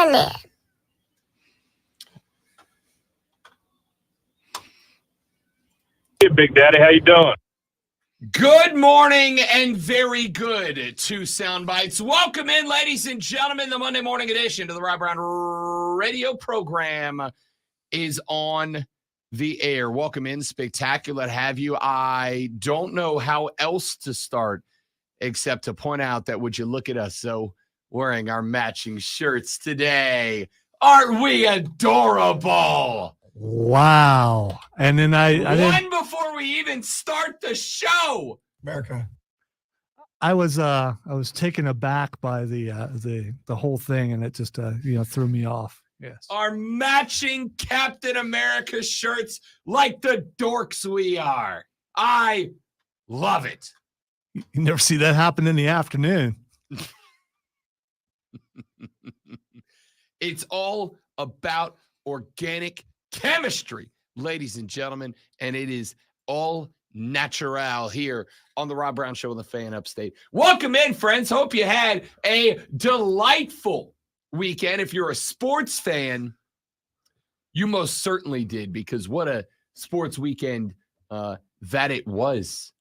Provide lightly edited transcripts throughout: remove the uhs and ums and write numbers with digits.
morning. Hey, Big Daddy, how you doing? Good morning and very good to Sound Bites. Welcome in, ladies and gentlemen. The Monday morning edition to the Rob Brown radio program is on the air. Welcome in. Spectacular to have you. I don't know how else to start except to point out that would you look at us so wearing our matching shirts today. Aren't we adorable? Wow. And then One before we even start the show. America. I was taken aback by the whole thing, and it just threw me off. Yes. Our matching Captain America shirts like the dorks we are. I love it. You never see that happen in the afternoon. It's all about organic chemistry, ladies and gentlemen, and it is all natural here on the Rob Brown Show in the Fan Upstate. Welcome in, friends. Hope you had a delightful weekend. If you're a sports fan, you most certainly did, because what a sports weekend that it was.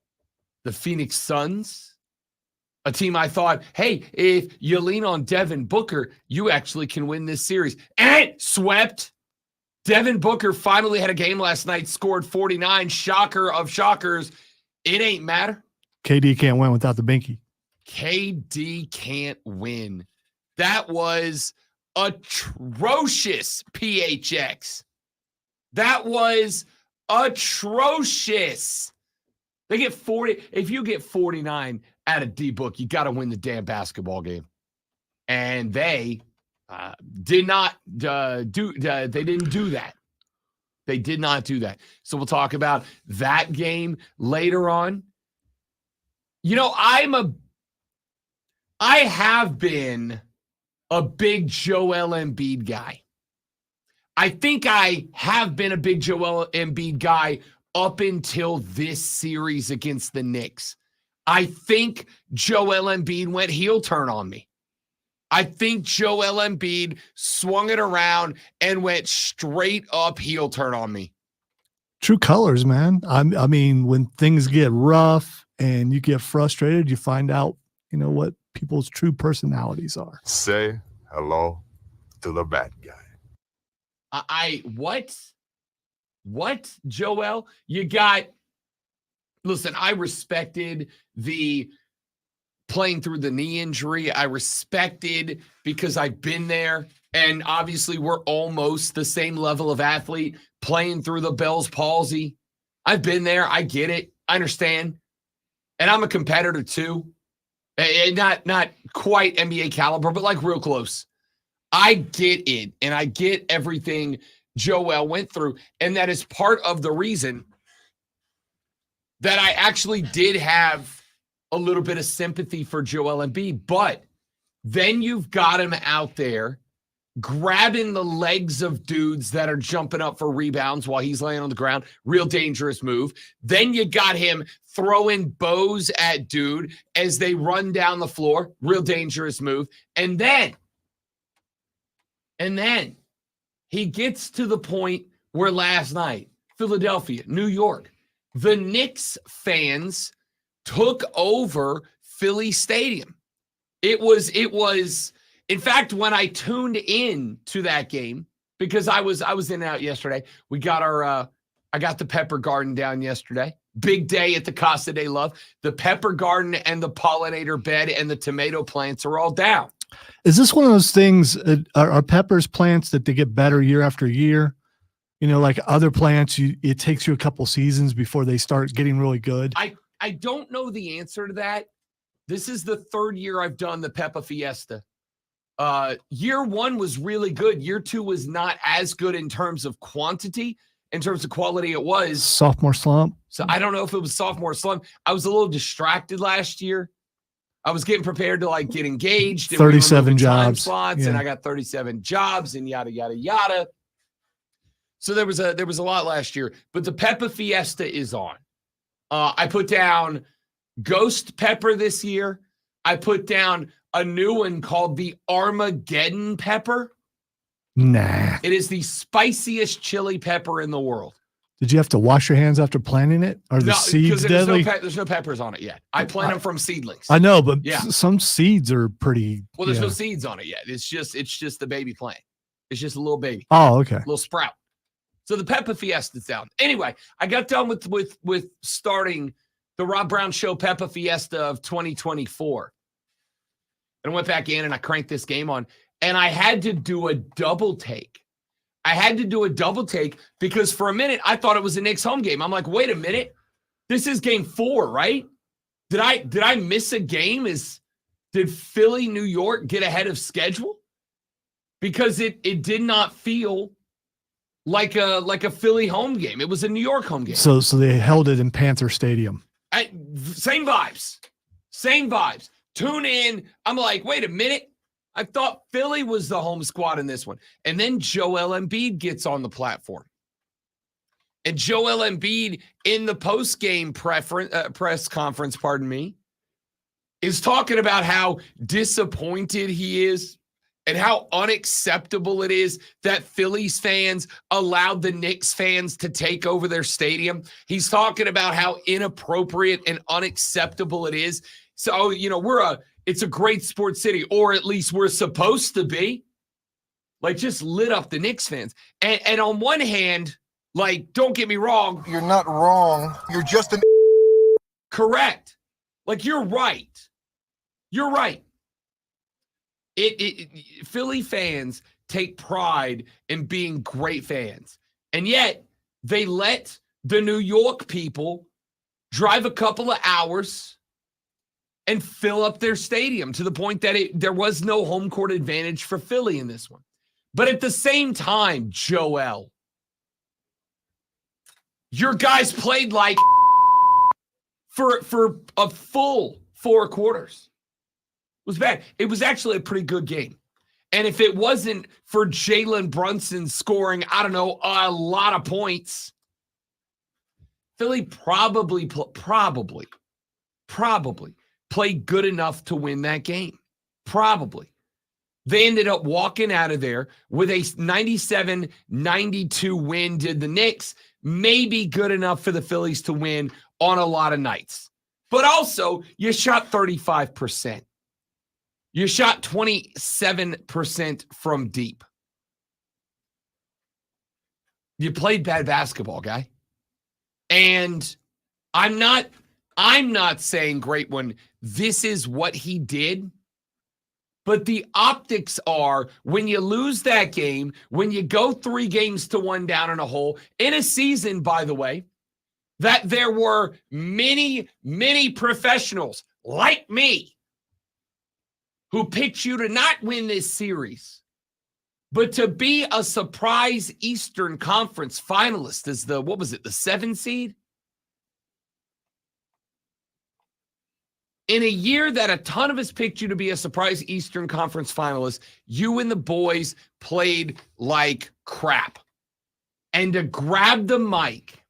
The Phoenix Suns, a team I thought, hey, if you lean on Devin Booker, you actually can win this series. And swept. Devin Booker finally had a game last night, scored 49. Shocker of shockers. It ain't matter. KD can't win without the binky. KD can't win. That was atrocious, PHX. That was atrocious. They get 40. If you get 49 out of D-Book, you got to win the damn basketball game. And they did not they didn't do that. They did not do that. So we'll talk about that game later on. You know, I have been a big Joel Embiid guy. I think I have been a big Joel Embiid guy up until this series against the Knicks. I think Joel Embiid went heel turn on me. I think Joel Embiid swung it around and went straight up heel turn on me. True colors, man. I mean, when things get rough and you get frustrated, you find out, what people's true personalities are. Say hello to the bad guy. What, Joel? Listen, I respected the playing through the knee injury. I respected because I've been there, and obviously we're almost the same level of athlete playing through the Bell's palsy. I've been there. I get it. I understand. And I'm a competitor too. Not quite NBA caliber, but like real close. I get it, and I get everything Joel went through, and that is part of the reason that I actually did have a little bit of sympathy for Joel Embiid. But then you've got him out there grabbing the legs of dudes that are jumping up for rebounds while he's laying on the ground. Real dangerous move. Then you got him throwing bows at dude as they run down the floor. Real dangerous move. And then he gets to the point where last night, Philadelphia, New York, the Knicks fans took over Philly Stadium. It was, in fact, when I tuned in to that game, because I was in and out yesterday, we got I got the Pepper Garden down yesterday. Big day at the Casa de Love. The Pepper Garden and the pollinator bed and the tomato plants are all down. Is this one of those things, are peppers plants that they get better year after year? Like other plants, it takes you a couple seasons before they start getting really good. I don't know the answer to that. This is the third year I've done the Peppa Fiesta. Year one was really good. Year two was not as good in terms of quantity. In terms of quality, it was. Sophomore slump. So I don't know if it was sophomore slump. I was a little distracted last year. I was getting prepared to get engaged. 37 jobs. Slots, yeah. And I got 37 jobs and yada, yada, yada. So there was a lot last year. But the Peppa Fiesta is on. I put down Ghost Pepper this year. I put down a new one called the Armageddon Pepper. Nah. It is the spiciest chili pepper in the world. Did you have to wash your hands after planting it? Are the seeds deadly? There's no peppers on it yet. I plant them from seedlings. I know, but yeah. Some seeds are pretty. Well, there's no seeds on it yet. It's just the baby plant. It's just a little baby. Oh, okay. Little sprout. So the Peppa Fiesta's down. Anyway, I got done with starting the Rob Brown Show Peppa Fiesta of 2024. And I went back in and I cranked this game on. And I had to do a double take. Because for a minute, I thought it was a Knicks home game. I'm like, wait a minute. This is game 4, right? Did I miss a game? Did Philly, New York get ahead of schedule? Because it did not feel like a Philly home game. It was a New York home game. So they held it in Panther Stadium. Same vibes. Tune in. I'm like, wait a minute. I thought Philly was the home squad in this one. And then Joel Embiid gets on the platform. And Joel Embiid in the post-game press conference, is talking about how disappointed he is and how unacceptable it is that Phillies fans allowed the Knicks fans to take over their stadium. He's talking about how inappropriate and unacceptable it is. So, it's a great sports city, or at least we're supposed to be. Like, just lit up the Knicks fans. And on one hand, like, don't get me wrong. You're not wrong. You're just an correct. Like, you're right. Philly fans take pride in being great fans. And yet, they let the New York people drive a couple of hours and fill up their stadium to the point that there was no home court advantage for Philly in this one. But at the same time, Joel, your guys played like for a full 4 quarters. It was bad. It was actually a pretty good game. And if it wasn't for Jalen Brunson scoring, a lot of points, Philly probably played good enough to win that game. Probably. They ended up walking out of there with a 97-92 win. Did the Knicks. Maybe good enough for the Phillies to win on a lot of nights. But also, you shot 35%. You shot 27% from deep. You played bad basketball, guy. And I'm not saying great when this is what he did. But the optics are when you lose that game, when you go 3-1 down in a hole, in a season, by the way, that there were many, many professionals like me who picked you to not win this series, but to be a surprise Eastern Conference finalist as the 7 seed? In a year that a ton of us picked you to be a surprise Eastern Conference finalist, you and the boys played like crap. And to grab the mic,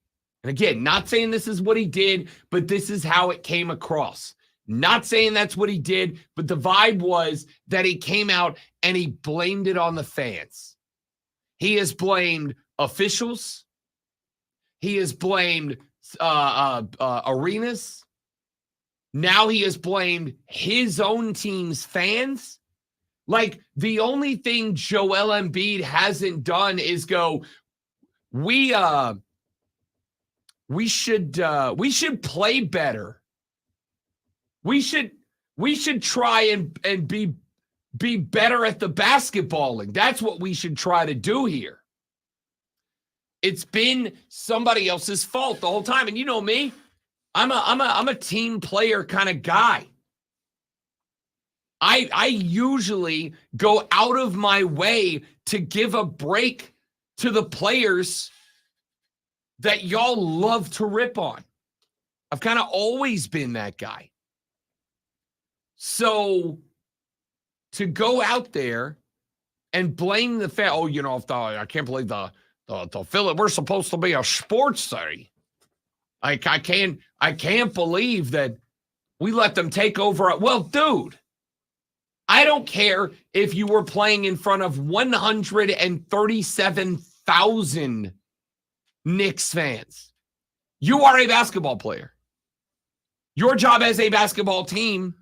and again, not saying this is what he did, but this is how it came across. Not saying that's what he did, but the vibe was that he came out and he blamed it on the fans. He has blamed officials. He has blamed arenas. Now he has blamed his own team's fans. Like, the only thing Joel Embiid hasn't done is go, we should play better. We should try and be better at the basketballing. That's what we should try to do here. It's been somebody else's fault the whole time. And you know me, I'm a team player kind of guy. I usually go out of my way to give a break to the players that y'all love to rip on. I've kind of always been that guy. So to go out there and blame the fan, I can't believe the Philly, we're supposed to be a sports city. I can't believe that we let them take over. Well, dude, I don't care if you were playing in front of 137,000 Knicks fans. You are a basketball player. Your job as a basketball team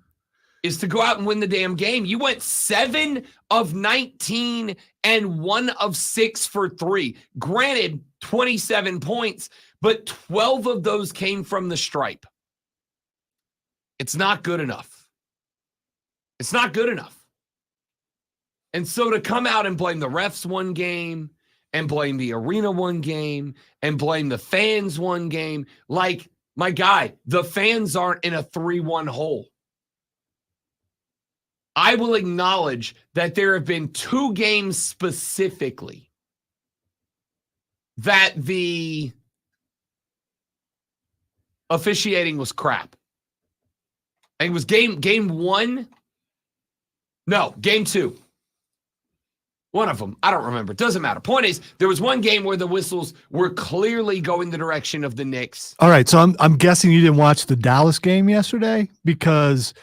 is to go out and win the damn game. You went 7 of 19 and 1 of 6 for 3. Granted, 27 points, but 12 of those came from the stripe. It's not good enough. It's not good enough. And so to come out and blame the refs one game and blame the arena one game and blame the fans one game, like, my guy, the fans aren't in a 3-1 hole. I will acknowledge that there have been 2 games specifically that the officiating was crap. I think it was game 1. No, game 2. One of them. I don't remember. Doesn't matter. Point is, there was one game where the whistles were clearly going the direction of the Knicks. All right, so I'm guessing you didn't watch the Dallas game yesterday, because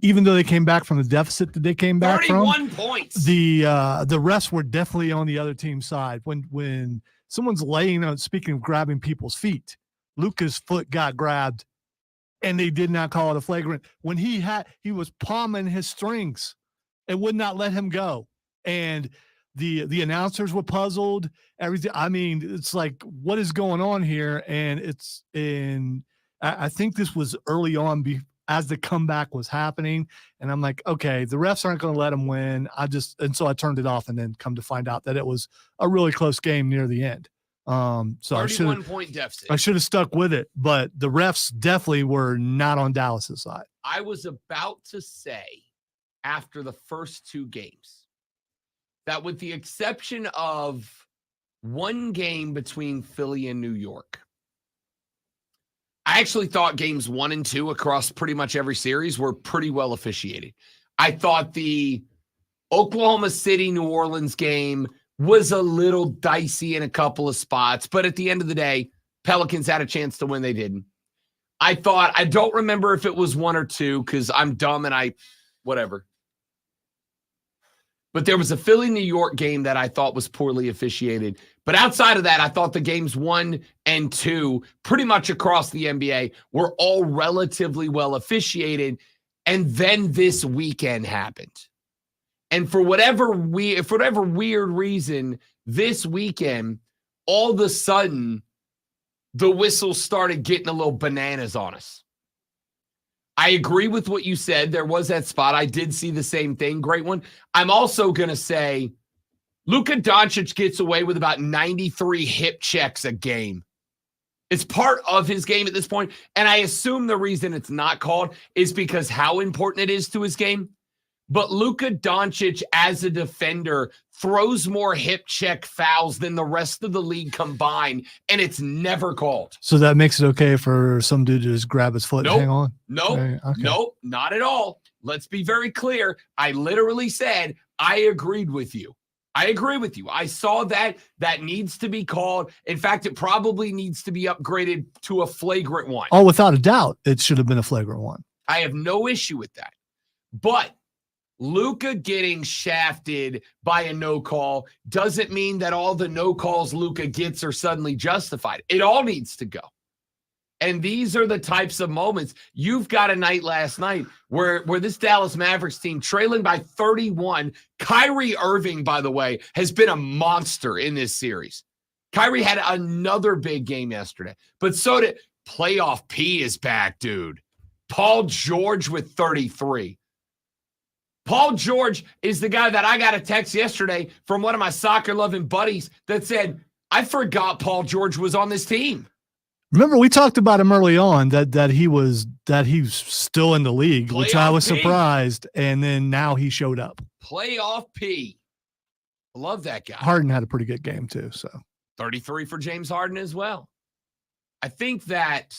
even though they came back from the deficit that they came back from, 31 points. The refs were definitely on the other team's side. When someone's laying on, speaking of grabbing people's feet, Luka's foot got grabbed, and they did not call it a flagrant. When he was palming his strings, it would not let him go. And the announcers were puzzled. Everything. I mean, it's like, what is going on here? And I think this was early on as the comeback was happening. And I'm like, okay, the refs aren't going to let him win. And so I turned it off, and then come to find out that it was a really close game near the end. So 31-point deficit. I should have stuck with it, but the refs definitely were not on Dallas's side. I was about to say, after the first 2 games, that with the exception of one game between Philly and New York, I actually thought games 1 and 2 across pretty much every series were pretty well officiated. I thought the Oklahoma City, New Orleans game was a little dicey in a couple of spots, but at the end of the day, Pelicans had a chance to win. They didn't. I don't remember if it was 1 or 2, because I'm dumb and whatever. But there was a Philly-New York game that I thought was poorly officiated. But outside of that, I thought the games 1 and 2, pretty much across the NBA, were all relatively well officiated. And then this weekend happened. And for whatever weird reason, this weekend, all of a sudden, the whistles started getting a little bananas on us. I agree with what you said. There was that spot. I did see the same thing. Great one. I'm also going to say Luka Doncic gets away with about 93 hip checks a game. It's part of his game at this point. And I assume the reason it's not called is because how important it is to his game. But Luka Doncic, as a defender, throws more hip check fouls than the rest of the league combined, and it's never called. So that makes it okay for some dude to just grab his foot and hang on? Nope, not at all. Let's be very clear. I literally said I agreed with you. I agree with you. I saw that needs to be called. In fact, it probably needs to be upgraded to a flagrant one. Oh, without a doubt, it should have been a flagrant one. I have no issue with that. But Luka getting shafted by a no call doesn't mean that all the no calls Luka gets are suddenly justified. It all needs to go. And these are the types of moments. You've got a night last night where this Dallas Mavericks team trailing by 31. Kyrie Irving, by the way, has been a monster in this series. Kyrie had another big game yesterday, but so did Playoff P is back, dude. Paul George with 33. Paul George is the guy that I got a text yesterday from one of my soccer-loving buddies that said, I forgot Paul George was on this team. Remember, we talked about him early on that he's still in the league, which I was surprised, and then now he showed up. Playoff P. I love that guy. Harden had a pretty good game too. So 33 for James Harden as well. I think that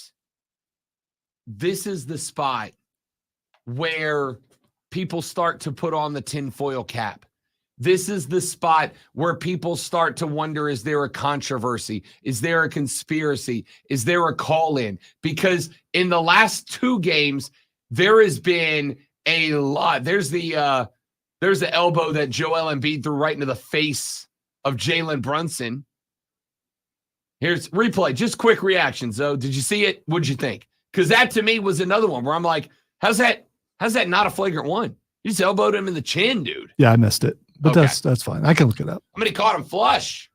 this is the spot where people start to put on the tinfoil cap. This is the spot where people start to wonder, is there a controversy? Is there a conspiracy? Is there a call-in? Because in the last 2 games, there has been a lot. There's the elbow that Joel Embiid threw right into the face of Jalen Brunson. Here's replay. Just quick reactions, though. Did you see it? What'd you think? Because that to me was another one where I'm like, how's that not a flagrant one? You just elbowed him in the chin, dude. Yeah, I missed it. But Okay. that's fine. I can look it up. I mean, he caught him flush.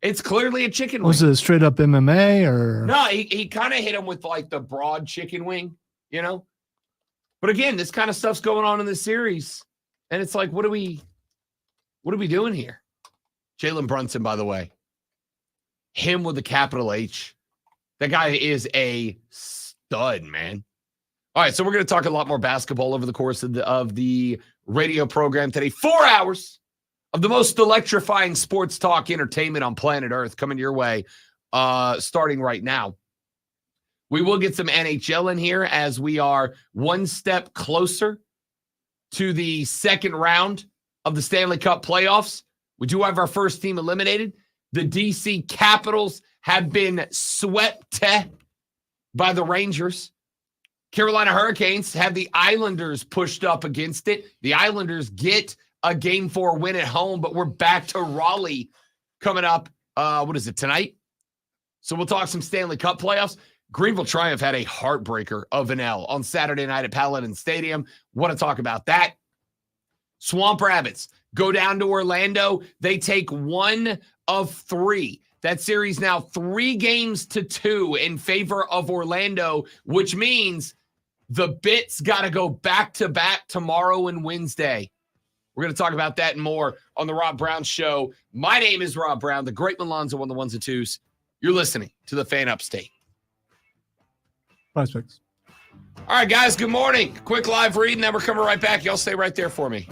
It's clearly a chicken wing. Was it straight up MMA or? No, he kind of hit him with like the broad chicken wing, you know? But again, this kind of stuff's going on in this series. And it's like, what are we doing here? Jalen Brunson, by the way. Him with a capital H. That guy is a stud, man. All right, so we're going to talk a lot more basketball over the course of the radio program today. 4 hours of the most electrifying sports talk entertainment on planet Earth coming your way starting right now. We will get some NHL in here as we are one step closer to the second round of the Stanley Cup playoffs. We do have our first team eliminated. The DC Capitals have been swept by the Rangers. Carolina Hurricanes have the Islanders pushed up against it. The Islanders get a Game 4 win at home, but we're back to Raleigh coming up, tonight? So we'll talk some Stanley Cup playoffs. Greenville Triumph had a heartbreaker of an L on Saturday night at Paladin Stadium. Want to talk about that. Swamp Rabbits go down to Orlando. They take 1 of 3. That series now 3-2 in favor of Orlando, which means the Bits got to go back-to-back tomorrow and Wednesday. We're going to talk about that and more on the Rob Brown Show. My name is Rob Brown, the great Malonzo on the ones and twos. You're listening to the Fan Upstate. Prospects. All right, guys, good morning. Quick live read, and then we're coming right back. Y'all stay right there for me.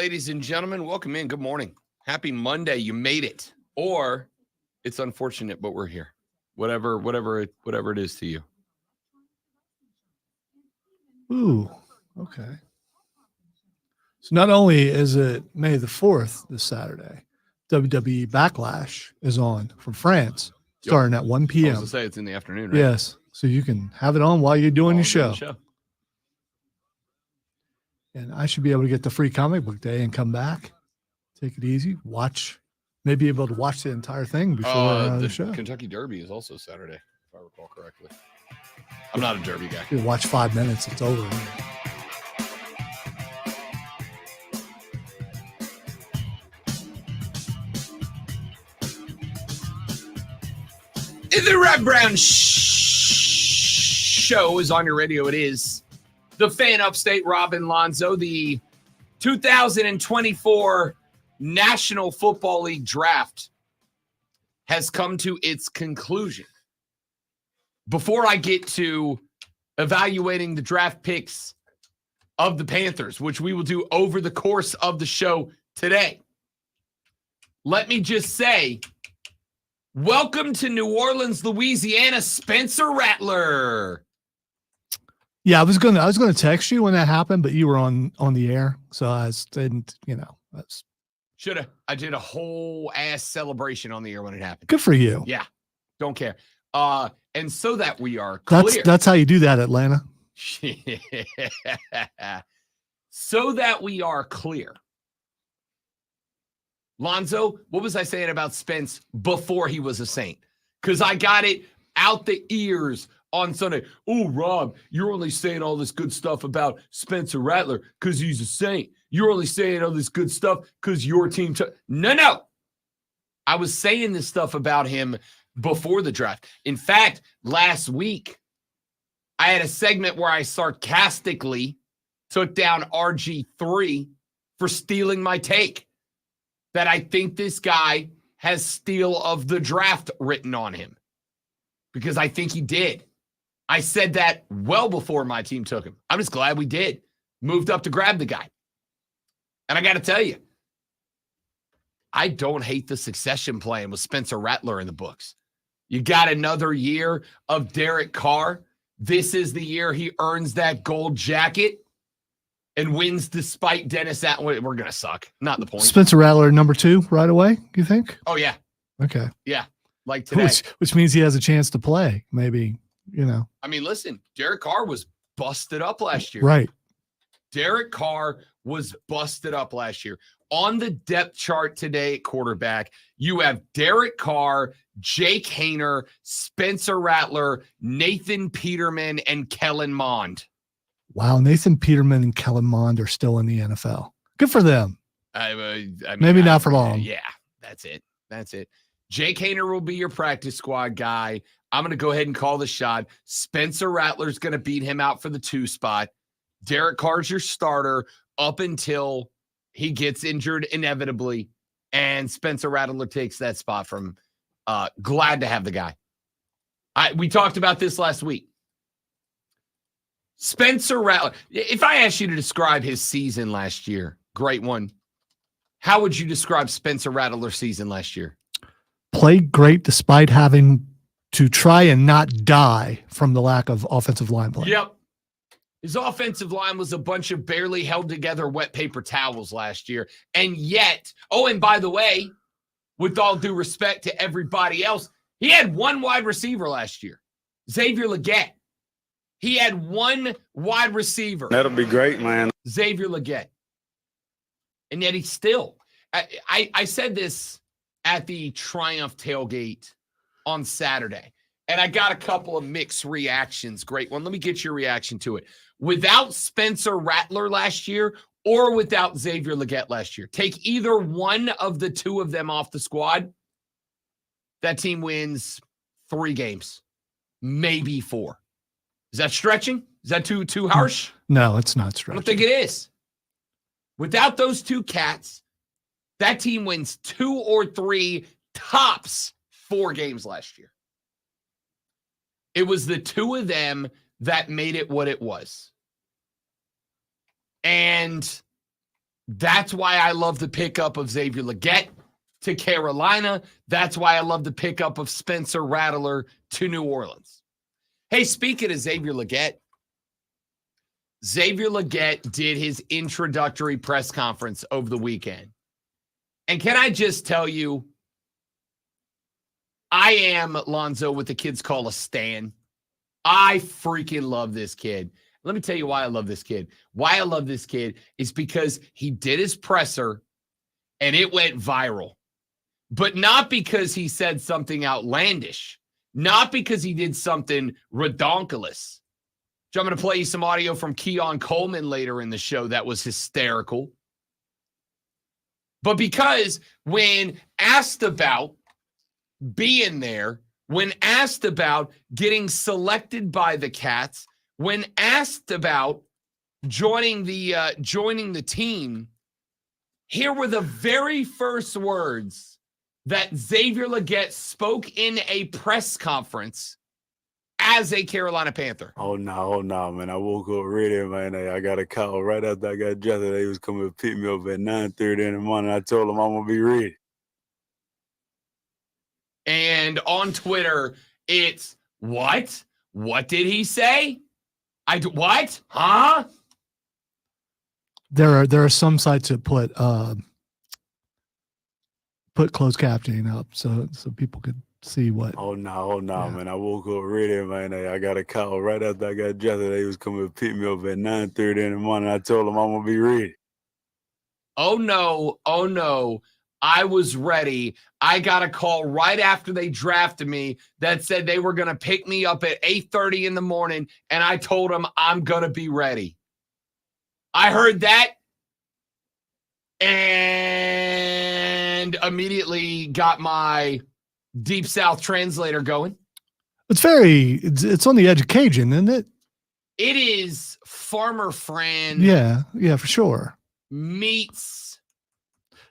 ladies and gentlemen. Welcome in. Good morning. Happy Monday. You made it. Or it's unfortunate, but we're here. Whatever it is to you. Ooh, okay. So not only is it May the 4th this Saturday, WWE Backlash is on from France, starting at 1 I was p.m. going to say it's in the afternoon, right? Yes, so you can have it on while you're doing While your we're doing show. the And I should be able to get the free comic book day and come back, take it easy, watch, maybe able to watch the entire thing before the show. Kentucky Derby is also Saturday, if I recall correctly. I'm not a Derby guy. You watch 5 minutes, it's over. The Rob Brown Show is on your radio. It is the Fan Upstate, Robin Lonzo. The 2024 National Football League Draft has come to its conclusion. Before I get to evaluating the draft picks of the Panthers, which we will do over the course of the show today, let me just say, welcome to New Orleans, Louisiana, Spencer Rattler. Yeah, I was gonna text you when that happened, but you were on the air, so I didn't. Should have. I did a whole ass celebration on the air when it happened. Good for you. Yeah, don't care. And so that we are clear. That's how you do that, Atlanta. So that we are clear. Lonzo, what was I saying about Spence before he was a Saint? Because I got it out the ears on Sunday. Oh, Rob, you're only saying all this good stuff about Spencer Rattler because he's a Saint. You're only saying all this good stuff because your team No. I was saying this stuff about him before the draft. In fact, last week, I had a segment where I sarcastically took down RG3 for stealing my take. That I think this guy has steal of the draft written on him. Because I think he did. I said that well before my team took him. I'm just glad we did. Moved up to grab the guy. And I got to tell you, I don't hate the succession plan with Spencer Rattler in the books. You got another year of Derek Carr. This is the year he earns that gold jacket. And wins despite Dennis We're going to suck. Not the point. Spencer Rattler, number 2, right away, you think? Oh, yeah. Okay. Yeah. Like today. Which means he has a chance to play, maybe, I mean, listen, Derek Carr was busted up last year. Right. Derek Carr was busted up last year. On the depth chart today at quarterback, you have Derek Carr, Jake Haener, Spencer Rattler, Nathan Peterman, and Kellen Mond. Wow, Nathan Peterman and Kellen Mond are still in the NFL. Good for them. I mean, maybe not for long. Yeah, that's it. Jake Haener will be your practice squad guy. I'm going to go ahead and call the shot. Spencer Rattler's going to beat him out for the 2 spot. Derek Carr's your starter up until he gets injured inevitably, and Spencer Rattler takes that spot from glad to have the guy. We talked about this last week. Spencer Rattler, if I asked you to describe his season last year, great one, how would you describe Spencer Rattler's season last year? Played great despite having to try and not die from the lack of offensive line play. Yep. His offensive line was a bunch of barely held together wet paper towels last year. And yet, and by the way, with all due respect to everybody else, he had 1 wide receiver last year, Xavier Legette. He had 1 wide receiver. That'll be great, man. Xavier Legette. And yet he's still. I said this at the Triumph tailgate on Saturday, and I got a couple of mixed reactions. Great one. Let me get your reaction to it. Without Spencer Rattler last year or without Xavier Legette last year, take either one of the 2 of them off the squad, that team wins 3 games, maybe 4. Is that stretching? Is that too harsh? No, it's not stretching. I don't think it is. Without those 2 cats, that team wins 2 or 3, tops 4 games last year. It was the 2 of them that made it what it was. And That's why I love the pickup of Xavier Legette to Carolina. That's why I love the pickup of Spencer Rattler to New Orleans. Hey, speaking of Xavier Legette did his introductory press conference over the weekend. And can I just tell you, I am, Lonzo, what the kids call a stan. I freaking love this kid. Let me tell you why I love this kid. Why I love this kid is because he did his presser and it went viral. But not because he said something outlandish. Not because he did something redonkulous. So I'm going to play you some audio from Keon Coleman later in the show that was hysterical. But because when asked about being there, when asked about getting selected by the Cats, when asked about joining the team, here were the very first words that Xavier Legette spoke in a press conference as a Carolina Panther. Oh, no, man. I woke up ready, man. I got a call right after I got dressed. They was coming to pick me up at 9:30 in the morning. I told them I'm going to be ready. And on Twitter, it's, what? What did he say? What? Huh? There are some sites that put closed captioning up so people could see what. Oh, no, man. I woke up ready, man. I got a call right after I got dressed. They was coming to pick me up at 9:30 in the morning. I told them I'm going to be ready. Oh, no. I was ready. I got a call right after they drafted me that said they were going to pick me up at 8:30 in the morning, and I told them I'm going to be ready. I heard that and immediately got my Deep South translator going. It's on the edge of Cajun, isn't it? It is Farmer Fran. Yeah, for sure. Meets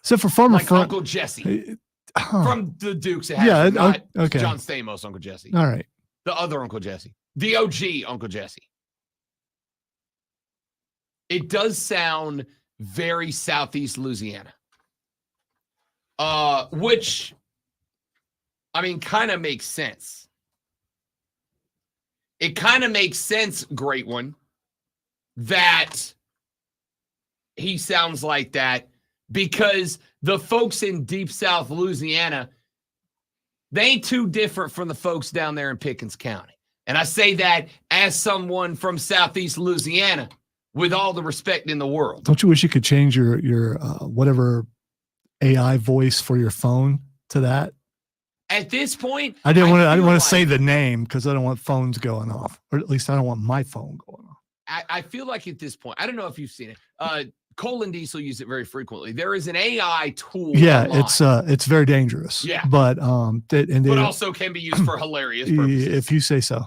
Except for Farmer like Fran. Uncle Jesse. From the Dukes of Yeah, Hazzard, not okay. John Stamos, Uncle Jesse. All right. The other Uncle Jesse. The OG Uncle Jesse. It does sound very Southeast Louisiana. Which, I mean, kind of makes sense. It kind of makes sense, great one, that he sounds like that because the folks in Deep South Louisiana, they ain't too different from the folks down there in Pickens County. And I say that as someone from Southeast Louisiana with all the respect in the world. Don't you wish you could change your whatever AI voice for your phone to that? At this point, I didn't want to say the name because I don't want phones going off, or at least I don't want my phone going off. I feel like at this point, I don't know if you've seen it. Cole and Diesel use it very frequently. There is an AI tool. Yeah, online. it's very dangerous. Yeah, but but also can be used for hilarious purposes. If you say so.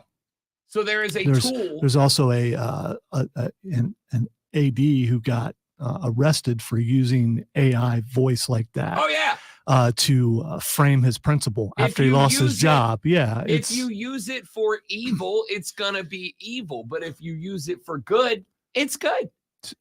So there's tool. There's also an AD who got arrested for using AI voice like that. Oh yeah. To frame his principal after he lost his job. Yeah. If you use it for evil, it's gonna be evil. But if you use it for good, it's good.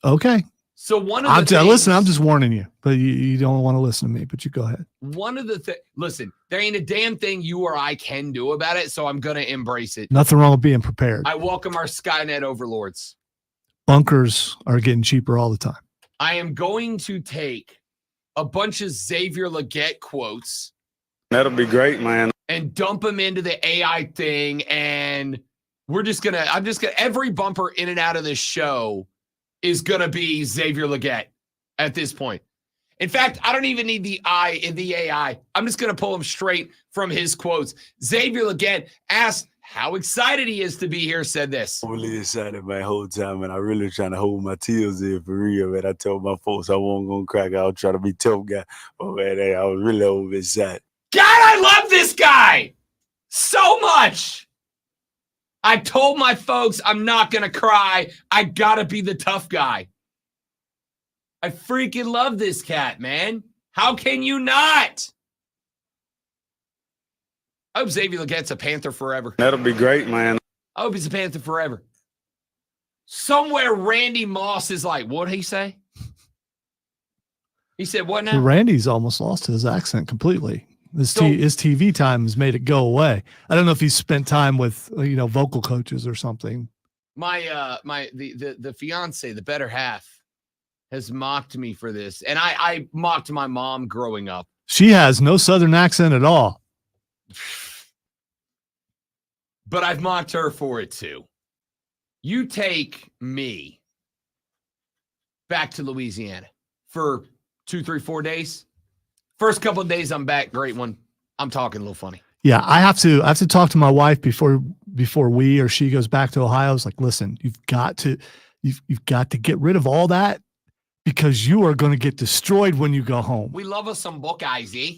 Okay. So listen, I'm just warning you, but you don't want to listen to me, but you go ahead. One of the things, listen, there ain't a damn thing you or I can do about it, so I'm going to embrace it. Nothing wrong with being prepared. I welcome our Skynet overlords. Bunkers are getting cheaper all the time. I am going to take a bunch of Xavier Legette quotes. That'll be great, man. And dump them into the AI thing, and I'm just going to, every bumper in and out of this show is going to be Xavier Legette at this point. In fact, I don't even need the I in the AI. I'm just going to pull him straight from his quotes. Xavier Legette asked how excited he is to be here, said this. I'm really excited my whole time, and I really trying to hold my tears in for real, man. I told my folks I wasn't going to crack. I was trying to be tough guy. But man, I was really over excited. God, I love this guy so much. I told my folks I'm not going to cry. I got to be the tough guy. I freaking love this cat, man. How can you not? I hope Xavier Legette's a Panther forever. That'll be great, man. I hope he's a Panther forever. Somewhere Randy Moss is like, what'd he say? He said, what So now? Randy's almost lost his accent completely. His So- his TV time has made it go away. I don't know if he's spent time with vocal coaches or something. The fiance, the better half, has mocked me for this. And I mocked my mom growing up. She has no Southern accent at all. But I've mocked her for it too. You take me back to Louisiana for 2, 3, 4 days. First couple of days I'm back, great one. I'm talking a little funny. Yeah, I have to talk to my wife before we or she goes back to Ohio. It's like, listen, you've got to get rid of all that because you are going to get destroyed when you go home. We love us some Buckeyes, eh?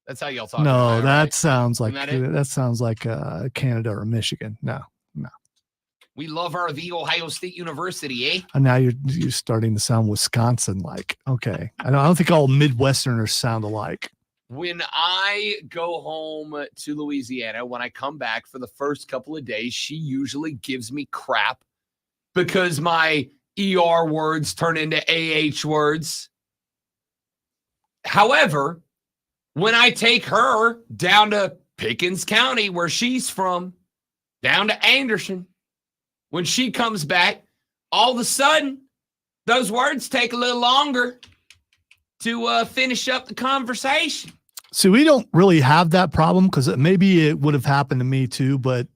That's how y'all talk. No, about that right? sounds like Isn't that sounds like Canada or Michigan. No. We love the Ohio State University, eh? And now you're starting to sound Wisconsin like. Okay, I don't think all Midwesterners sound alike. When I go home to Louisiana, when I come back for the first couple of days, she usually gives me crap because my ER words turn into AH words. However, when I take her down to Pickens County, where she's from, down to Anderson, when she comes back, all of a sudden, those words take a little longer to finish up the conversation. See, we don't really have that problem because maybe it would have happened to me too, but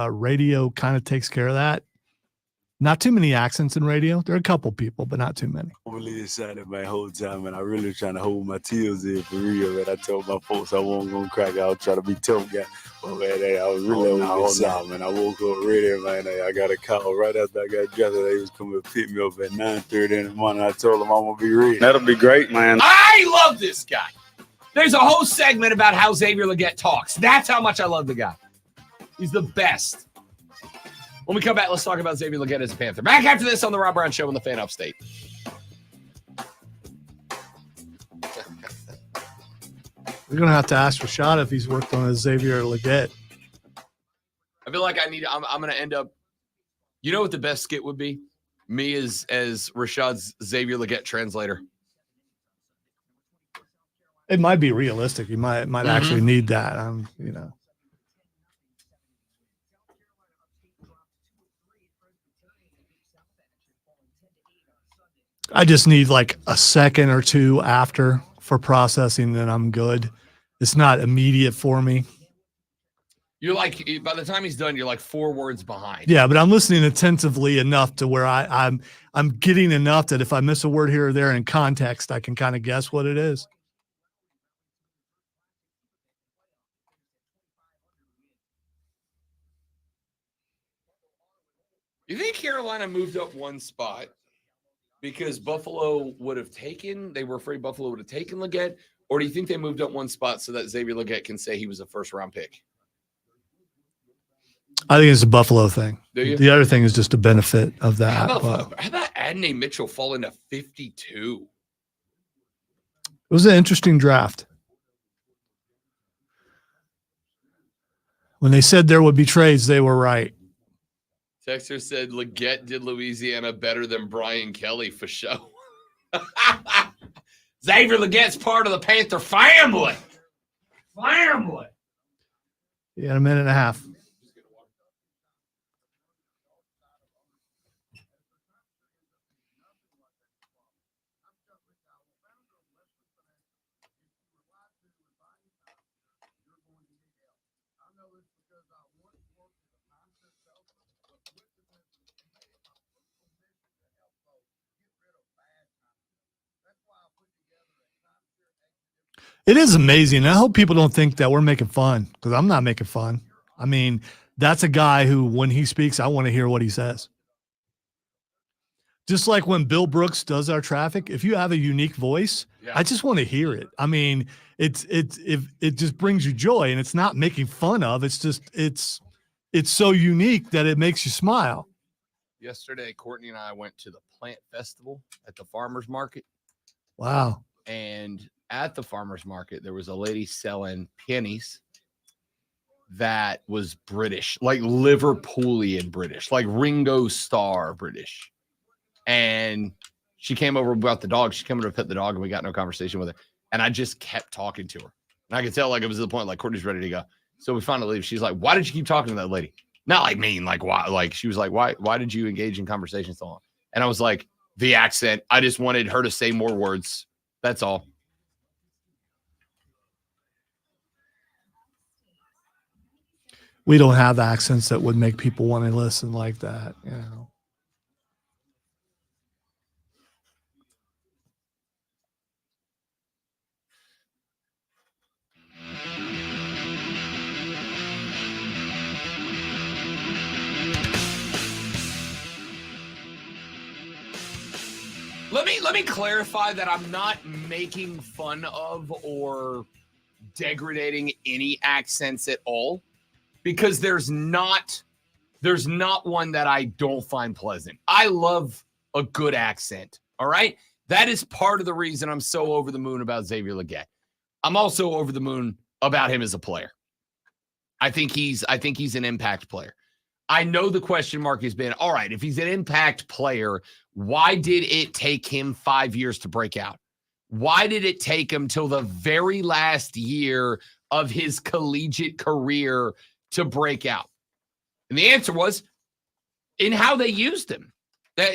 radio kind of takes care of that. Not too many accents in radio. There are a couple people, but not too many. I'm really excited my whole time, and I really trying to hold my tears in for real. And I told my folks I wasn't gonna crack out, try to be tough guy. But man, I was really excited, man. I woke up ready, man. I got a call right after I got dressed. They was coming to pick me up at 9:30 in the morning. I told them I'm gonna be ready. That'll be great, man. I love this guy. There's a whole segment about how Xavier Legette talks. That's how much I love the guy. He's the best. When we come back, let's talk about Xavier Legette as a Panther. Back after this on the Rob Brown Show on the Fan Upstate. We're gonna have to ask Rashad if he's worked on a Xavier Legette. I feel like I'm gonna end up. You know what the best skit would be? Me as Rashad's Xavier Legette translator. It might be realistic. You might actually need that. I just need like a second or two after for processing, then I'm good. It's not immediate for me. You're like, by the time he's done, you're like 4 words behind. Yeah, but I'm listening attentively enough to where I'm getting enough that if I miss a word here or there in context, I can kind of guess what it is. You think Carolina moved up one spot because Buffalo they were afraid Buffalo would have taken Legette? Or do you think they moved up one spot so that Xavier Legette can say he was a first-round pick? I think it's a Buffalo thing. Do you? The other thing is just a benefit of that. How about Adonai Mitchell falling to 52? It was an interesting draft. When they said there would be trades, they were right. Texter said Legette did Louisiana better than Brian Kelly for show. Xavier Legette's part of the Panther family. Yeah, a minute and a half. It is amazing. I hope people don't think that we're making fun because I'm not making fun. I mean, that's a guy who, when he speaks, I want to hear what he says. Just like when Bill Brooks does our traffic, if you have a unique voice, I just want to hear it. I mean, it just brings you joy, and it's not making fun of. It's just it's so unique that it makes you smile. Yesterday, Courtney and I went to the plant festival at the farmer's market. Wow. And at the farmer's market, there was a lady selling pennies that was British, like Liverpoolian British, like Ringo Starr British. And She came over about the dog. She came over to pet the dog, and we got no conversation with her. And I just kept talking to her. And I could tell like it was to the point like Courtney's ready to go. So we finally leave. She's like, "Why did you keep talking to that lady?" Not like mean, like why? Like she was like, "Why did you engage in conversation so long?" And I was like, "The accent. I just wanted her to say more words. That's all." We don't have accents that would make people want to listen like that, you know. Let me clarify that I'm not making fun of or degrading any accents at all, because there's not one that I don't find pleasant. I love a good accent. All right. That is part of the reason I'm so over the moon about Xavier Legette. I'm also over the moon about him as a player. I think he's an impact player. I know the question mark has been, all right, if he's an impact player, why did it take him 5 years to break out? Why did it take him till the very last year of his collegiate career to break out? And the answer was in how they used him.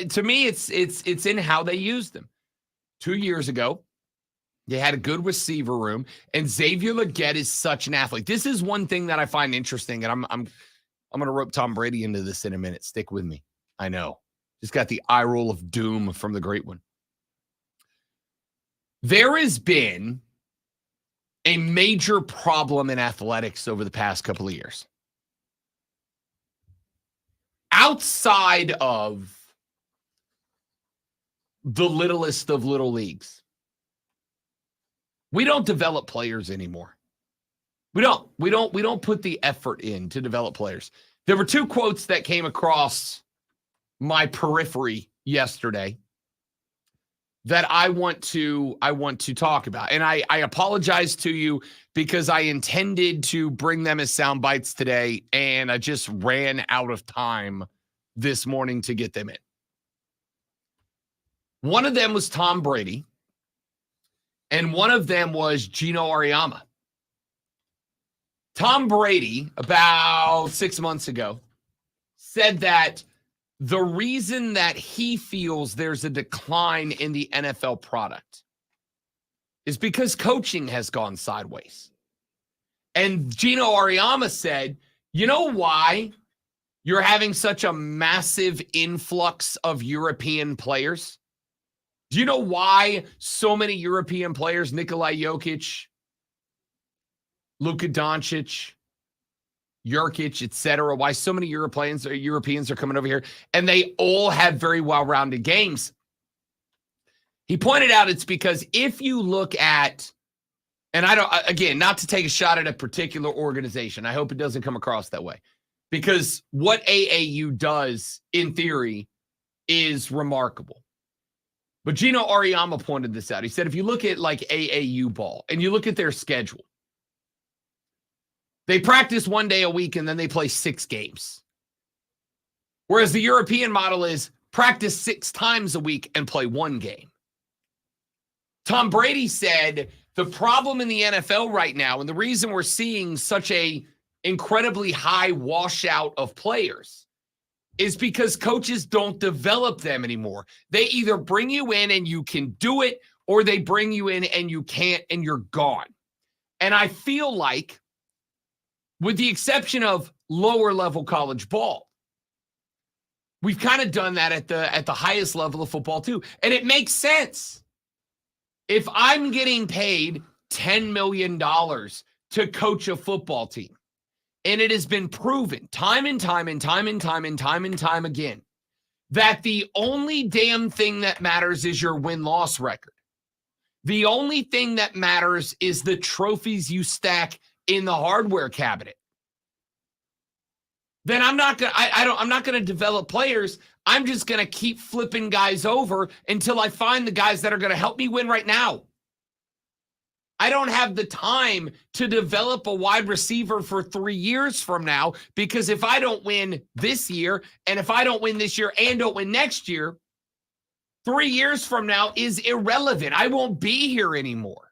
To me, it's in how they used him. 2 years ago, they had a good receiver room, and Xavier Legette is such an athlete. This is one thing that I find interesting, and I'm going to rope Tom Brady into this in a minute. Stick with me. I know. Just got the eye roll of doom from the great one. There has been a major problem in athletics over the past couple of years. Outside of the littlest of little leagues, we don't develop players anymore. We don't put the effort in to develop players. There were two quotes that came across my periphery yesterday that I want to talk about. And I apologize to you because I intended to bring them as sound bites today, and I just ran out of time this morning to get them in. One of them was Tom Brady, and one of them was Gino Auriemma. Tom Brady, about 6 months ago, said that the reason that he feels there's a decline in the NFL product is because coaching has gone sideways. And Gino Auriemma said, you know why you're having such a massive influx of European players? Do you know why so many European players, Nikola Jokic, Luka Doncic, Jurkic, etc., why so many Europeans are coming over here, and they all have very well-rounded games? He pointed out it's because if you look at, and I don't, again, not to take a shot at a particular organization, I hope it doesn't come across that way, because what AAU does, in theory, is remarkable. But Gino Auriemma pointed this out. He said, if you look at like AAU ball and you look at their schedule, they practice 1 day a week and then they play 6 games. Whereas the European model is practice 6 times a week and play 1 game. Tom Brady said the problem in the NFL right now, and the reason we're seeing such a incredibly high washout of players, is because coaches don't develop them anymore. They either bring you in and you can do it, or they bring you in and you can't and you're gone. And I feel like, with the exception of lower level college ball, we've kind of done that at the highest level of football too. And it makes sense. If I'm getting paid $10 million to coach a football team, and it has been proven time and time again that the only damn thing that matters is your win-loss record. The only thing that matters is the trophies you stack in the hardware cabinet. Then I'm not going to develop players. I'm just going to keep flipping guys over until I find the guys that are going to help me win right now. I don't have the time to develop a wide receiver for 3 years from now, because if I don't win this year, and if I don't win this year and don't win next year, 3 years from now is irrelevant. I won't be here anymore.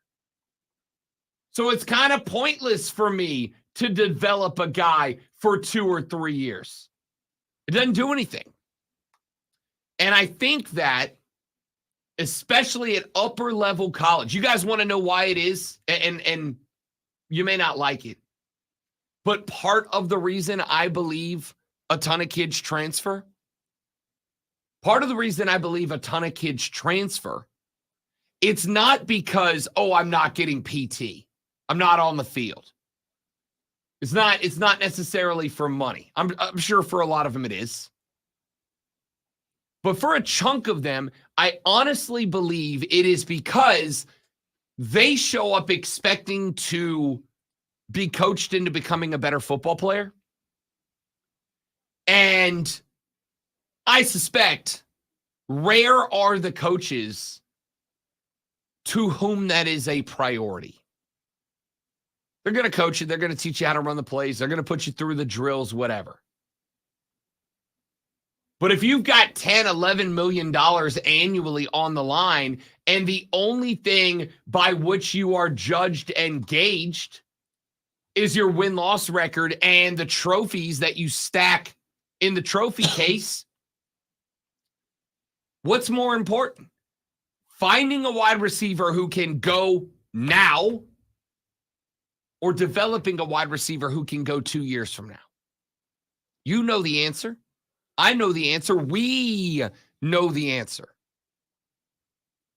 So it's kind of pointless for me to develop a guy for 2 or 3 years. It doesn't do anything. And I think that, especially at upper level college, you guys want to know why it is, and you may not like it, but part of the reason I believe a ton of kids transfer, it's not because, I'm not getting PT. I'm not on the field. It's not necessarily for money. I'm sure for a lot of them it is. But for a chunk of them, I honestly believe it is because they show up expecting to be coached into becoming a better football player. And I suspect rare are the coaches to whom that is a priority. They're going to coach you. They're going to teach you how to run the plays. They're going to put you through the drills, whatever. But if you've got $10, $11 million annually on the line, and the only thing by which you are judged and gauged is your win-loss record and the trophies that you stack in the trophy case, what's more important? Finding a wide receiver who can go now, or developing a wide receiver who can go 2 years from now? You know the answer. I know the answer. We know the answer.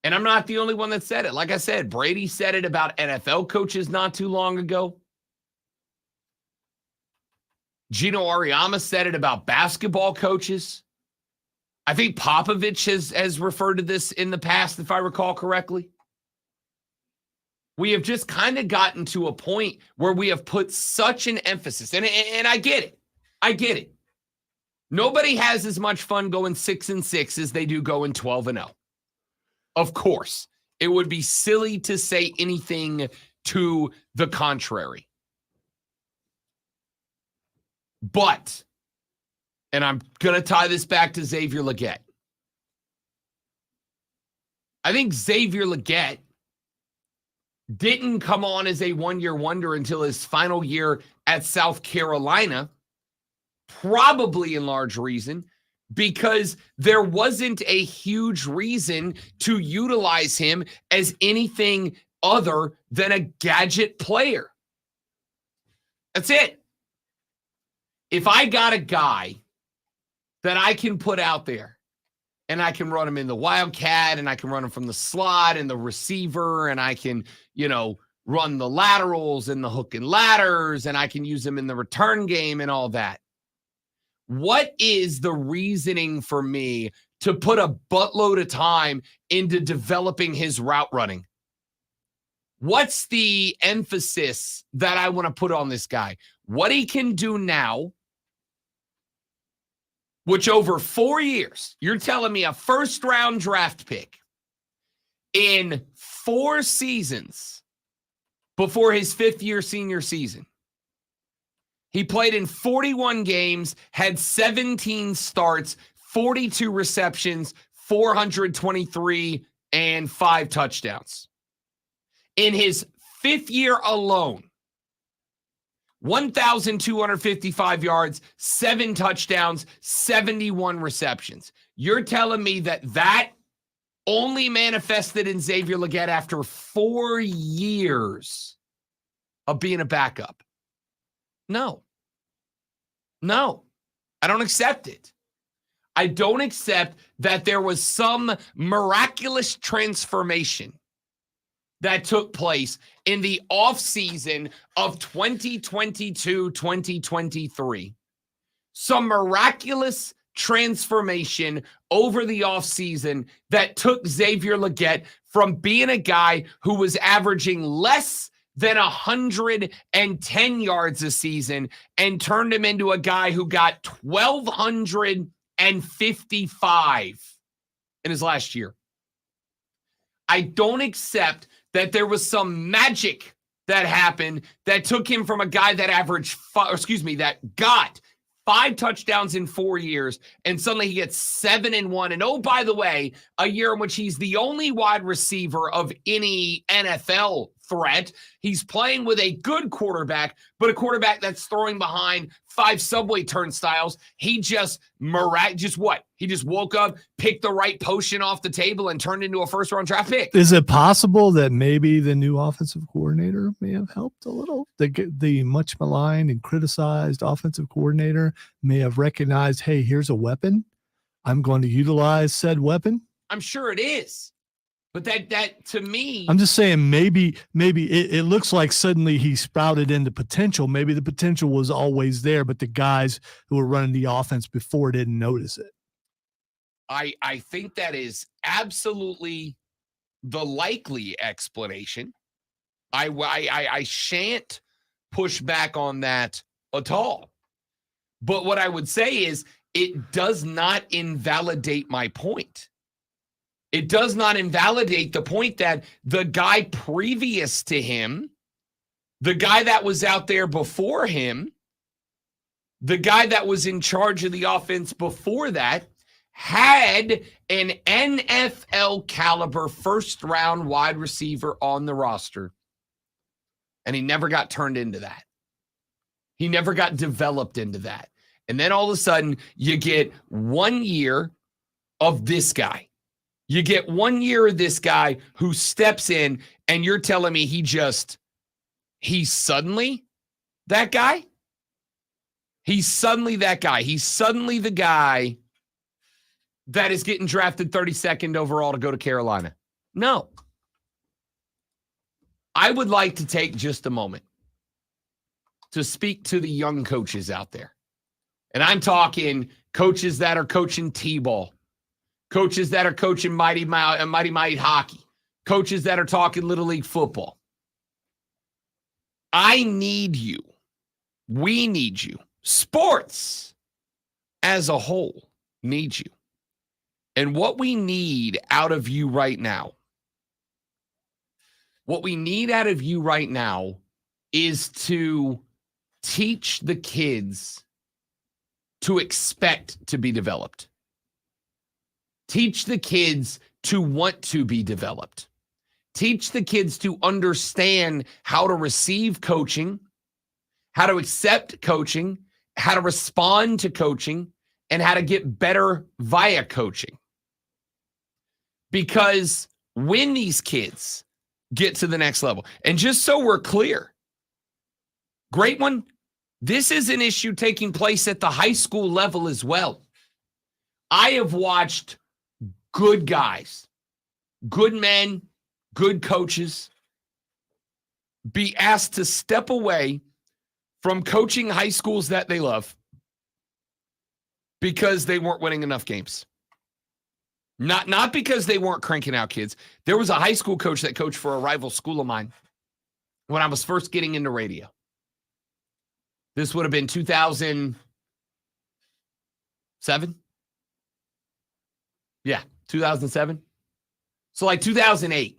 And I'm not the only one that said it. Like I said, Brady said it about NFL coaches not too long ago. Gino Auriemma said it about basketball coaches. I think Popovich has referred to this in the past, if I recall correctly. We have just kind of gotten to a point where we have put such an emphasis, and I get it. I get it. Nobody has as much fun going 6-6 as they do going 12-0. Of course, it would be silly to say anything to the contrary. But, and I'm going to tie this back to Xavier Legette. I think Xavier Legette didn't come on as a one-year wonder until his final year at South Carolina, probably in large reason because there wasn't a huge reason to utilize him as anything other than a gadget player. That's it. If I got a guy that I can put out there and I can run him in the Wildcat and I can run him from the slot and the receiver and I can, run the laterals and the hook and ladders and I can use him in the return game and all that. What is the reasoning for me to put a buttload of time into developing his route running? What's the emphasis that I want to put on this guy? What he can do now, which over 4 years, you're telling me a first-round draft pick in 4 seasons before his 5th-year senior season. He played in 41 games, had 17 starts, 42 receptions, 423, and 5 touchdowns. In his 5th year alone, 1,255 yards, 7 touchdowns, 71 receptions. You're telling me that only manifested in Xavier Legette after 4 years of being a backup? No, I don't accept it. I don't accept that there was some miraculous transformation that took place in the offseason of 2022-2023. Some miraculous transformation over the offseason that took Xavier Legette from being a guy who was averaging less than 110 yards a season and turned him into a guy who got 1,255 in his last year. I don't accept that there was some magic that happened that took him from a guy that got 5 touchdowns in 4 years, and suddenly he gets 7-1. And oh, by the way, a year in which he's the only wide receiver of any NFL threat. He's playing with a good quarterback, but a quarterback that's throwing behind 5 subway turnstiles. He just He just woke up, picked the right potion off the table, and turned into a first-round draft pick. Is it possible that maybe the new offensive coordinator may have helped a little? The much maligned and criticized offensive coordinator may have recognized, hey, here's a weapon. I'm going to utilize said weapon. I'm sure it is. But that to me, I'm just saying maybe it looks like suddenly he sprouted into potential. Maybe the potential was always there, but the guys who were running the offense before didn't notice it. I think that is absolutely the likely explanation. I shan't push back on that at all. But what I would say is it does not invalidate my point. It does not invalidate the point that the guy previous to him, the guy that was out there before him, the guy that was in charge of the offense before that, had an NFL caliber first-round wide receiver on the roster, and he never got turned into that. He never got developed into that. And then all of a sudden, you get 1 year of this guy. You get 1 year of this guy who steps in, and you're telling me he's suddenly that guy? He's suddenly that guy. He's suddenly the guy that is getting drafted 32nd overall to go to Carolina. No. I would like to take just a moment to speak to the young coaches out there. And I'm talking coaches that are coaching T-ball, coaches that are coaching Mighty Mighty hockey, coaches that are talking Little League football. I need you. We need you. Sports as a whole needs you. And what we need out of you right now, is to teach the kids to expect to be developed. Teach the kids to want to be developed. Teach the kids to understand how to receive coaching, how to accept coaching, how to respond to coaching, and how to get better via coaching. Because when these kids get to the next level, and just so we're clear, great one, this is an issue taking place at the high school level as well. I have watched good guys, good men, good coaches be asked to step away from coaching high schools that they love because they weren't winning enough games. Not because they weren't cranking out kids. There was a high school coach that coached for a rival school of mine when I was first getting into radio. This would have been 2007. Yeah, 2007. So like 2008.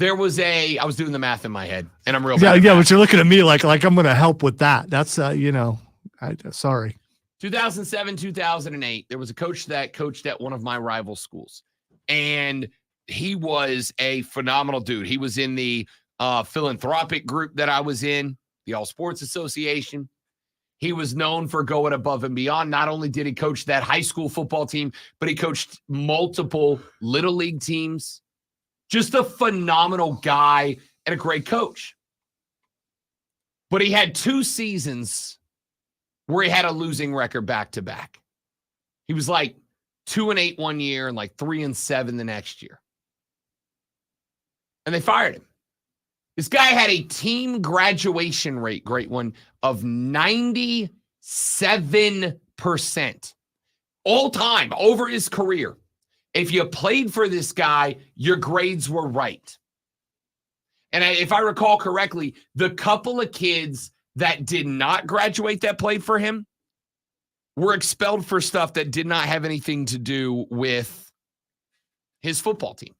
There was I was doing the math in my head, and I'm real bad. Yeah, but you're looking at me like I'm going to help with that. That's, sorry. 2007, 2008, there was a coach that coached at one of my rival schools, and he was a phenomenal dude. He was in the philanthropic group that I was in, the All Sports Association. He was known for going above and beyond. Not only did he coach that high school football team, but he coached multiple Little League teams. Just a phenomenal guy and a great coach. But he had 2 seasons where he had a losing record back-to-back. He was like 2-8 one year and like 3-7 the next year. And they fired him. This guy had a team graduation rate, great one, of 97% all time over his career. If you played for this guy, your grades were right. And if I recall correctly, the couple of kids that did not graduate that played for him were expelled for stuff that did not have anything to do with his football team.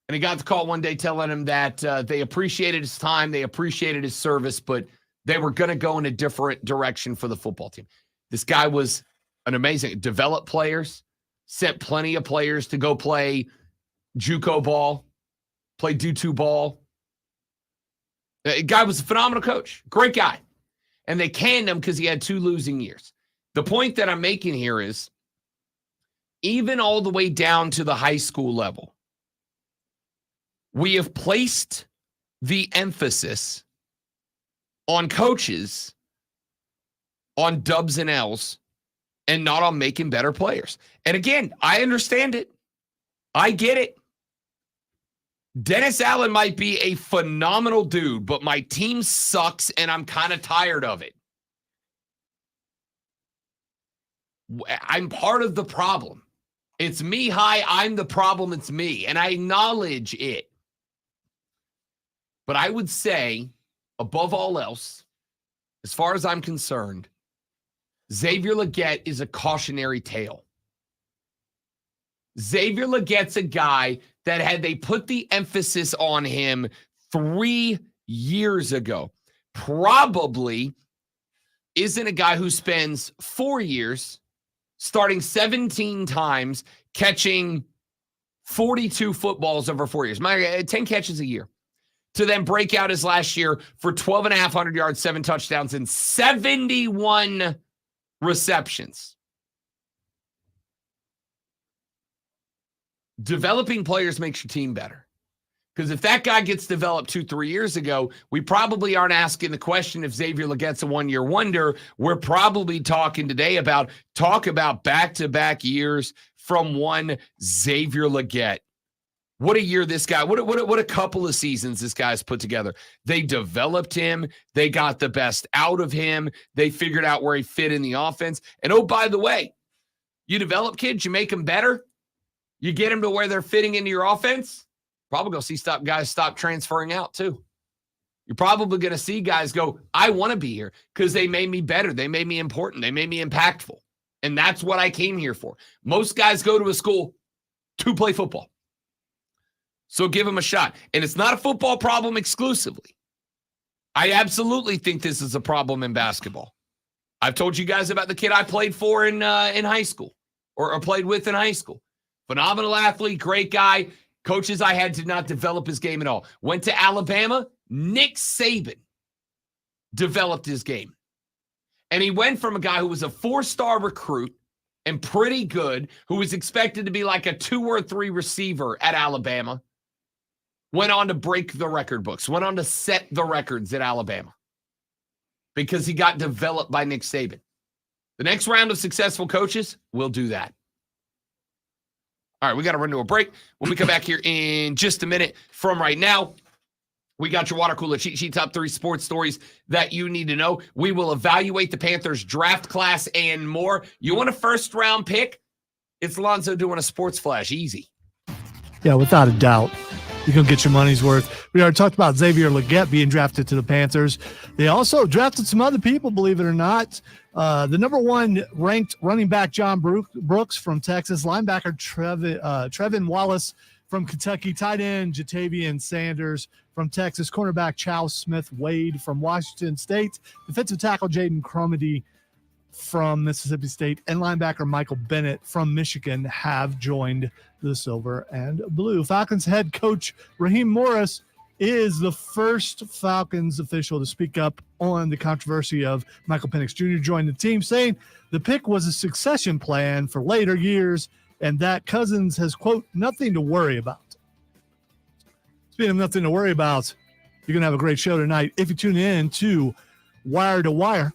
And he got the call one day telling him that they appreciated his time, they appreciated his service, but they were going to go in a different direction for the football team. This guy was an amazing, developed players, sent plenty of players to go play JUCO ball, play D2 ball. The guy was a phenomenal coach, great guy. And they canned him because he had 2 losing years. The point that I'm making here is, even all the way down to the high school level, we have placed the emphasis on coaches, on dubs and L's, and not on making better players. And again, I understand it. I get it. Dennis Allen might be a phenomenal dude, but my team sucks and I'm kind of tired of it. I'm part of the problem. It's me. Hi, I'm the problem. It's me. And I acknowledge it. But I would say, above all else, as far as I'm concerned, Xavier Legette is a cautionary tale. Xavier Legette's a guy that, had they put the emphasis on him 3 years ago, probably isn't a guy who spends 4 years starting 17 times, catching 42 footballs over 4 years. 10 catches a year. To then break out his last year for 1,250 yards, 7 touchdowns, and 71 receptions. Developing players makes your team better. Because if that guy gets developed 2-3 years ago, we probably aren't asking the question if Xavier Legette's a one-year wonder. We're probably talking today about back-to-back years from one Xavier Legette. What a year this guy, what a couple of seasons this guy's put together. They developed him. They got the best out of him. They figured out where he fit in the offense. And oh, by the way, you develop kids, you make them better. You get them to where they're fitting into your offense. Probably going to see guys stop transferring out too. You're probably going to see guys go, I want to be here because they made me better. They made me important. They made me impactful. And that's what I came here for. Most guys go to a school to play football. So give them a shot. And it's not a football problem exclusively. I absolutely think this is a problem in basketball. I've told you guys about the kid I played for in high school or played with in high school. Phenomenal athlete, great guy. Coaches I had did not develop his game at all. Went to Alabama. Nick Saban developed his game. And he went from a guy who was a 4-star recruit and pretty good, who was expected to be like a 2 or 3 receiver at Alabama, went on to break the record books, went on to set the records at Alabama because he got developed by Nick Saban. The next round of successful coaches will do that. All right, we got to run to a break. When we come back here in just a minute from right now, we got your water cooler cheat sheet, top 3 sports stories that you need to know. We will evaluate the Panthers draft class and more. You want a first-round pick? It's Lonzo doing a sports flash. Easy. Yeah, without a doubt. You're going to get your money's worth. We already talked about Xavier Legette being drafted to the Panthers. They also drafted some other people, believe it or not. The number 1 ranked running back, John Brooks from Texas, linebacker Trevin Wallace from Kentucky, tight end Jatavian Sanders from Texas, cornerback Charles Smith-Wade from Washington State, defensive tackle Jaden Cromedy from Mississippi State, and linebacker Michael Bennett from Michigan have joined the Silver and Blue. Falcons head coach Raheem Morris is the first Falcons official to speak up on the controversy of Michael Penix Jr. joining the team, saying the pick was a succession plan for later years and that Cousins has, quote, nothing to worry about. Speaking of nothing to worry about, you're going to have a great show tonight if you tune in to Wire to Wire.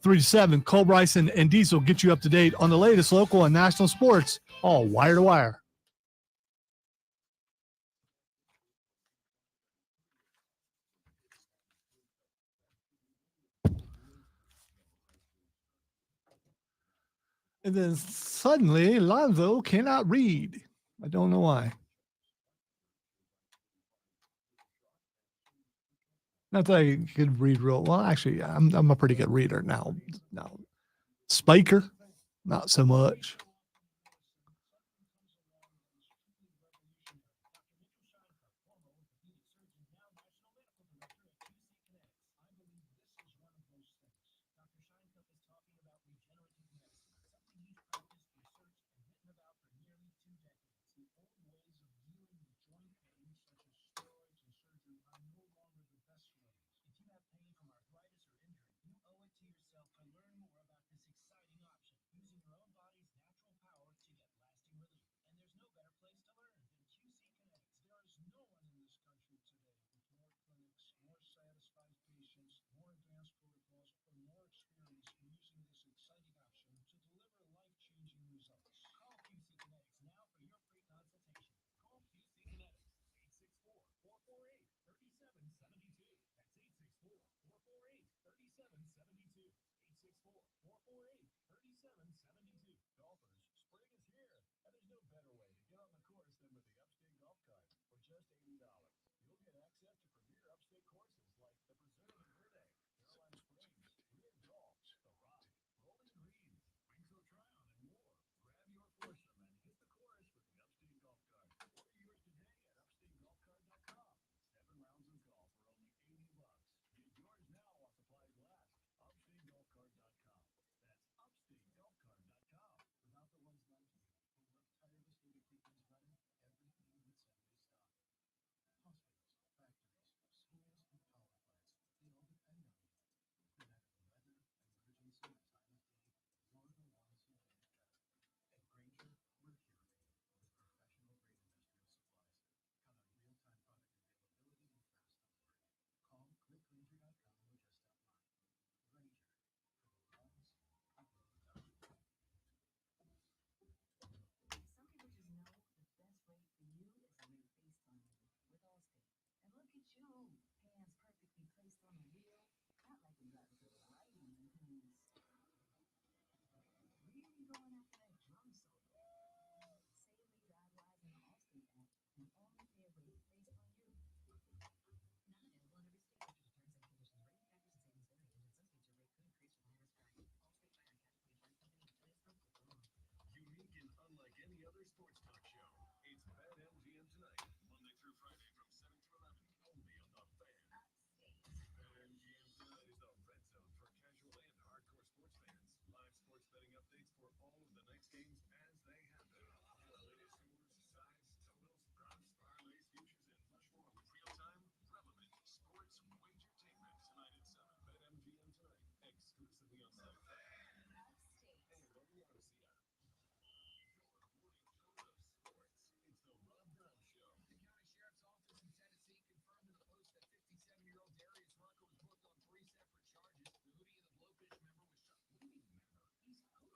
3 to 7, Cole Bryson and Diesel get you up to date on the latest local and national sports, all wire to wire. And then suddenly Lonzo cannot read. I don't know why. Not that I could read real well. Actually, I'm a pretty good reader now. Spiker, not so much.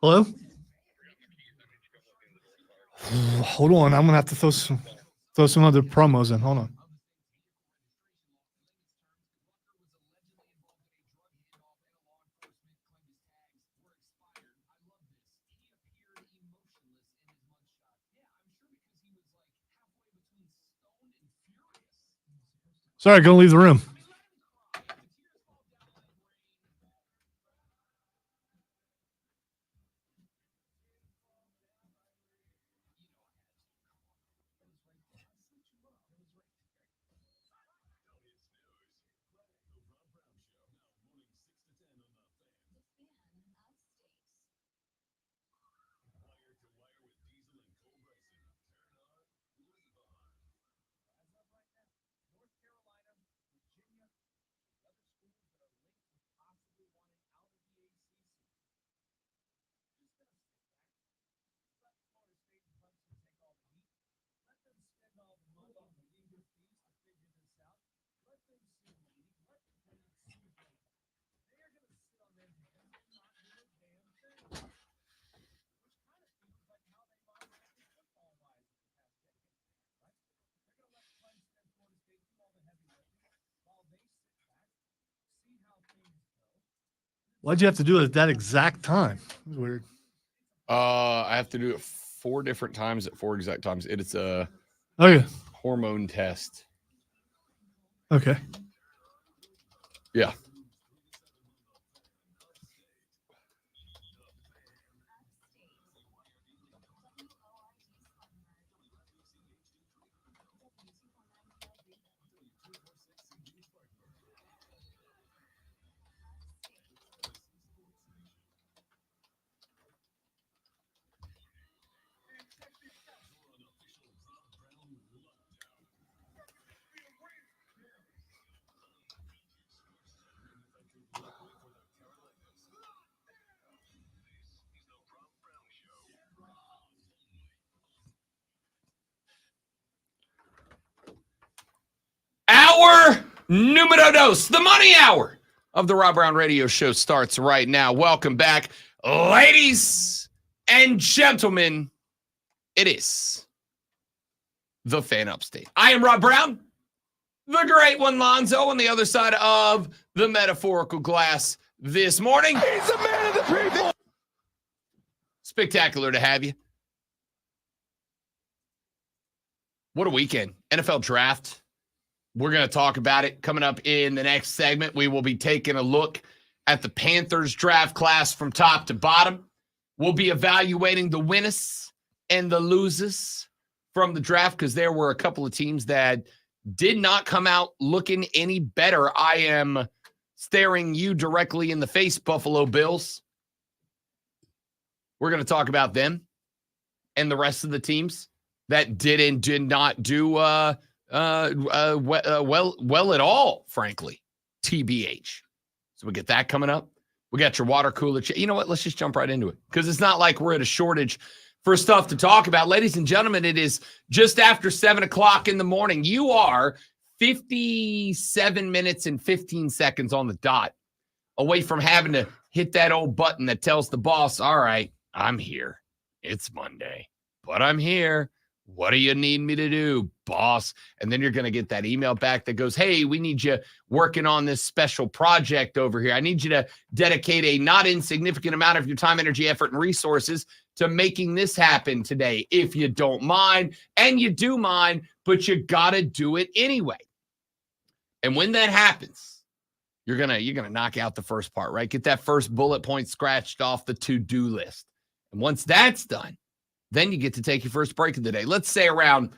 Hello? Hold on. I'm going to have to throw some other promos in. Hold on. Sorry, going to leave the room. Why'd you have to do it at that exact time? It was weird. I have to do it 4 different times at 4 exact times. It's a hormone test. Okay. Yeah. Hour numero dos, the money hour of the Rob Brown Radio Show starts right now. Welcome back, ladies and gentlemen. It is the Fan Upstate. I am Rob Brown, the great one Lonzo, on the other side of the metaphorical glass this morning. He's the man of the people. Spectacular to have you. What a weekend. NFL draft. We're going to talk about it coming up in the next segment. We will be taking a look at the Panthers draft class from top to bottom. We'll be evaluating the winners and the losers from the draft because there were a couple of teams that did not come out looking any better. I am staring you directly in the face, Buffalo Bills. We're going to talk about them and the rest of the teams that did not do well at all, frankly. TBH. So we get that coming up. We got your water cooler. You know what? Let's just jump right into it because it's not like we're at a shortage for stuff to talk about. Ladies and gentlemen, it is just after 7 o'clock in the morning. You are 57 minutes and 15 seconds on the dot away from having to hit that old button that tells the boss, all right, I'm here. It's Monday, but I'm here. What do you need me to do, boss? And then you're going to get that email back that goes, hey, we need you working on this special project over here. I need you to dedicate a not insignificant amount of your time, energy, effort, and resources to making this happen today, if you don't mind. And you do mind, but you got to do it anyway. And when that happens, you're going to knock out the first part, right? Get that first bullet point scratched off the to-do list. And once that's done, then you get to take your first break of the day. Let's say around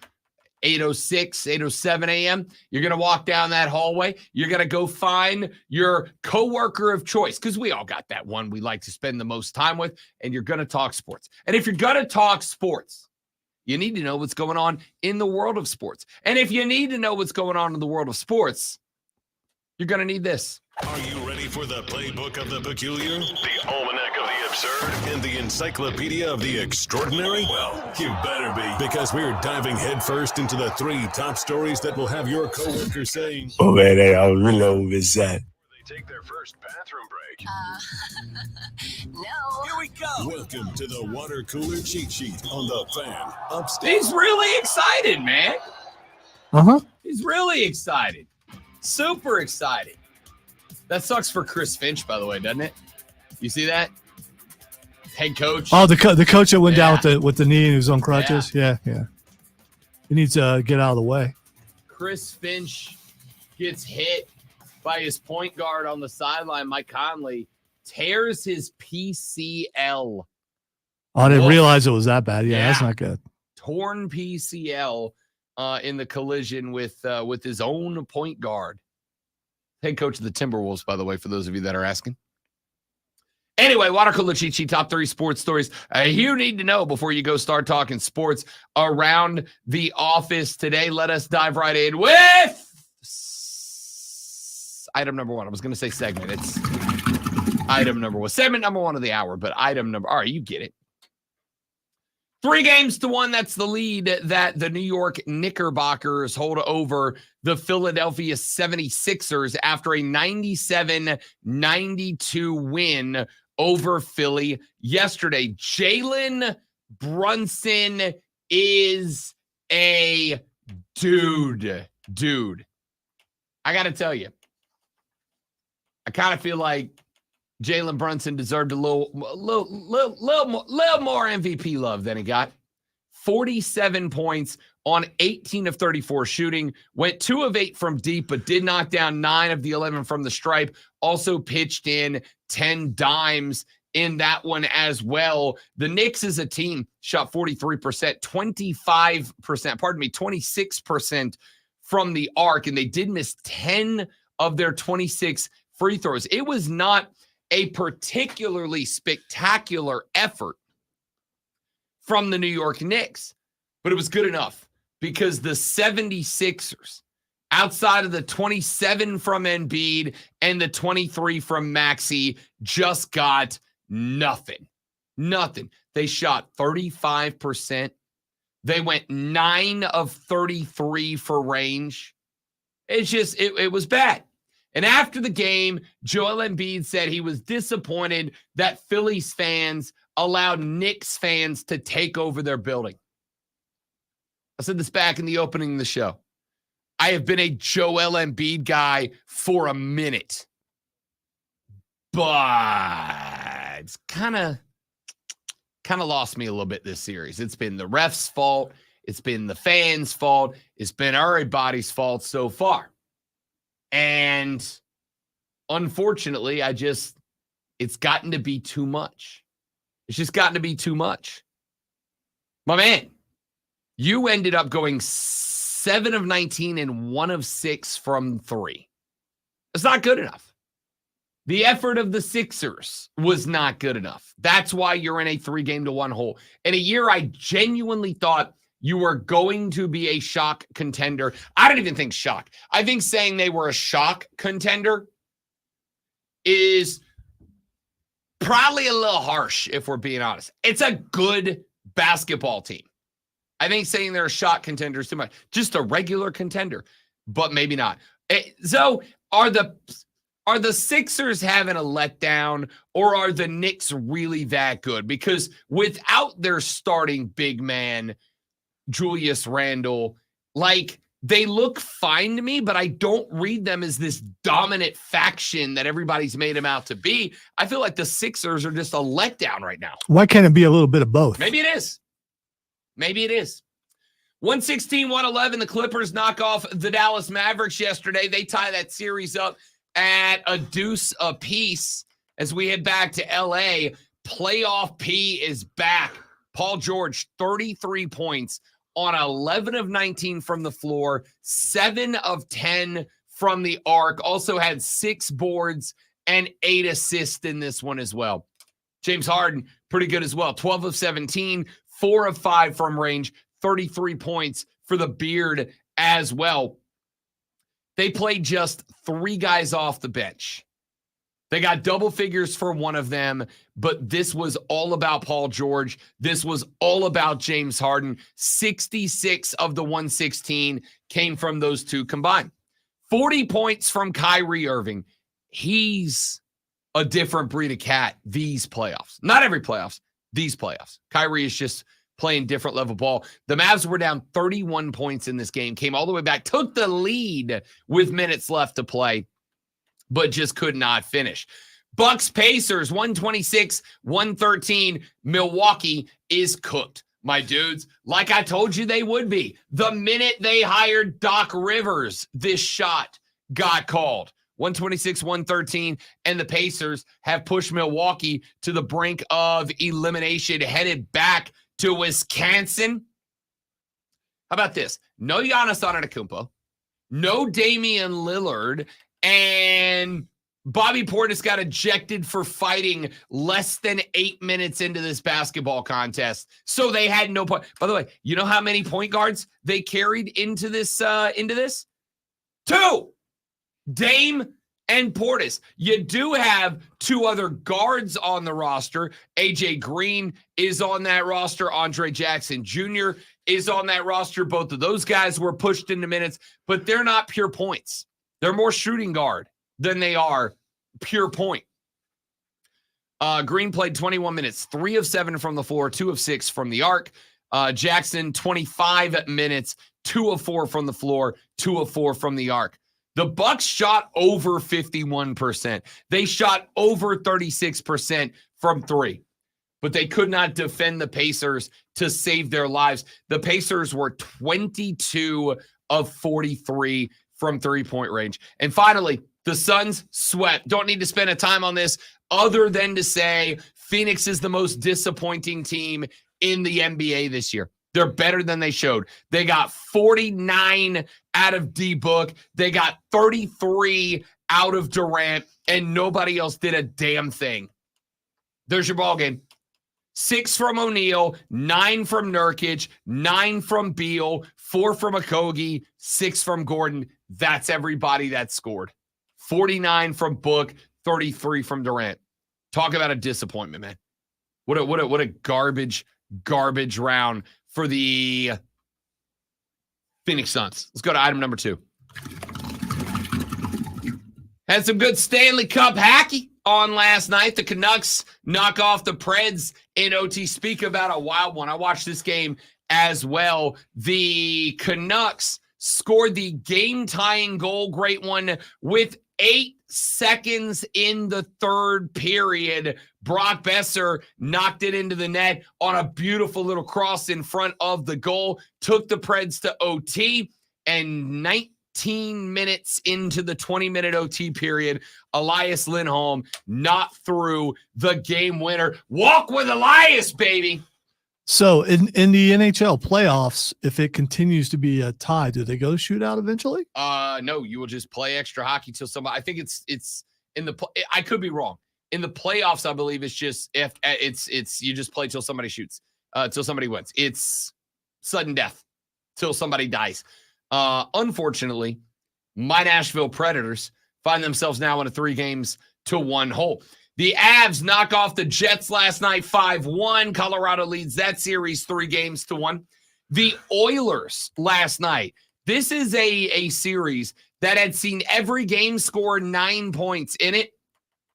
8:06, 8:07 a.m., you're going to walk down that hallway. You're going to go find your coworker of choice because we all got that one we like to spend the most time with, and you're going to talk sports. And if you're going to talk sports, you need to know what's going on in the world of sports. And if you need to know what's going on in the world of sports, you're going to need this. Are you ready for the playbook of the peculiar, the almanac of the absurd, and the encyclopedia of the extraordinary? Well, you better be, because we're diving headfirst into the 3 top stories that will have your coworkers saying, Oh, man, I was really overset. they take their first bathroom break. No. Here we go. Welcome to the water cooler cheat sheet on the Fan Upstairs. He's really excited, man. Uh-huh. He's really excited. Super excited. That sucks for Chris Finch, by the way, doesn't it? You see that? Head coach. Oh, the coach that went down with the knee and he was on crutches. Yeah. He needs to get out of the way. Chris Finch gets hit by his point guard on the sideline, Mike Conley, tears his PCL. Oh, I didn't realize it was that bad. Yeah, that's not good. Torn PCL in the collision with his own point guard. Head coach of the Timberwolves, by the way, for those of you that are asking. Anyway, water cooler cheat sheet, top 3 sports stories you need to know before you go start talking sports around the office today. Let us dive right in with item number 1. I was going to say segment. It's item number 1. Segment number 1 of the hour, but item number. All right, you get it. 3-1. That's the lead that the New York Knickerbockers hold over the Philadelphia 76ers after a 97-92 win over Philly yesterday. Jalen Brunson is a dude. I got to tell you, I kind of feel like Jalen Brunson deserved a little more MVP love than he got. 47 points on 18 of 34 shooting. Went 2 of 8 from deep, but did knock down 9 of the 11 from the stripe. Also pitched in 10 dimes in that one as well. The Knicks as a team shot 43%, 26% from the arc, and they did miss 10 of their 26 free throws. It was not a particularly spectacular effort from the New York Knicks, but it was good enough because the 76ers, outside of the 27 from Embiid and the 23 from Maxey, just got nothing. They shot 35%. They went 9 of 33 for range. It's just, it was bad. And after the game, Joel Embiid said he was disappointed that Phillies fans allowed Knicks fans to take over their building. I said this back in the opening of the show. I have been a Joel Embiid guy for a minute. But it's kind of kind of lost me a little bit this series. It's been the refs' fault. It's been the fans' fault. It's been everybody's fault so far. And unfortunately, it's gotten to be too much. It's just gotten to be too much. My man, you ended up going 7 of 19 and 1 of 6 from 3. It's not good enough. The effort of the Sixers was not good enough. That's why you're in a 3-game-to-1 hole. In a year, I genuinely thought you were going to be a shock contender. I don't even think shock. I think saying they were a shock contender is probably a little harsh, if we're being honest. It's a good basketball team. I think saying they're a shock contender is too much. Just a regular contender, but maybe not. So are the Sixers having a letdown, or are the Knicks really that good? Because without their starting big man, Julius Randle, like, they look fine to me, but I don't read them as this dominant faction that everybody's made them out to be. I feel like the Sixers are just a letdown right now. Why can't it be a little bit of both? Maybe it is. Maybe it is. 116-111, the Clippers knock off the Dallas Mavericks yesterday. They tie that series up at a deuce apiece as we head back to L.A. Playoff P is back. Paul George, 33 points on 11 of 19 from the floor, 7 of 10 from the arc. Also had 6 boards and 8 assists in this one as well. James Harden, pretty good as well. 12 of 17, 4 of 5 from range, 33 points for the Beard as well. They played just 3 guys off the bench. They got double figures for one of them, but this was all about Paul George. This was all about James Harden. 66 of the 116 came from those two combined. 40 points from Kyrie Irving. He's a different breed of cat these playoffs. Not every playoffs, these playoffs. Kyrie is just playing different level ball. The Mavs were down 31 points in this game, came all the way back, took the lead with minutes left to play, but just could not finish. Bucks Pacers 126-113. Milwaukee is cooked, my dudes. Like I told you they would be. The minute they hired Doc Rivers, this shot got called. 126-113, and the Pacers have pushed Milwaukee to the brink of elimination, headed back to Wisconsin. How about this? No Giannis Antetokounmpo, no Damian Lillard, and Bobby Portis got ejected for fighting less than 8 minutes into this basketball contest. So they had no point. By the way, you know how many point guards they carried into this? 2. Dame and Portis. You do have 2 other guards on the roster. AJ Green is on that roster. Andre Jackson Jr. is on that roster. Both of those guys were pushed into minutes, but they're not pure points. They're more shooting guard than they are pure point. Green played 21 minutes, 3 of 7 from the floor, 2 of 6 from the arc. Jackson, 25 minutes, 2 of 4 from the floor, 2 of 4 from the arc. The Bucks shot over 51%. They shot over 36% from 3, but they could not defend the Pacers to save their lives. The Pacers were 22 of 43 from 3-point range. And finally, the Suns swept. Don't need to spend a time on this other than to say Phoenix is the most disappointing team in the NBA this year. They're better than they showed. They got 49 out of D-Book. They got 33 out of Durant, and nobody else did a damn thing. There's your ball game. 6 from O'Neal, 9 from Nurkic, 9 from Beal, 4 from Okogie, 6 from Gordon. That's everybody that scored. 49 from Book, 33 from Durant. Talk about a disappointment, man. What a garbage round for the Phoenix Suns. Let's go to item number 2. Had some good Stanley Cup hockey on last night. The Canucks knock off the Preds in OT. Speak about a wild one. I watched this game as well. The Canucks scored the game-tying goal, great one, with 8 seconds in the third period, Brock Besser knocked it into the net on a beautiful little cross in front of the goal, took the Preds to OT, and 19 minutes into the 20-minute OT period, Elias Lindholm not through the game winner. Walk with Elias, baby. So in the NHL playoffs, if it continues to be a tie, do they go shootout eventually? No, you will just play extra hockey till somebody. I think it's in the. I could be wrong. In the playoffs, I believe it's just if it's you just play till somebody shoots, till somebody wins. It's sudden death till somebody dies. Unfortunately, my Nashville Predators find themselves now in a 3-1 hole. The Avs knock off the Jets last night 5-1. Colorado leads that series 3-1. The Oilers last night. This is a series that had seen every game score 9 points in it.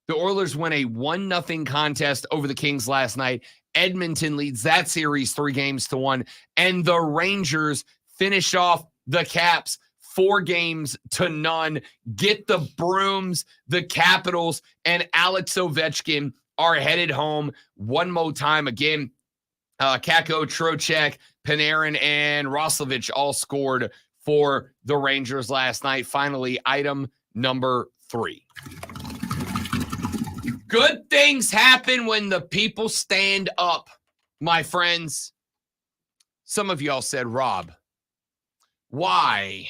The Oilers win a 1-0 contest over the Kings last night. Edmonton leads that series 3-1. And the Rangers finish off the Caps 4-0. Get the Brooms, the Capitals, and Alex Ovechkin are headed home one more time again. Kako, Trocheck, Panarin, and Roslovic all scored for the Rangers last night. Finally, item number 3. Good things happen when the people stand up, my friends. Some of y'all said, Rob, why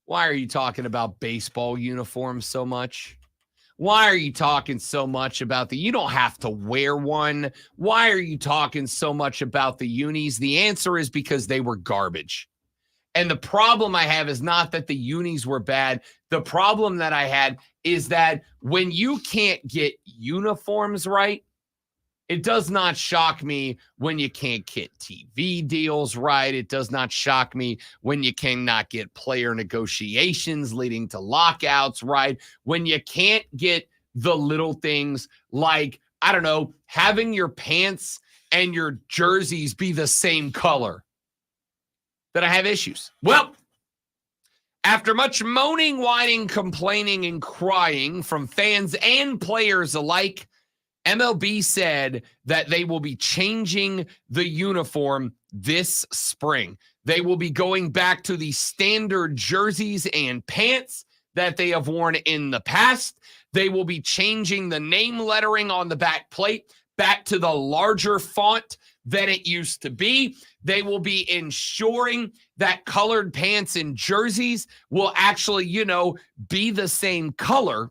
are you talking about baseball uniforms so much? Why are you talking so much about you don't have to wear one? Why are you talking so much about the unis? The answer is because they were garbage. And the problem I have is not that the unis were bad. The problem that I had is that when you can't get uniforms right, it does not shock me when you can't get TV deals right. It does not shock me when you cannot get player negotiations leading to lockouts right. When you can't get the little things like, I don't know, having your pants and your jerseys be the same color, that I have issues. Well, after much moaning, whining, complaining, and crying from fans and players alike, MLB said that they will be changing the uniform this spring. They will be going back to the standard jerseys and pants that they have worn in the past. They will be changing the name lettering on the back plate back to the larger font than it used to be. They will be ensuring that colored pants and jerseys will actually, be the same color.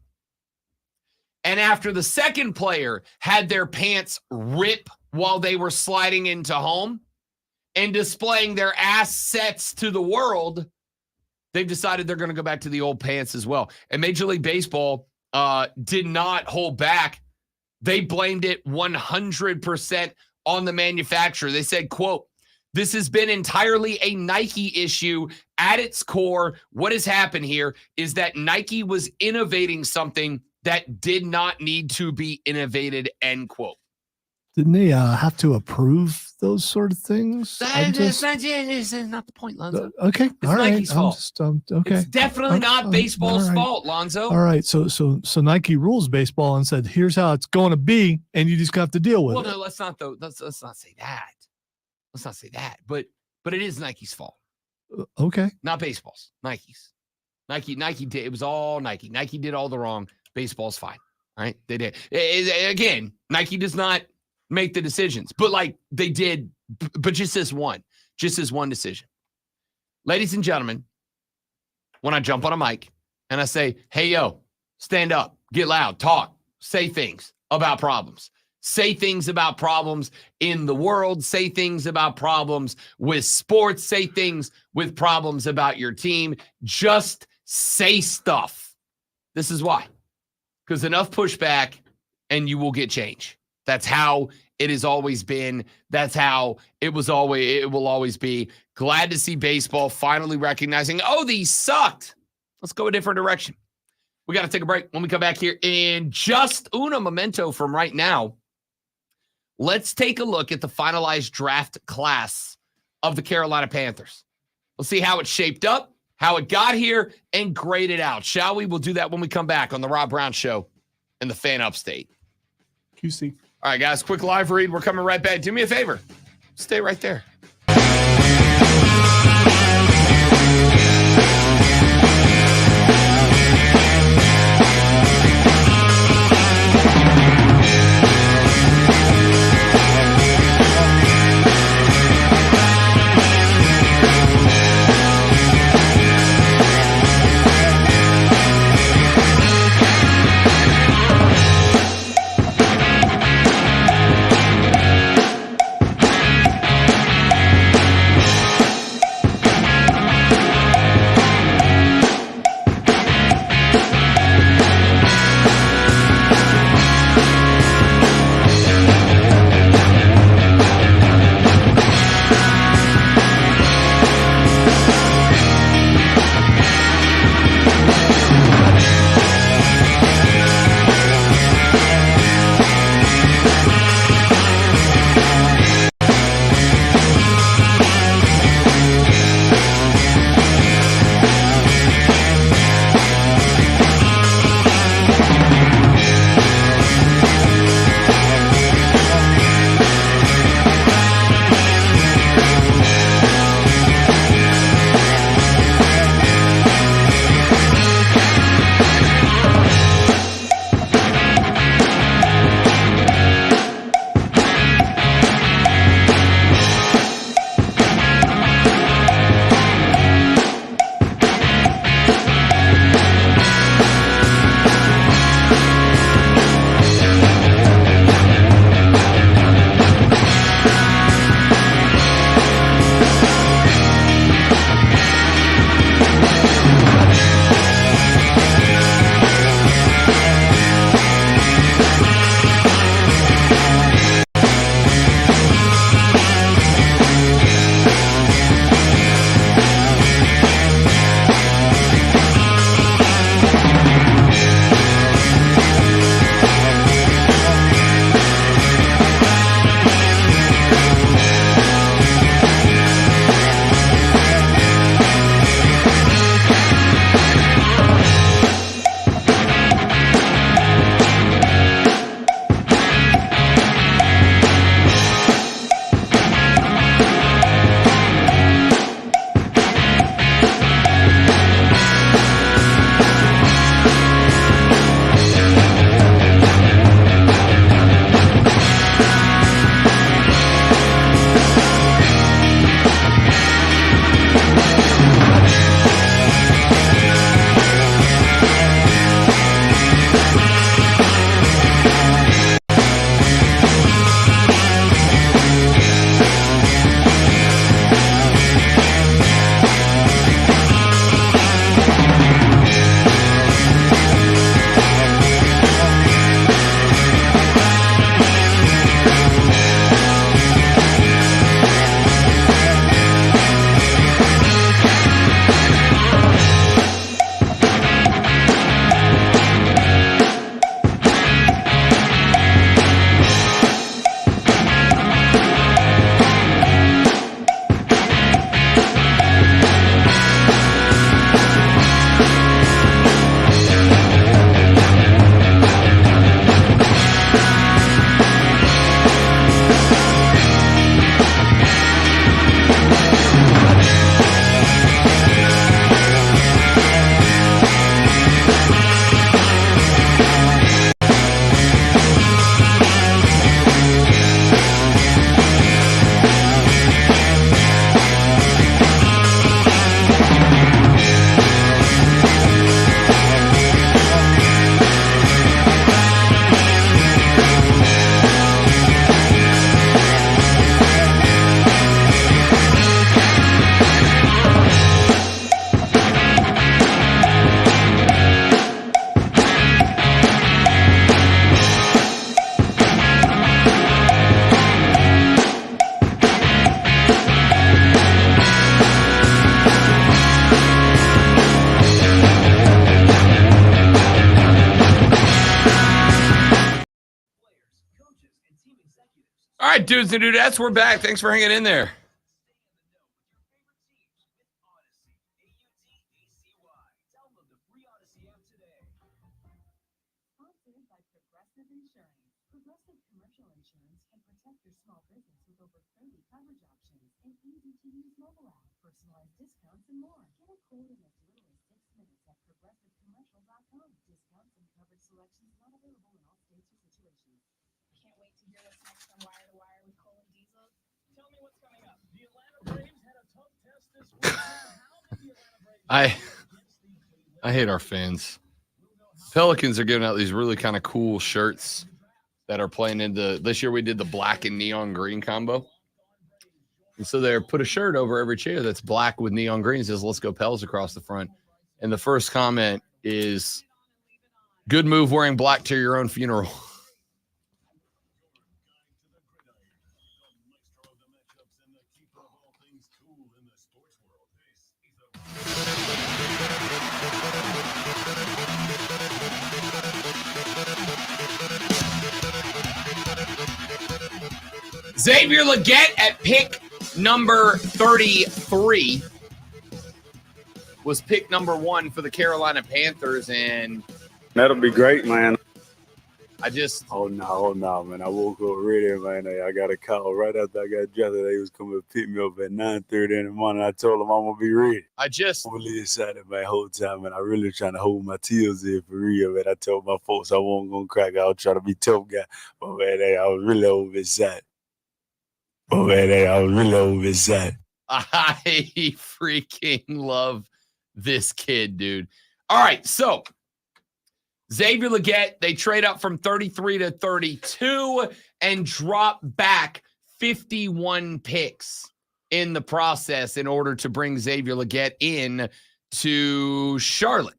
And after the second player had their pants rip while they were sliding into home and displaying their assets to the world, they've decided they're going to go back to the old pants as well. And Major League Baseball did not hold back. They blamed it 100% on the manufacturer. They said, quote, "This has been entirely a Nike issue. At its core, what has happened here is that Nike was innovating something that did not need to be innovated," end quote. Didn't they have to approve those sort of things? That's not the point, Lonzo. Okay, It's all right. Nike's fault. Okay, It's definitely not baseball's fault, Lonzo. All right, so Nike rules baseball and said, "Here's how it's going to be," and you just have to deal with it. Well, no, let's not say that. Let's not say that. But it is Nike's fault. Okay, Not baseball's. Nike's. Nike did. It was all Nike. Nike did all the wrong. Baseball's fine. All right, they did. Again, Nike does not make the decisions, but they did. But just as one decision. Ladies and gentlemen, when I jump on a mic and I say, "Hey, yo, stand up, get loud, talk, say things about problems. Say things about problems in the world. Say things about problems with sports. Say things with problems about your team. Just say stuff." This is why. Because enough pushback and you will get change. That's how it has always been. That's how it will always be. Glad to see baseball finally recognizing, these sucked. Let's go a different direction. We got to take a break. When we come back here in just una memento from right now, let's take a look at the finalized draft class of the Carolina Panthers. We'll see how it shaped up, how it got here and grade it out, shall we? We'll do that when we come back on the Rob Brown Show and the Fan Upstate. QC. All right, guys, quick live read. We're coming right back. Do me a favor. Stay right there. All right, dudes and dudettes, we're back. Thanks for hanging in there. Insurance. Progressive Commercial Insurance can protect your small business with over 30 coverage options and easy-to-use mobile app, personalized discounts, and more. Get a quote in as little as 6 minutes at progressivecommercial.com. Discounts and coverage selections not available in all states or situations. Can't wait to hear what's next on Wire to Wire with Cole and Diesel. Tell me what's coming up. The Atlanta Braves had a tough test this week. How did the Atlanta Braves I hate our fans. Pelicans are giving out these really kind of cool shirts that are playing into this year. We did the black and neon green combo. And so they put a shirt over every chair that's black with neon green. It says, "Let's go Pels" across the front. And the first comment is, "Good move wearing black to your own funeral." Xavier Legette at pick number 33 was pick number 1 for the Carolina Panthers, and That'll be great, man. I just Oh no, man. I woke up ready, man. I got a call right after I got drafted. They was coming to pick me up at 9:30 in the morning. I told them I'm gonna be ready. I just I'm really excited, man, whole time, man. I really trying to hold my tears in for real, man. I told my folks I wasn't gonna crack. I was trying to be tough guy. But man, I was really overexcited. I freaking love this kid, dude. All right, so Xavier Legette, they trade up from 33 to 32 and drop back 51 picks in the process in order to bring Xavier Legette in to Charlotte.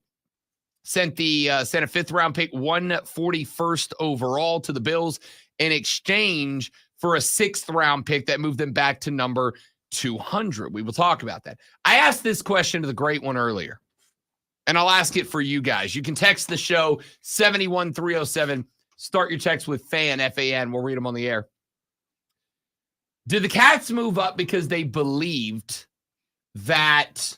Sent a 5th round pick, 141st overall to the Bills in exchange for a 6th round pick that moved them back to number 200. We will talk about that. I asked this question to the great one earlier, and I'll ask it for you guys. You can text the show 71307. Start your text with FAN, F-A-N. We'll read them on the air. Did the Cats move up because they believed that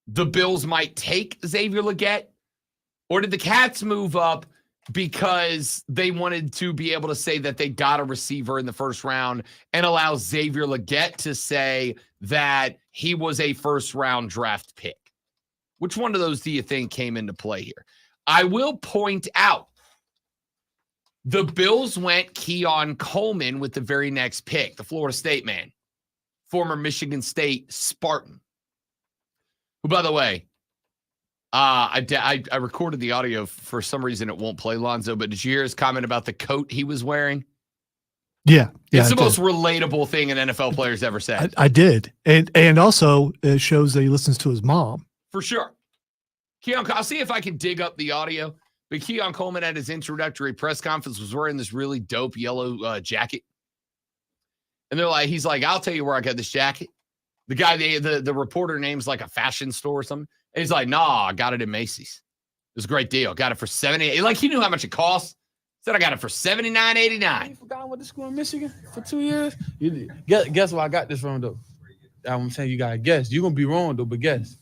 the Bills might take Xavier Legette? Or did the Cats move up because they wanted to be able to say that they got a receiver in the first round and allow Xavier Legette to say that he was a first-round draft pick? Which one of those do you think came into play here? I will point out the Bills went Keon Coleman with the very next pick, the Florida State man, former Michigan State Spartan, who, by the way, I recorded the audio. For some reason, it won't play, Lonzo, but did you hear his comment about the coat he was wearing? Yeah. It's the most relatable thing an NFL player's ever said. I did. And also it shows that he listens to his mom. For sure. I'll see if I can dig up the audio. But Keon Coleman at his introductory press conference was wearing this really dope yellow jacket. And he's like, "I'll tell you where I got this jacket." The guy, the reporter names like a fashion store or something. And he's like, "Nah, I got it in Macy's. It was a great deal. Got it for $70." Like, he knew how much it cost. Said, "I got it for $79.89. You forgot I went to school in Michigan for 2 years? Guess where I got this from, though? I'm saying you got to guess. You're going to be wrong, though, but guess.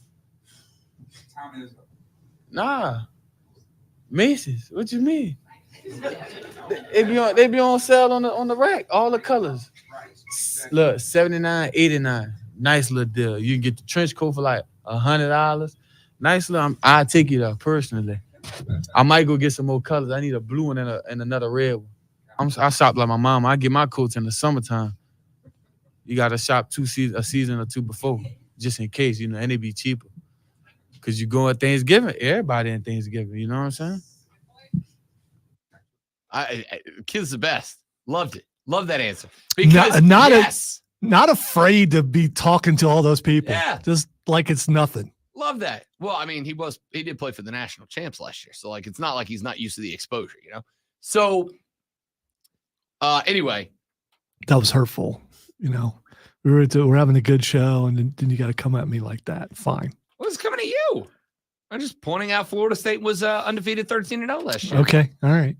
Nah. Macy's. What you mean? They be on sale on the rack. All the colors. Look, $79.89. Nice little deal. You can get the trench coat for like $100. Nice little. I'll take you there personally. I might go get some more colors. I need a blue one and another red one. I shop like my mom. I get my coats in the summertime. You got to shop a season or two before, just in case, and they be cheaper. Because you go at Thanksgiving. Everybody in Thanksgiving. You know what I'm saying? Kid's the best. Loved it. Love that answer. Because not afraid to be talking to all those people. Yeah. Just like it's nothing. Love that. Well, I mean, he did play for the national champs last year. So, like, it's not like he's not used to the exposure, So, anyway. That was hurtful. We're having a good show, and then you got to come at me like that. Fine. What's coming at you? I'm just pointing out Florida State was undefeated 13-0 last year. Okay. All right.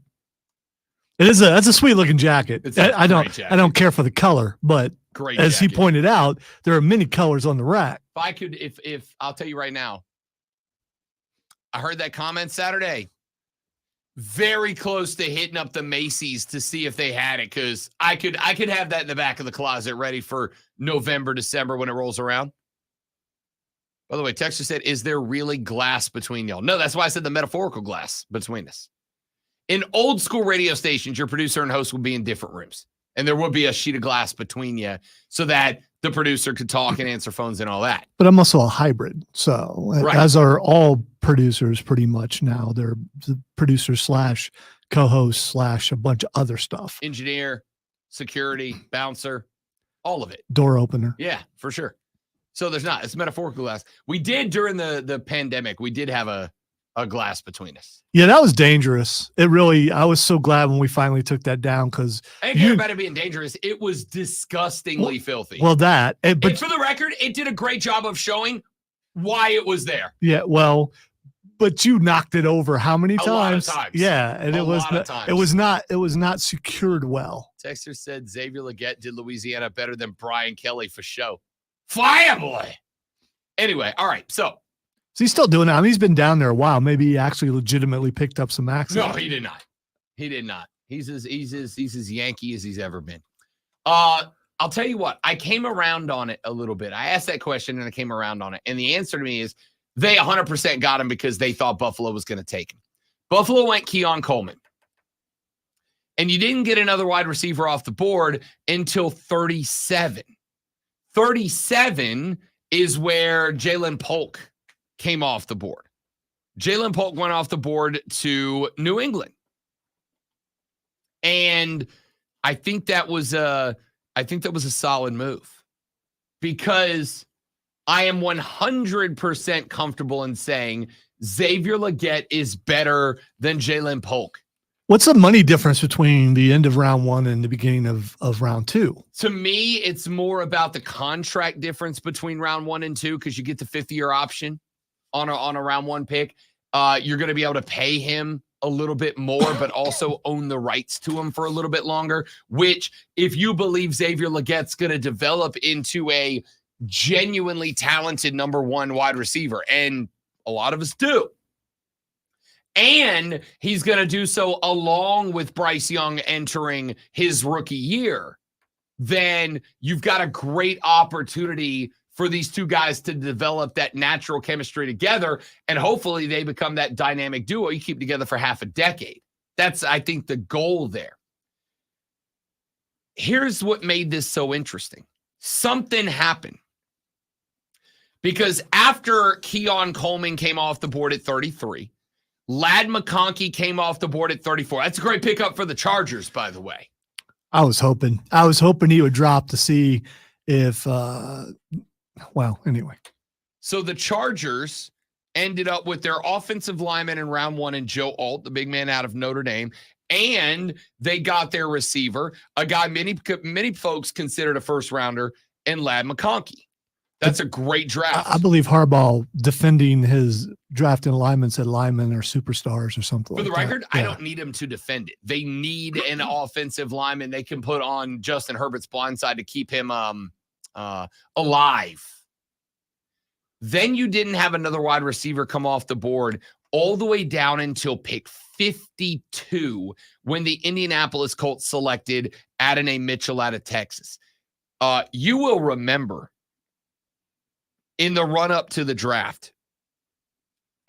That's a sweet looking jacket. I don't care for the color, but great as jacket. he pointed out, there are many colors on the rack. If I'll tell you right now, I heard that comment Saturday. very close to hitting up the Macy's to see if they had it, because I could have that in the back of the closet ready for November, December when it rolls around. By the way, Texter said, is there really glass between y'all? No, that's why I said the metaphorical glass between us. In old school radio stations, your producer and host would be in different rooms, and there would be a sheet of glass between you so that the producer could talk and answer phones and all that. But I'm also a hybrid. So as are all producers pretty much now. They're the producers slash co-hosts slash a bunch of other stuff. Engineer, security, bouncer, all of it. Door opener. Yeah, for sure. So there's not. It's metaphorical glass. We did during the pandemic. We did have a glass between us. Yeah, that was dangerous. It really, I was so glad when we finally took that down, because I didn't care about it being dangerous. It was disgustingly filthy. Well, but and for the record, it did a great job of showing why it was there. Yeah, well, but you knocked it over how many times? A lot of times. Yeah, and it was not secured well. Texter said Xavier Legette did Louisiana better than Brian Kelly for show. Fire boy. Anyway, all right, so he's still doing it. I mean, he's been down there a while. Maybe he actually legitimately picked up some accents. No, he did not. He did not. He's as Yankee as he's ever been. I'll tell you what. I came around on it a little bit. I asked that question and I came around on it. And the answer to me is they 100% got him because they thought Buffalo was going to take him. Buffalo went Keon Coleman. And you didn't get another wide receiver off the board until 37. 37 is where Jalen Polk came off the board. Jalen Polk went off the board to New England. And I think that was a solid move, because I am 100% comfortable in saying Xavier Legette is better than Jalen Polk. What's the money difference between the end of round one and the beginning of round two? To me, it's more about the contract difference between round 1 and 2, because you get the 5th-year option on a round 1 pick. You're going to be able to pay him a little bit more, but also own the rights to him for a little bit longer, which, if you believe Xavier Legette's going to develop into a genuinely talented number 1 wide receiver, and a lot of us do, and he's going to do so along with Bryce Young entering his rookie year, then you've got a great opportunity for these two guys to develop that natural chemistry together, and hopefully they become that dynamic duo you keep together for half a decade. That's, I think, the goal there. Here's what made this so interesting. Something happened. Because after Keon Coleman came off the board at 33, Ladd McConkey came off the board at 34. That's a great pickup for the Chargers, by the way. I was hoping he would drop to see if, well, anyway. So the Chargers ended up with their offensive lineman in round 1 and Joe Alt, the big man out of Notre Dame, and they got their receiver, a guy many folks considered a first rounder, in Ladd McConkey. That's a great draft. I believe Harbaugh, defending his drafting alignment, said linemen are superstars or something For like the record, that. I don't need him to defend it. They need an offensive lineman they can put on Justin Herbert's blind side to keep him alive. Then you didn't have another wide receiver come off the board all the way down until pick 52 when the Indianapolis Colts selected Adonai Mitchell out of Texas. You will remember in the run-up to the draft,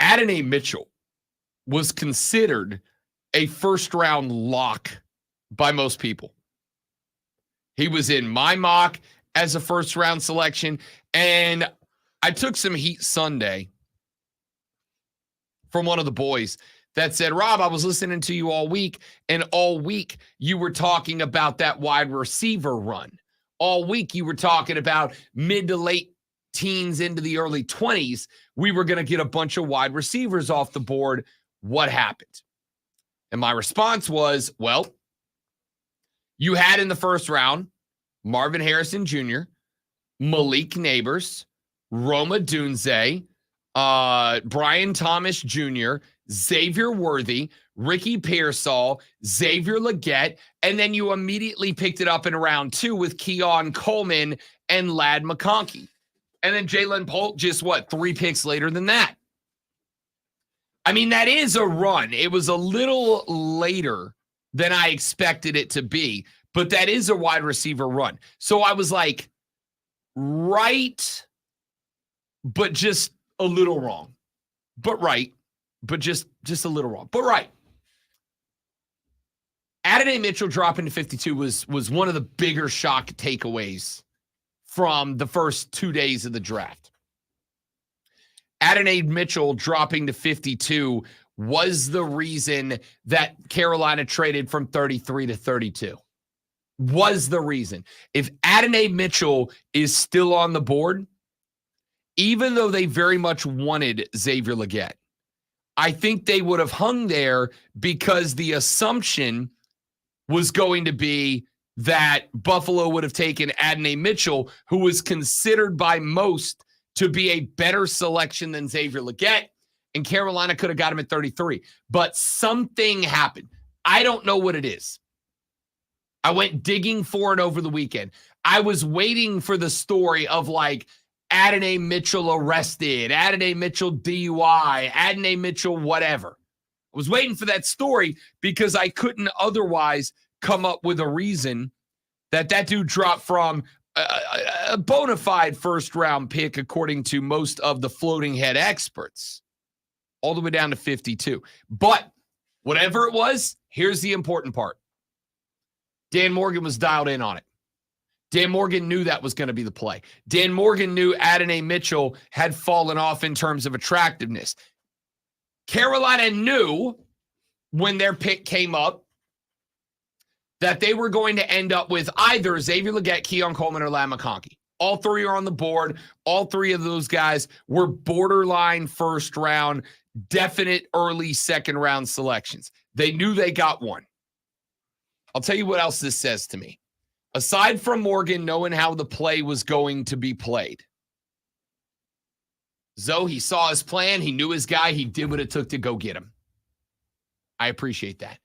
Adonai Mitchell was considered a first-round lock by most people. He was in my mock as a first-round selection, and I took some heat Sunday from one of the boys that said, Rob, I was listening to you all week, and all week you were talking about that wide receiver run. All week you were talking about mid to late teens into the early 20s, we were going to get a bunch of wide receivers off the board. What happened? And my response was, well, you had in the first round Marvin Harrison Jr., Malik Neighbors, Roma Dunze, Brian Thomas Jr., Xavier Worthy, Ricky Pearsall, Xavier Legette, and then you immediately picked it up in round 2 with Keon Coleman and Ladd McConkey. And then Jalen Polk just, 3 picks later than that. I mean, that is a run. It was a little later than I expected it to be, but that is a wide receiver run. So I was like, right, but just a little wrong. But right, but just a little wrong. But right. Adonai Mitchell dropping to 52 was one of the bigger shock takeaways from the first 2 days of the draft. Adonai Mitchell dropping to 52 was the reason that Carolina traded from 33 to 32. Was the reason. If Adonai Mitchell is still on the board, even though they very much wanted Xavier Legette, I think they would have hung there because the assumption was going to be that Buffalo would have taken Adonai Mitchell, who was considered by most to be a better selection than Xavier Legette, and Carolina could have got him at 33. But something happened. I don't know what it is. I went digging for it over the weekend. I was waiting for the story of like Adonai Mitchell arrested, Adonai Mitchell DUI, Adonai Mitchell whatever. I was waiting for that story because I couldn't otherwise come up with a reason that dude dropped from a bona fide first-round pick, according to most of the floating head experts, all the way down to 52. But whatever it was, here's the important part. Dan Morgan was dialed in on it. Dan Morgan knew that was going to be the play. Dan Morgan knew Adonai Mitchell had fallen off in terms of attractiveness. Carolina knew when their pick came up that they were going to end up with either Xavier Legette, Keon Coleman, or Ladd McConkey. All three are on the board. All three of those guys were borderline first round, definite early second round selections. They knew they got one. I'll tell you what else this says to me. Aside from Morgan knowing how the play was going to be played, Zoe, he saw his plan. He knew his guy. He did what it took to go get him. I appreciate that.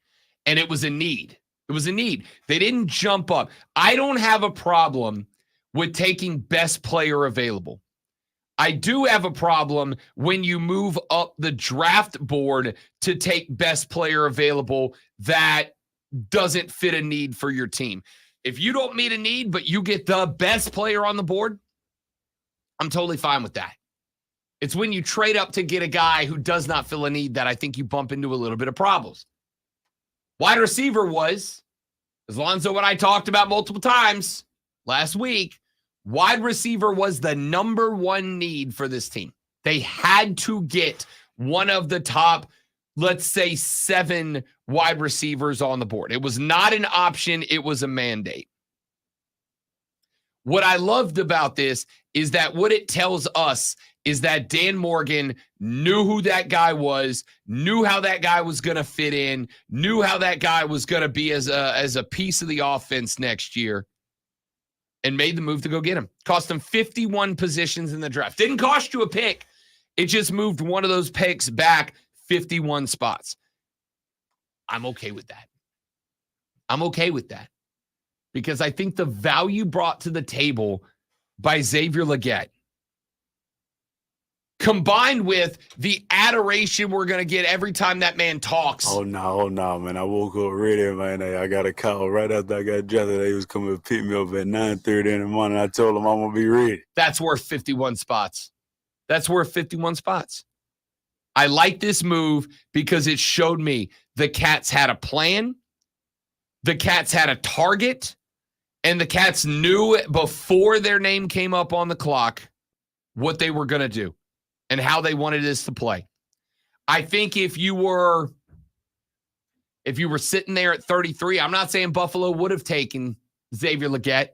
And it was a need. It was a need. They didn't jump up. I don't have a problem with taking best player available. I do have a problem when you move up the draft board to take best player available that doesn't fit a need for your team. If you don't meet a need, but you get the best player on the board, I'm totally fine with that. It's when you trade up to get a guy who does not fill a need that I think you bump into a little bit of problems. Wide receiver was, as Lonzo and I talked about multiple times last week, wide receiver was the number one need for this team. They had to get one of the top, let's say, 7 wide receivers on the board. It was not an option. It was a mandate. What I loved about this is that what it tells us is that Dan Morgan knew who that guy was, knew how that guy was going to fit in, knew how that guy was going to be as a piece of the offense next year, and made the move to go get him. Cost him 51 positions in the draft. Didn't cost you a pick. It just moved one of those picks back 51 spots. I'm okay with that. I'm okay with that. Because I think the value brought to the table by Xavier Legette, combined with the adoration we're going to get every time that man talks. Oh, no, man. I woke up ready, man. I got a call right after I got drafted. They was coming to pick me up at 9:30 in the morning. I told them I'm going to be ready. That's worth 51 spots. That's worth 51 spots. I like this move because it showed me the Cats had a plan, the Cats had a target, and the Cats knew before their name came up on the clock what they were going to do and how they wanted this to play. I think if you were sitting there at 33, I'm not saying Buffalo would have taken Xavier Legette.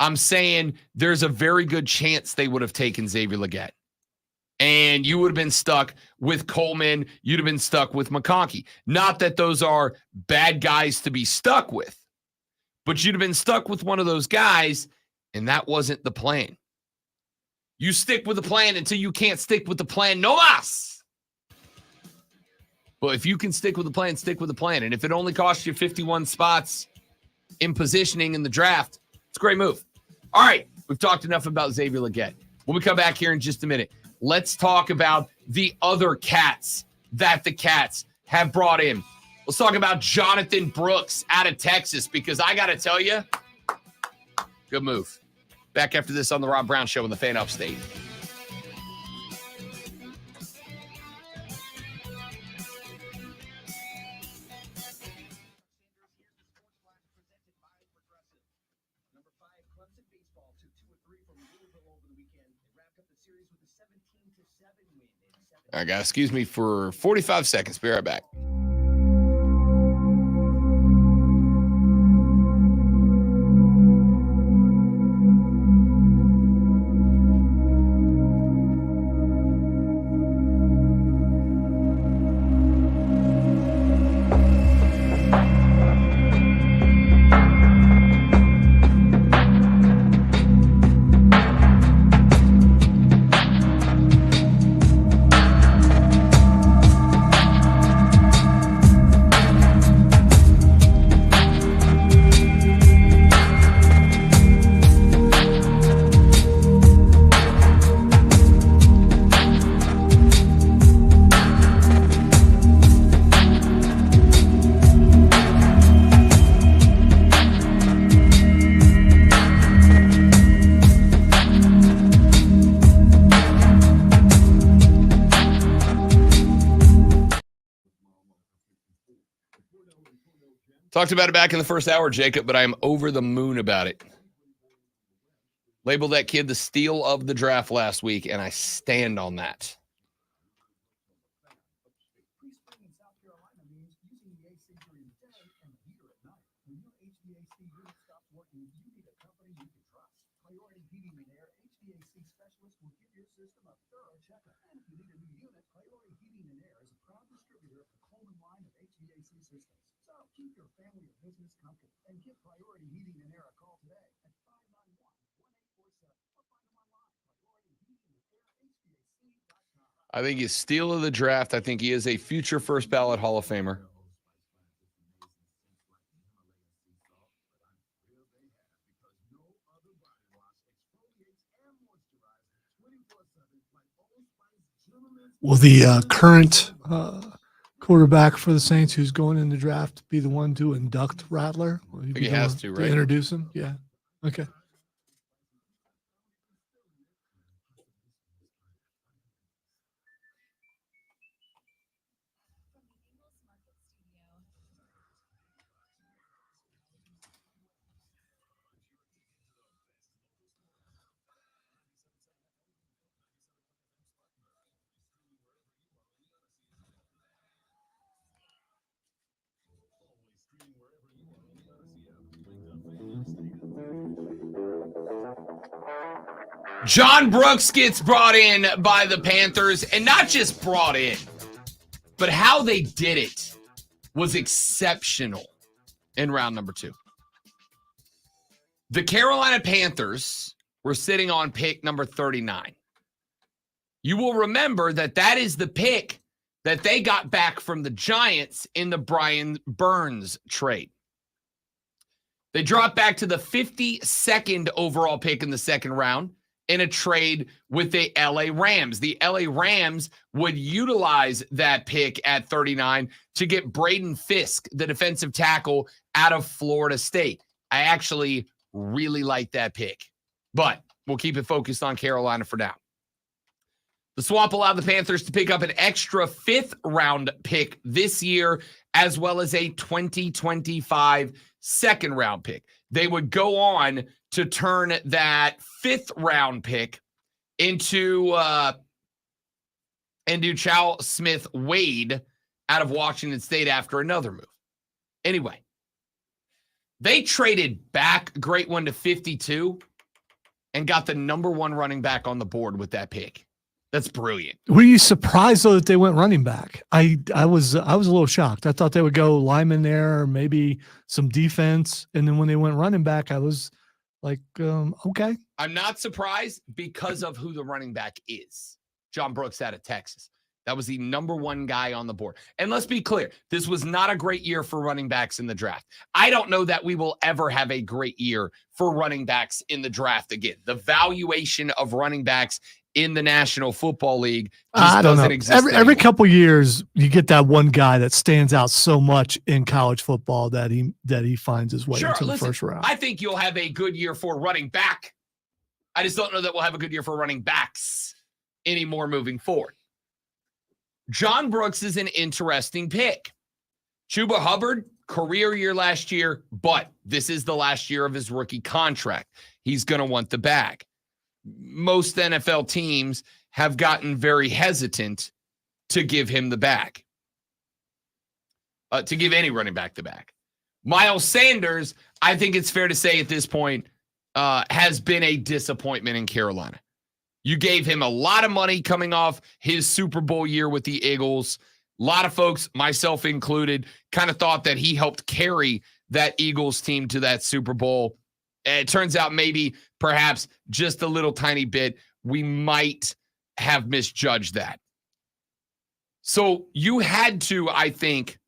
I'm saying there's a very good chance they would have taken Xavier Legette. And you would have been stuck with Coleman. You'd have been stuck with McConkey. Not that those are bad guys to be stuck with, but you'd have been stuck with one of those guys, and that wasn't the plan. You stick with the plan until you can't stick with the plan. No más. But if you can stick with the plan, stick with the plan. And if it only costs you 51 spots in positioning in the draft, it's a great move. All right, we've talked enough about Xavier Legette. When we come back here in just a minute, let's talk about the other Cats that the Cats have brought in. Let's talk about Jonathan Brooks out of Texas, because I got to tell you, good move. Back after this on the Rob Brown Show on the Fan Upstate. All right, guys, excuse me for 45 seconds. Be right back. Talked about it back in the first hour, Jacob, but I am over the moon about it. Labeled that kid the steal of the draft last week, and I stand on that. Keep your family or business comfortable and give Priority Heating and Air a call today at 591-1847 or find them online, priorityheatingandairhvac.com. I think he's steal of the draft. I think he is a future first ballot Hall of Famer. Will the current quarterback for the Saints who's going in the draft be the one to induct Rattler? Will he I think be he the has one to, right? introduce him? Yeah. Okay. John Brooks gets brought in by the Panthers, and not just brought in, but how they did it was exceptional in round number 2. The Carolina Panthers were sitting on pick number 39. You will remember that that is the pick that they got back from the Giants in the Brian Burns trade. They dropped back to the 52nd overall pick in the second round in a trade with the LA Rams. The LA Rams would utilize that pick at 39 to get Braden Fisk, the defensive tackle out of Florida State. I actually really like that pick, but we'll keep it focused on Carolina for now. The swap allowed the Panthers to pick up an extra 5th round pick this year, as well as a 2025 second round pick. They would go on to turn that 5th round pick into Chau Smith Wade out of Washington State after another move. Anyway, they traded back a great one to 52 and got the number 1 running back on the board with that pick. That's brilliant. Were you surprised though that they went running back? I was a little shocked. I thought they would go lineman there, or maybe some defense, and then when they went running back, I was like, okay. I'm not surprised because of who the running back is. John Brooks out of Texas. That was the number one guy on the board. And let's be clear, this was not a great year for running backs in the draft. I don't know that we will ever have a great year for running backs in the draft again. The valuation of running backs in the National Football League just doesn't exist. Every couple years, you get that one guy that stands out so much in college football that he finds his way into the first round. I think you'll have a good year for running back. I just don't know that we'll have a good year for running backs anymore moving forward. John Brooks is an interesting pick. Chuba Hubbard, career year last year, but this is the last year of his rookie contract. He's going to want the bag. Most NFL teams have gotten very hesitant to give him the bag, to give any running back the bag. Miles Sanders, I think it's fair to say at this point, has been a disappointment in Carolina. You gave him a lot of money coming off his Super Bowl year with the Eagles. A lot of folks, myself included, kind of thought that he helped carry that Eagles team to that Super Bowl. And it turns out maybe, perhaps, just a little tiny bit, we might have misjudged that. So you had to, I think,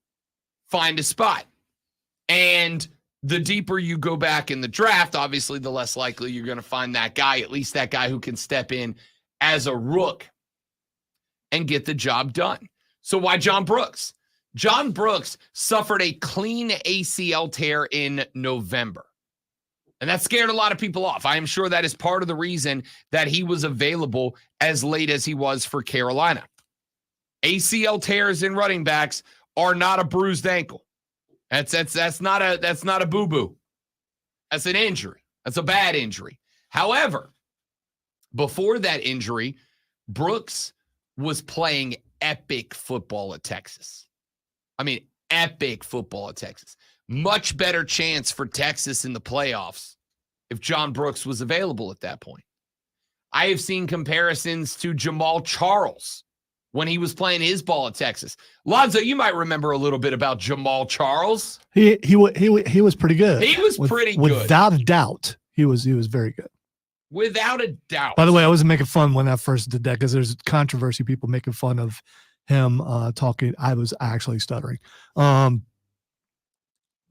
find a spot. And the deeper you go back in the draft, obviously, the less likely you're going to find that guy, at least that guy who can step in as a rook and get the job done. So why John Brooks? John Brooks suffered a clean ACL tear in November. And that scared a lot of people off. I am sure that is part of the reason that he was available as late as he was for Carolina. ACL tears in running backs are not a bruised ankle. That's not a boo-boo. That's an injury. That's a bad injury. However, before that injury, Brooks was playing epic football at Texas. I mean, epic football at Texas. Much better chance for Texas in the playoffs if John Brooks was available at that point. I have seen comparisons to Jamal Charles when he was playing his ball at Texas. Lonzo, you might remember a little bit about Jamal Charles. He was pretty good. He was pretty good. Without a doubt. He was very good. Without a doubt. By the way, I wasn't making fun when I first did that because there's controversy, people making fun of him talking. I was actually stuttering.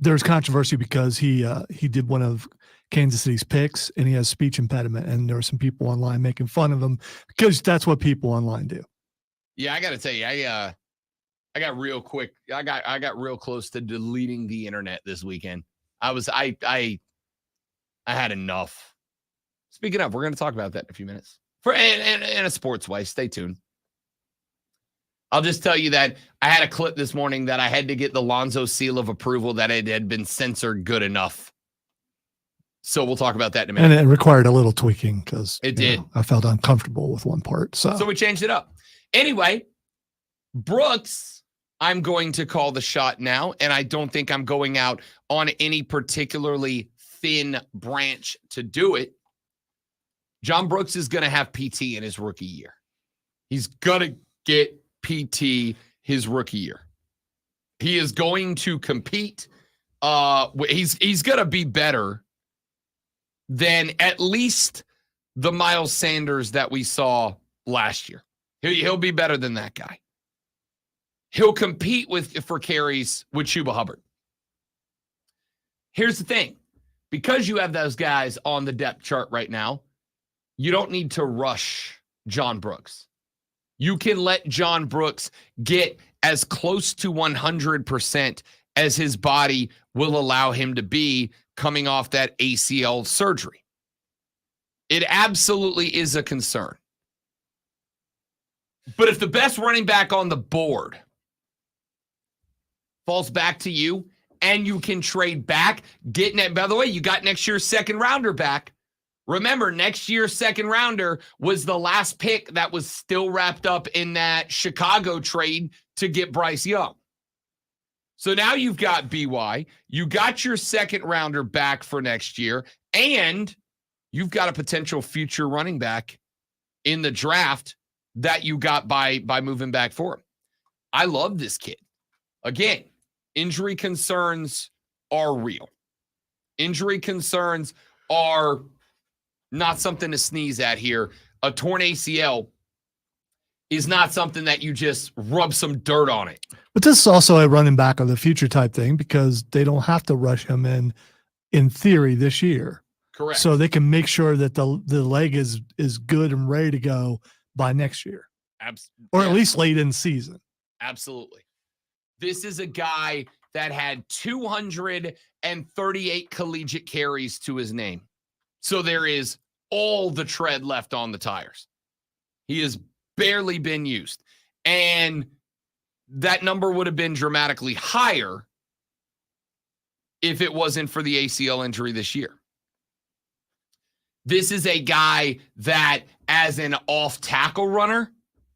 There's controversy because he did one of Kansas City's picks and he has speech impediment, and there were some people online making fun of him because that's what people online do. Yeah, I got to tell you, I got real quick. I got real close to deleting the internet this weekend. I had enough. Speaking of, we're going to talk about that in a few minutes. In a sports way, stay tuned. I'll just tell you that I had a clip this morning that I had to get the Lonzo seal of approval that it had been censored good enough. So we'll talk about that in a minute. And it required a little tweaking because it did. I felt uncomfortable with one part. So we changed it up. Anyway, Brooks, I'm going to call the shot now, and I don't think I'm going out on any particularly thin branch to do it. John Brooks is going to have PT in his rookie year. He's going to get PT his rookie year. He is going to compete. He's going to be better than at least the Miles Sanders that we saw last year. He'll be better than that guy. He'll compete for carries with Chuba Hubbard. Here's the thing. Because you have those guys on the depth chart right now, you don't need to rush John Brooks. You can let John Brooks get as close to 100% as his body will allow him to be coming off that ACL surgery. It absolutely is a concern. But if the best running back on the board falls back to you and you can trade back, by the way, you got next year's second rounder back. Remember, next year's second rounder was the last pick that was still wrapped up in that Chicago trade to get Bryce Young. So now you've got BY, you got your second rounder back for next year, and you've got a potential future running back in the draft that you got by moving back for him. I love this kid. Again, injury concerns are real. Injury concerns are not something to sneeze at here. A torn ACL is not something that you just rub some dirt on it. But this is also a running back of the future type thing because they don't have to rush him in theory this year. Correct. So they can make sure that the leg is good and ready to go by next year. Or at least late in the season. Absolutely. This is a guy that had 238 collegiate carries to his name. So there is all the tread left on the tires. He has barely been used. And that number would have been dramatically higher if it wasn't for the ACL injury this year. This is a guy that, as an off-tackle runner,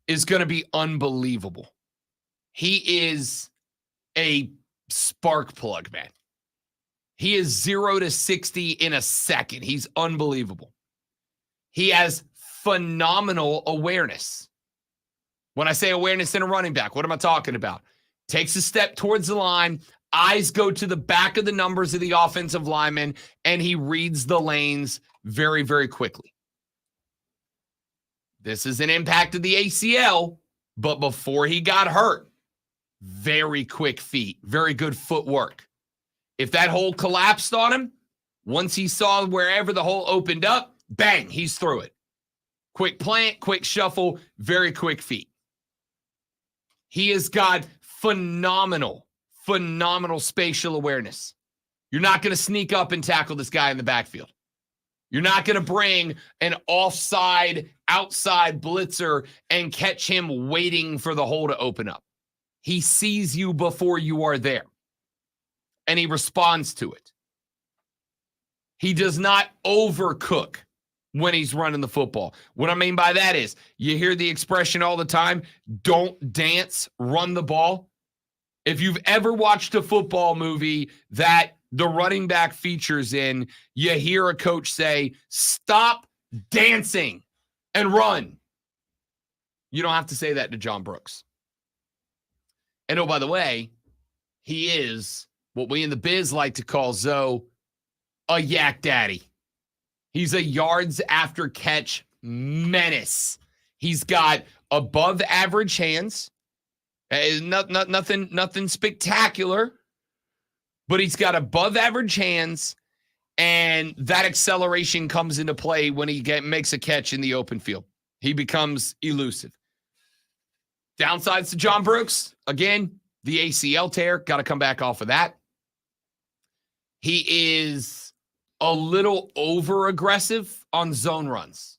is going to be unbelievable. He is a spark plug, man. He is 0 to 60 in a second. He's unbelievable. He has phenomenal awareness. When I say awareness in a running back, what am I talking about? Takes a step towards the line, eyes go to the back of the numbers of the offensive lineman, and he reads the lanes very, very quickly. This is an impact of the ACL, but before he got hurt, very quick feet, very good footwork. If that hole collapsed on him, once he saw wherever the hole opened up, bang, he's through it. Quick plant, quick shuffle, very quick feet. He has got phenomenal spatial awareness. You're not going to sneak up and tackle this guy in the backfield. You're not going to bring an offside, outside blitzer and catch him waiting for the hole to open up. He sees you before you are there, and he responds to it. He does not overcook when he's running the football. What I mean by that is, you hear the expression all the time, don't dance, run the ball. If you've ever watched a football movie that the running back features in, you hear a coach say, stop dancing and run. You don't have to say that to John Brooks. And oh, by the way, he is what we in the biz like to call, Zoe, a yak daddy. He's a yards after catch menace. He's got above average hands. Nothing spectacular, but he's got above average hands, and that acceleration comes into play when he makes a catch in the open field. He becomes elusive. Downsides to John Brooks, again, the ACL tear, got to come back off of that. He is a little over aggressive on zone runs.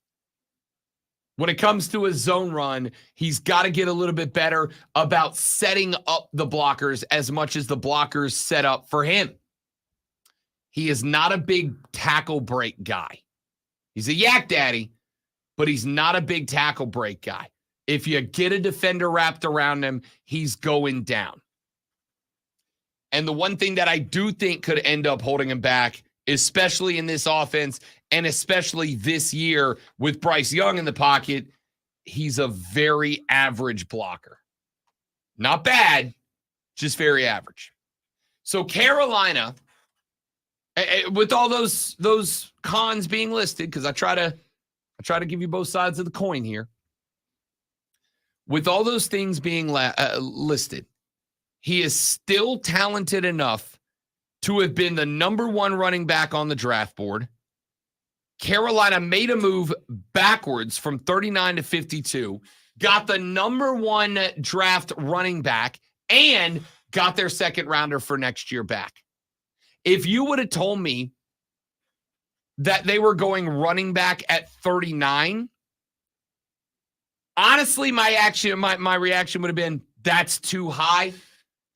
When it comes to a zone run, he's got to get a little bit better about setting up the blockers as much as the blockers set up for him. He is not a big tackle break guy. He's a yak daddy, but he's not a big tackle break guy. If you get a defender wrapped around him, he's going down. And the one thing that I do think could end up holding him back, especially in this offense, and especially this year with Bryce Young in the pocket, he's a very average blocker. Not bad, just very average. So Carolina, with all those cons being listed, because I try to give you both sides of the coin here. With all those things being listed, he is still talented enough to have been the number one running back on the draft board. Carolina made a move backwards from 39 to 52, got the number one draft running back, and got their second rounder for next year back. If you would have told me that they were going running back at 39, honestly, my reaction would have been, that's too high.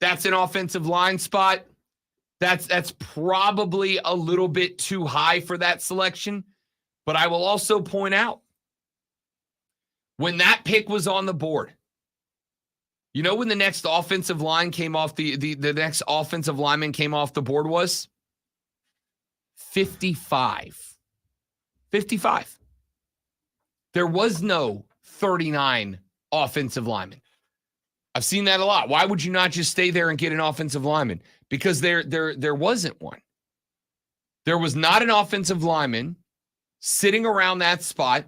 That's an offensive line spot. That's probably a little bit too high for that selection. But I will also point out, when that pick was on the board, you know when the next offensive line came off the next offensive lineman came off the board was? 55. 55. There was no 39 offensive lineman. I've seen that a lot. Why would you not just stay there and get an offensive lineman? Because there wasn't one. There was not an offensive lineman sitting around that spot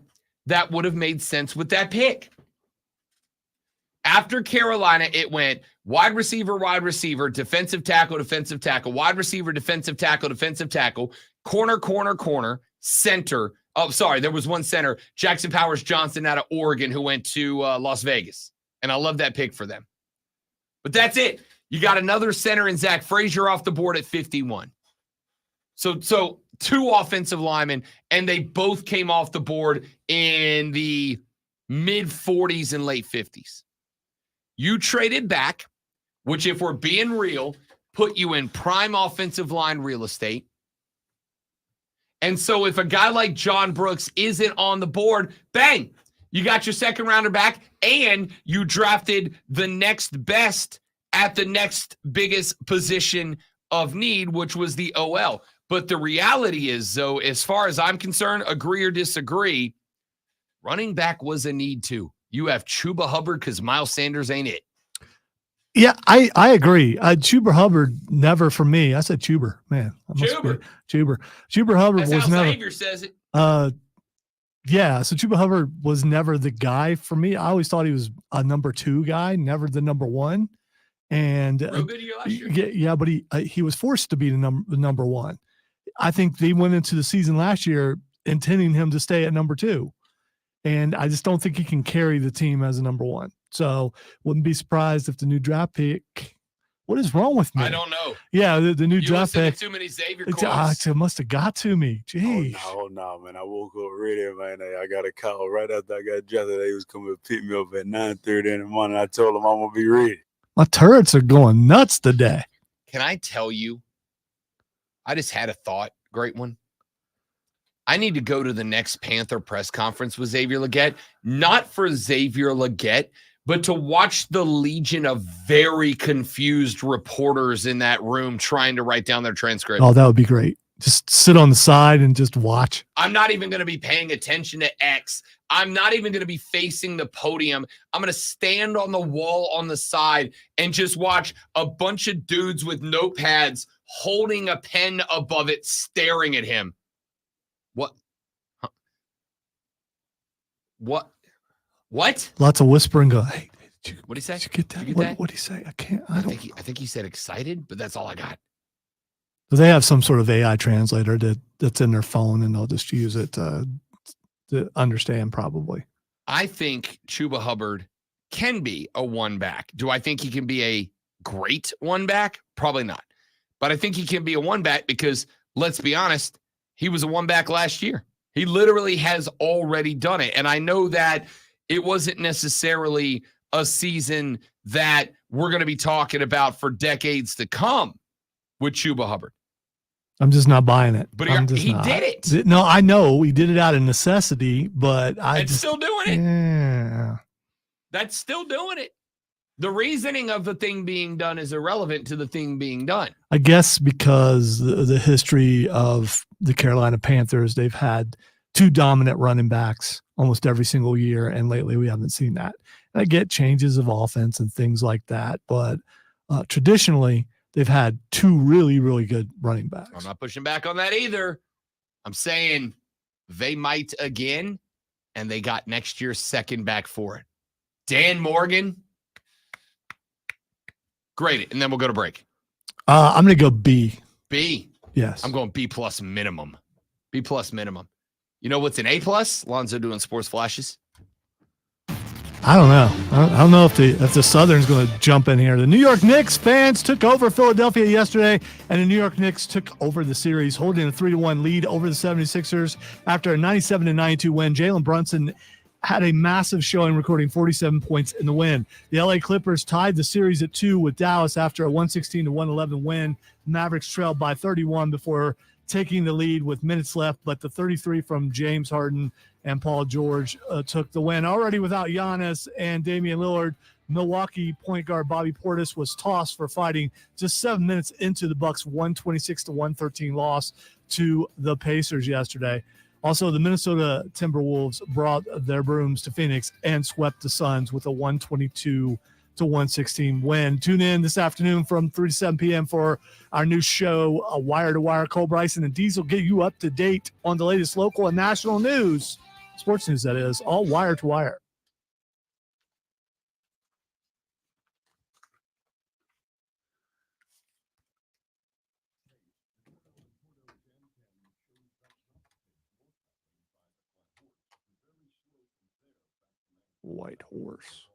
that would have made sense with that pick. After Carolina, it went wide receiver, defensive tackle, wide receiver, defensive tackle, corner, center. Oh, sorry, there was one center, Jackson Powers Johnson out of Oregon, who went to Las Vegas. And I love that pick for them. But that's it. You got another center in Zach Frazier off the board at 51. So 2 offensive linemen, and they both came off the board in the mid 40s and late 50s. You traded back, which, if we're being real, put you in prime offensive line real estate. And so if a guy like John Brooks isn't on the board, bang, you got your second rounder back, and you drafted the next best at the next biggest position of need, which was the OL. But the reality is, though, as far as I'm concerned, agree or disagree, running back was a need too. You have Chuba Hubbard because Miles Sanders ain't it. Yeah, I agree. Chuba Hubbard, never for me. I said Chuber, man. Chuber Hubbard That's was how never. Xavier says it. Yeah, so Chuba Hubbard was never the guy for me. I always thought he was a number 2 guy, never the number 1. And Real good year last year. yeah, but he was forced to be the number 1. I think they went into the season last year intending him to stay at number 2. And I just don't think he can carry the team as a number 1. So wouldn't be surprised if the new draft pick. What is wrong with me? I don't know. Yeah, the new You draft listen to pick. too many Xavier quotes. It must have got to me. Jeez. Oh no, man! I woke up ready, man. I got a call right after I got drafted. They was coming to pick me up at 9:30 in the morning. I told them I'm gonna be ready. My turrets are going nuts today. Can I tell you? I just had a thought. Great one. I need to go to the next Panther press conference with Xavier Legette, not for Xavier Legette, but to watch the legion of very confused reporters in that room trying to write down their transcript. Oh, that would be great. Just sit on the side and just watch. I'm not even going to be paying attention to X. I'm not even going to be facing the podium. I'm going to stand on the wall on the side and just watch a bunch of dudes with notepads holding a pen above it, staring at him. What? Huh. What? Lots of whispering. Go, hey, What did he say? did you get that? Did you get What that? did he say? I can't. I don't. think he said excited, but that's all I got. They have some sort of AI translator that's in their phone, and they'll just use it to understand. Probably. I think Chuba Hubbard can be a one back. Do I think he can be a great one back? Probably not. But I think he can be a one back because, let's be honest, he was a one back last year. He literally has already done it. And I know that it wasn't necessarily a season that we're going to be talking about for decades to come with Chuba Hubbard. I'm just not buying it. But he did it. No, I know he did it out of necessity, but Still doing it. Yeah. That's still doing it. The reasoning of the thing being done is irrelevant to the thing being done. I guess because the history of the Carolina Panthers, they've had 2 dominant running backs almost every single year, and lately we haven't seen that. And I get changes of offense and things like that, but traditionally they've had 2 really, really good running backs. I'm not pushing back on that either. I'm saying they might again, and they got next year's second back for it. Dan Morgan. Great. And then we'll go to break. I'm going to go B. B. Yes. I'm going B plus minimum. B plus minimum. You know what's an A plus? Lonzo doing sports flashes. I don't know. I don't know if the Southern's going to jump in here. The New York Knicks fans took over Philadelphia yesterday, and the New York Knicks took over the series, holding a 3-1 lead over the 76ers after a 97-92 win. Jalen Brunson had a massive showing, recording 47 points in the win. The LA Clippers tied the series at 2 with Dallas after a 116-111 win. Mavericks trailed by 31 before taking the lead with minutes left, but the 33 from James Harden and Paul George took the win. Already without Giannis and Damian Lillard, Milwaukee point guard Bobby Portis was tossed for fighting just 7 minutes into the Bucks' 126-113 loss to the Pacers yesterday. Also, the Minnesota Timberwolves brought their brooms to Phoenix and swept the Suns with a 122-116 win. Tune in this afternoon from 3 to 7 p.m. for our new show, Wire to Wire. Cole Bryson and Diesel get you up to date on the latest local and national news, sports news that is, all wire to wire. white horse.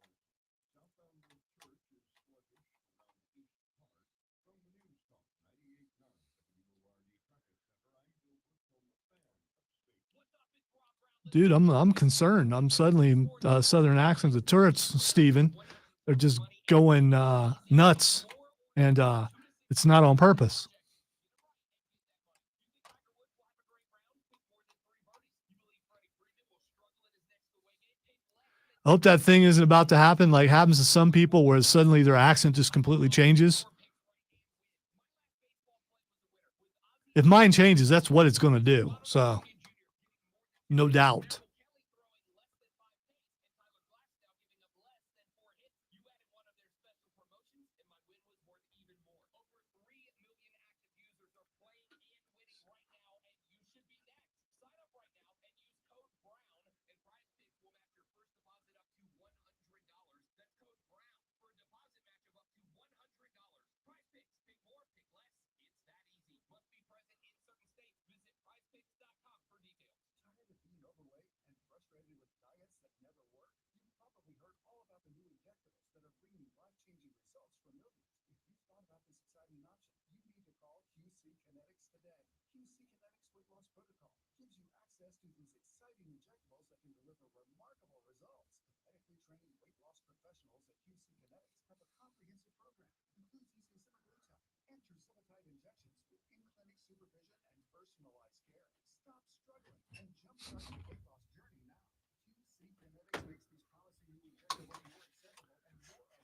Dude, I'm concerned. I'm suddenly Southern accents, the turrets, Steven, they're just going nuts, and it's not on purpose. I hope that thing isn't about to happen like happens to some people where suddenly their accent just completely changes. If mine changes, that's what it's going to do. So, no doubt.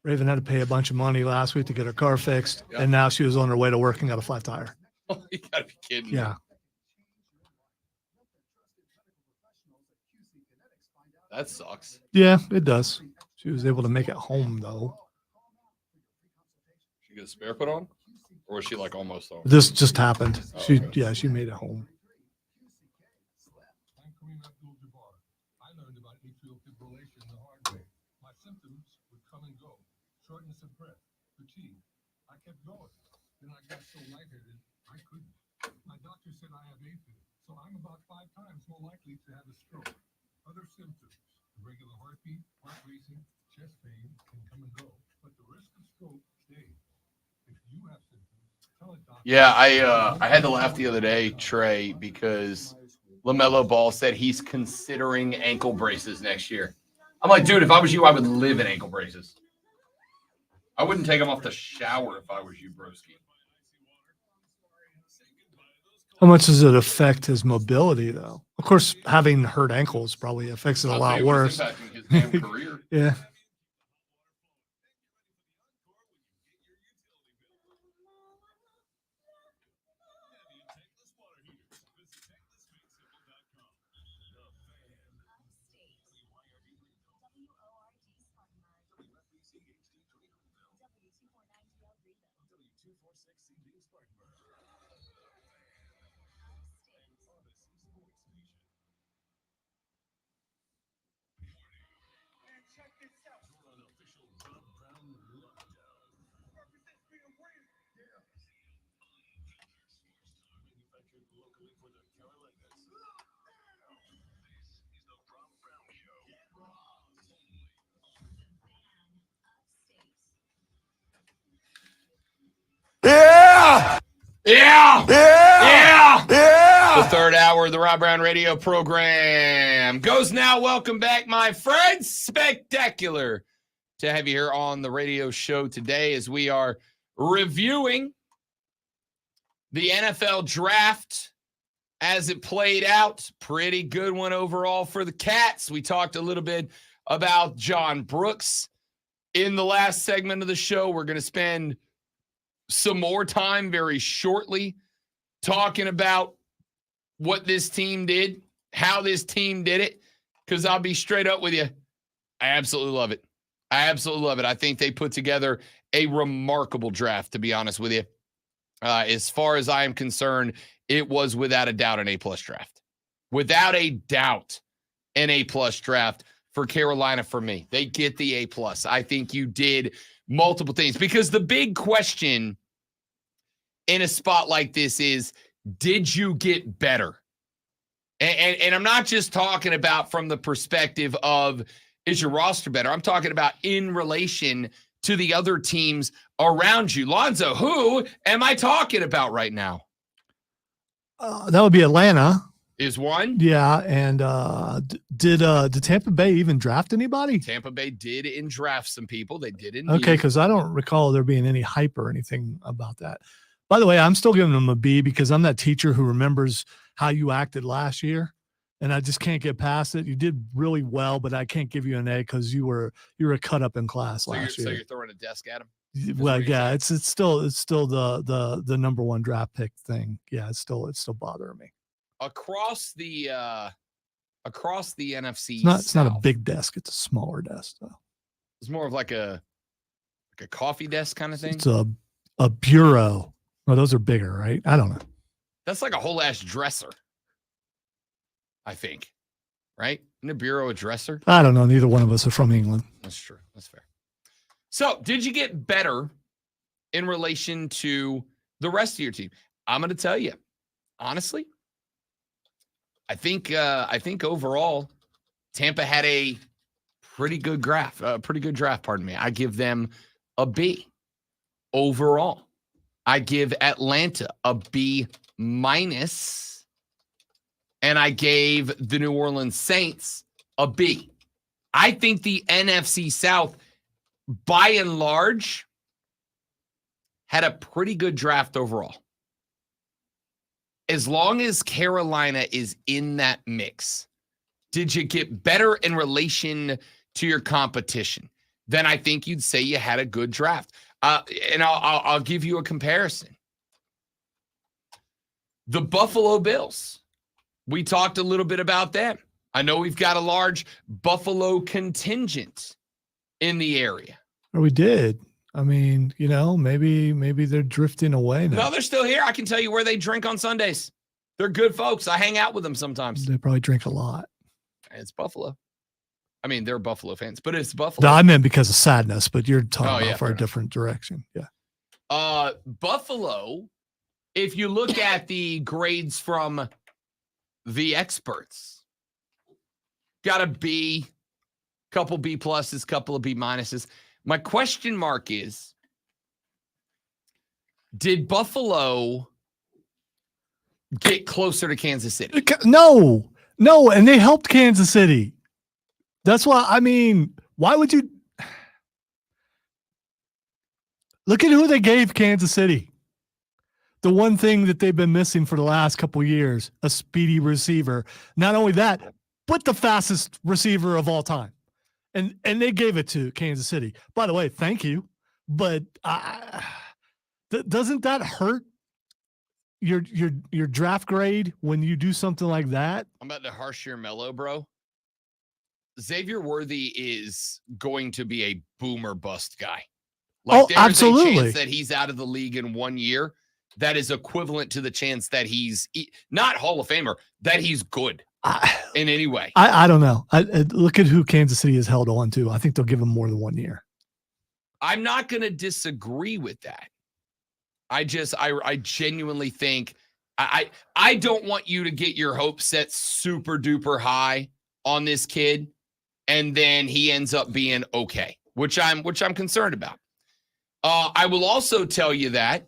Raven had to pay a bunch of money last week to get her car fixed, and now she was on her way to work and got a flat tire. Oh, you gotta be kidding. Yeah. That sucks. Yeah, it does. She was able to make it home, though. She got a spare put on? Or was she like almost home? This just happened. Oh, She, okay. yeah, she made it home. I'm Kareem Abdul-Jabbar. I learned about atrial fibrillation the hard way. My symptoms would come and go. Shortness of breath, fatigue. I kept going. Then I got so lightheaded, I couldn't. My doctor said I have AFib, so I'm about 5 times more likely to have a stroke. Other symptoms, irregular heartbeat, heart racing, chest pain can come and go, but the risk of stroke stays. If you have symptoms, tell a doctor. Yeah, I had to laugh the other day, Trey, because LaMelo Ball said he's considering ankle braces next year. I'm like, dude, if I was you, I would live in ankle braces. I wouldn't take them off the shower if I was you, broski. How much does it affect his mobility, though? Of course, having hurt ankles probably affects it a I'll lot tell you what's worse. impacting his damn career. Yeah. Yeah! Yeah! Yeah! Yeah! Yeah! The third hour of the Rob Brown radio program goes now. Welcome back, my friends. Spectacular to have you here on the radio show today as we are reviewing the NFL draft as it played out. Pretty good one overall for the Cats. We talked a little bit about John Brooks in the last segment of the show. We're going to spend some more time very shortly talking about what this team did, how this team did it, because I'll be straight up with you. I absolutely love it. I absolutely love it. I think they put together a remarkable draft, to be honest with you. As far as I am concerned, it was without a doubt an A-plus draft. Without a doubt, an A-plus draft for Carolina for me. They get the A-plus. I think you did multiple things, because the big question in a spot like this is, did you get better? And I'm not just talking about from the perspective of is your roster better. I'm talking about in relation to the other teams around you. Lonzo, who am I talking about right now? That would be Atlanta. Is one. Yeah, and did Tampa Bay even draft anybody? Tampa Bay did in draft some people. They did in. Okay, because I don't recall there being any hype or anything about that. By the way, I'm still giving them a B because I'm that teacher who remembers how you acted last year, and I just can't get past it. You did really well, but I can't give you an A because you were a cut up in class last year. So you're throwing a desk at him. Well, yeah, it's still the number one draft pick thing. Yeah, it's still bothering me. Across the NFC, It's not a big desk; it's a smaller desk, though. It's more of like a coffee desk kind of thing. It's a bureau. Well, those are bigger, right? I don't know. That's like a whole ass dresser, I think. Right? Isn't a bureau a dresser? I don't know. Neither one of us are from England. That's true. That's fair. So, did you get better in relation to the rest of your team? I'm going to tell you, honestly. I think overall, Tampa had a pretty good draft. Pardon me. I give them a B overall. I give Atlanta a B minus, and I gave the New Orleans Saints a B. I think the NFC South, by and large, had a pretty good draft overall. As long as Carolina is in that mix, did you get better in relation to your competition? Then I think you'd say you had a good draft. And I'll give you a comparison. The Buffalo Bills. We talked a little bit about them. I know we've got a large Buffalo contingent in the area. Or we did. I mean, maybe they're drifting away now. No, they're still here. I can tell you where they drink on Sundays. They're good folks. I hang out with them sometimes. They probably drink a lot. It's Buffalo. I mean, they're Buffalo fans, but it's Buffalo. No, I meant because of sadness, but you're talking about for a different direction. Yeah. Buffalo, if you look at the grades from the experts, got a B, couple B pluses, couple of B minuses. My question mark is, did Buffalo get closer to Kansas City? No, and they helped Kansas City. That's why, why would you look at who they gave Kansas City? The one thing that they've been missing for the last couple of years, a speedy receiver. Not only that, but the fastest receiver of all time. And they gave it to Kansas City. By the way, thank you. But doesn't that hurt your draft grade when you do something like that? I'm about to harsh your mellow, bro. Xavier Worthy is going to be a boomer bust guy. There's absolutely. a chance that he's out of the league in 1 year. That is equivalent to the chance that he's not Hall of Famer, that he's good in any way. I don't know. I look at who Kansas City has held on to. I think they'll give him more than 1 year. I'm not going to disagree with that. I genuinely think I don't want you to get your hopes set super duper high on this kid, and then he ends up being okay, which I'm concerned about. I will also tell you that,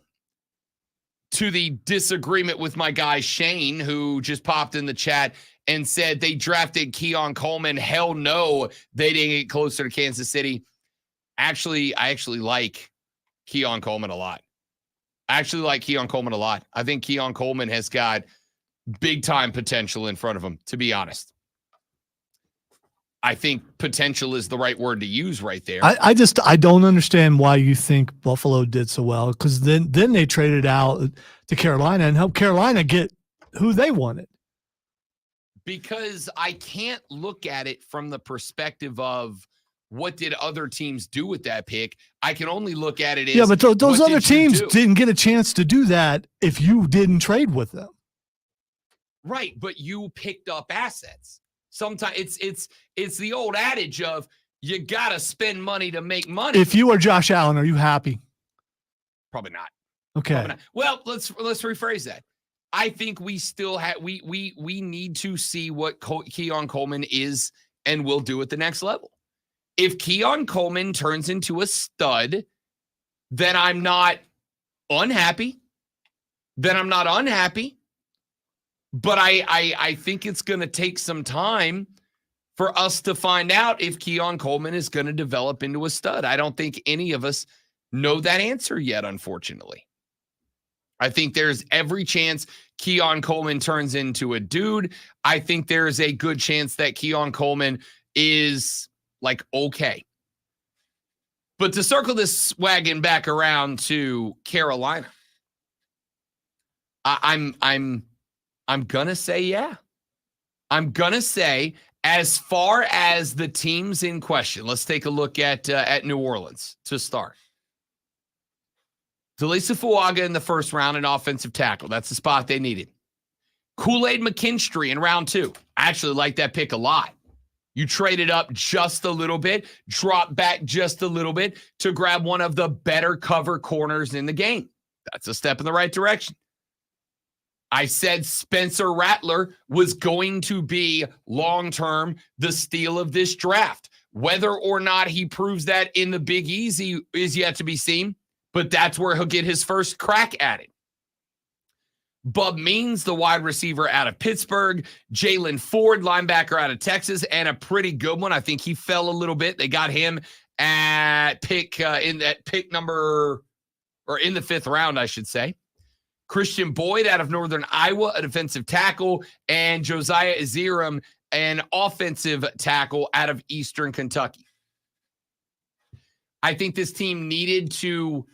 to the disagreement with my guy Shane, who just popped in the chat and said they drafted Keon Coleman. Hell no, they didn't get closer to Kansas City. I actually like Keon Coleman a lot. I think Keon Coleman has got big time potential in front of him, to be honest. I think potential is the right word to use right there. I don't understand why you think Buffalo did so well, because then they traded out to Carolina and helped Carolina get who they wanted. Because I can't look at it from the perspective of what did other teams do with that pick. I can only look at it as, but those other teams didn't get a chance to do that if you didn't trade with them. Right, but you picked up assets. Sometimes it's the old adage of you gotta spend money to make money. If you are Josh Allen, are you happy? Probably not. Okay. Probably not. Well, let's rephrase that. I think we still have we need to see what Keon Coleman is and will do at the next level. If Keon Coleman turns into a stud, then I'm not unhappy. But I think it's going to take some time for us to find out if Keon Coleman is going to develop into a stud. I don't think any of us know that answer yet, unfortunately. I think there's every chance Keon Coleman turns into a dude. I think there is a good chance that Keon Coleman is like okay. But to circle this wagon back around to Carolina, I'm gonna say yeah. I'm gonna say as far as the teams in question, let's take a look at New Orleans to start. Talisa Fuaga in the first round, an offensive tackle. That's the spot they needed. Kool-Aid McKinstry in round 2. I actually like that pick a lot. You traded up just a little bit, drop back just a little bit to grab one of the better cover corners in the game. That's a step in the right direction. I said Spencer Rattler was going to be long-term the steal of this draft. Whether or not he proves that in the Big Easy is yet to be seen, but that's where he'll get his first crack at it. Bub Means, the wide receiver out of Pittsburgh. Jalen Ford, linebacker out of Texas, and a pretty good one. I think he fell a little bit. They got him at in the 5th round, I should say. Christian Boyd out of Northern Iowa, a defensive tackle, and Josiah Ezerim, an offensive tackle out of Eastern Kentucky. I think this team needed to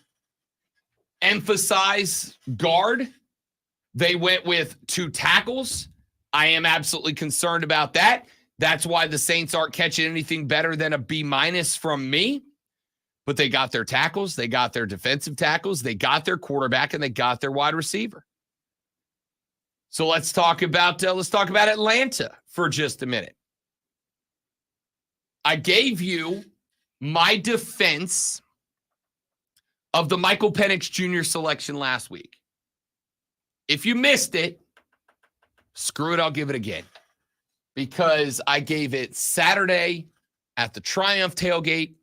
emphasize guard. They went with 2 tackles. I am absolutely concerned about that. That's why the Saints aren't catching anything better than a B- from me. But they got their tackles, they got their defensive tackles, they got their quarterback, and they got their wide receiver. So let's talk about Atlanta for just a minute. I gave you my defense of the Michael Penix Jr. selection last week. If you missed it, screw it, I'll give it again. Because I gave it Saturday at the Triumph tailgate.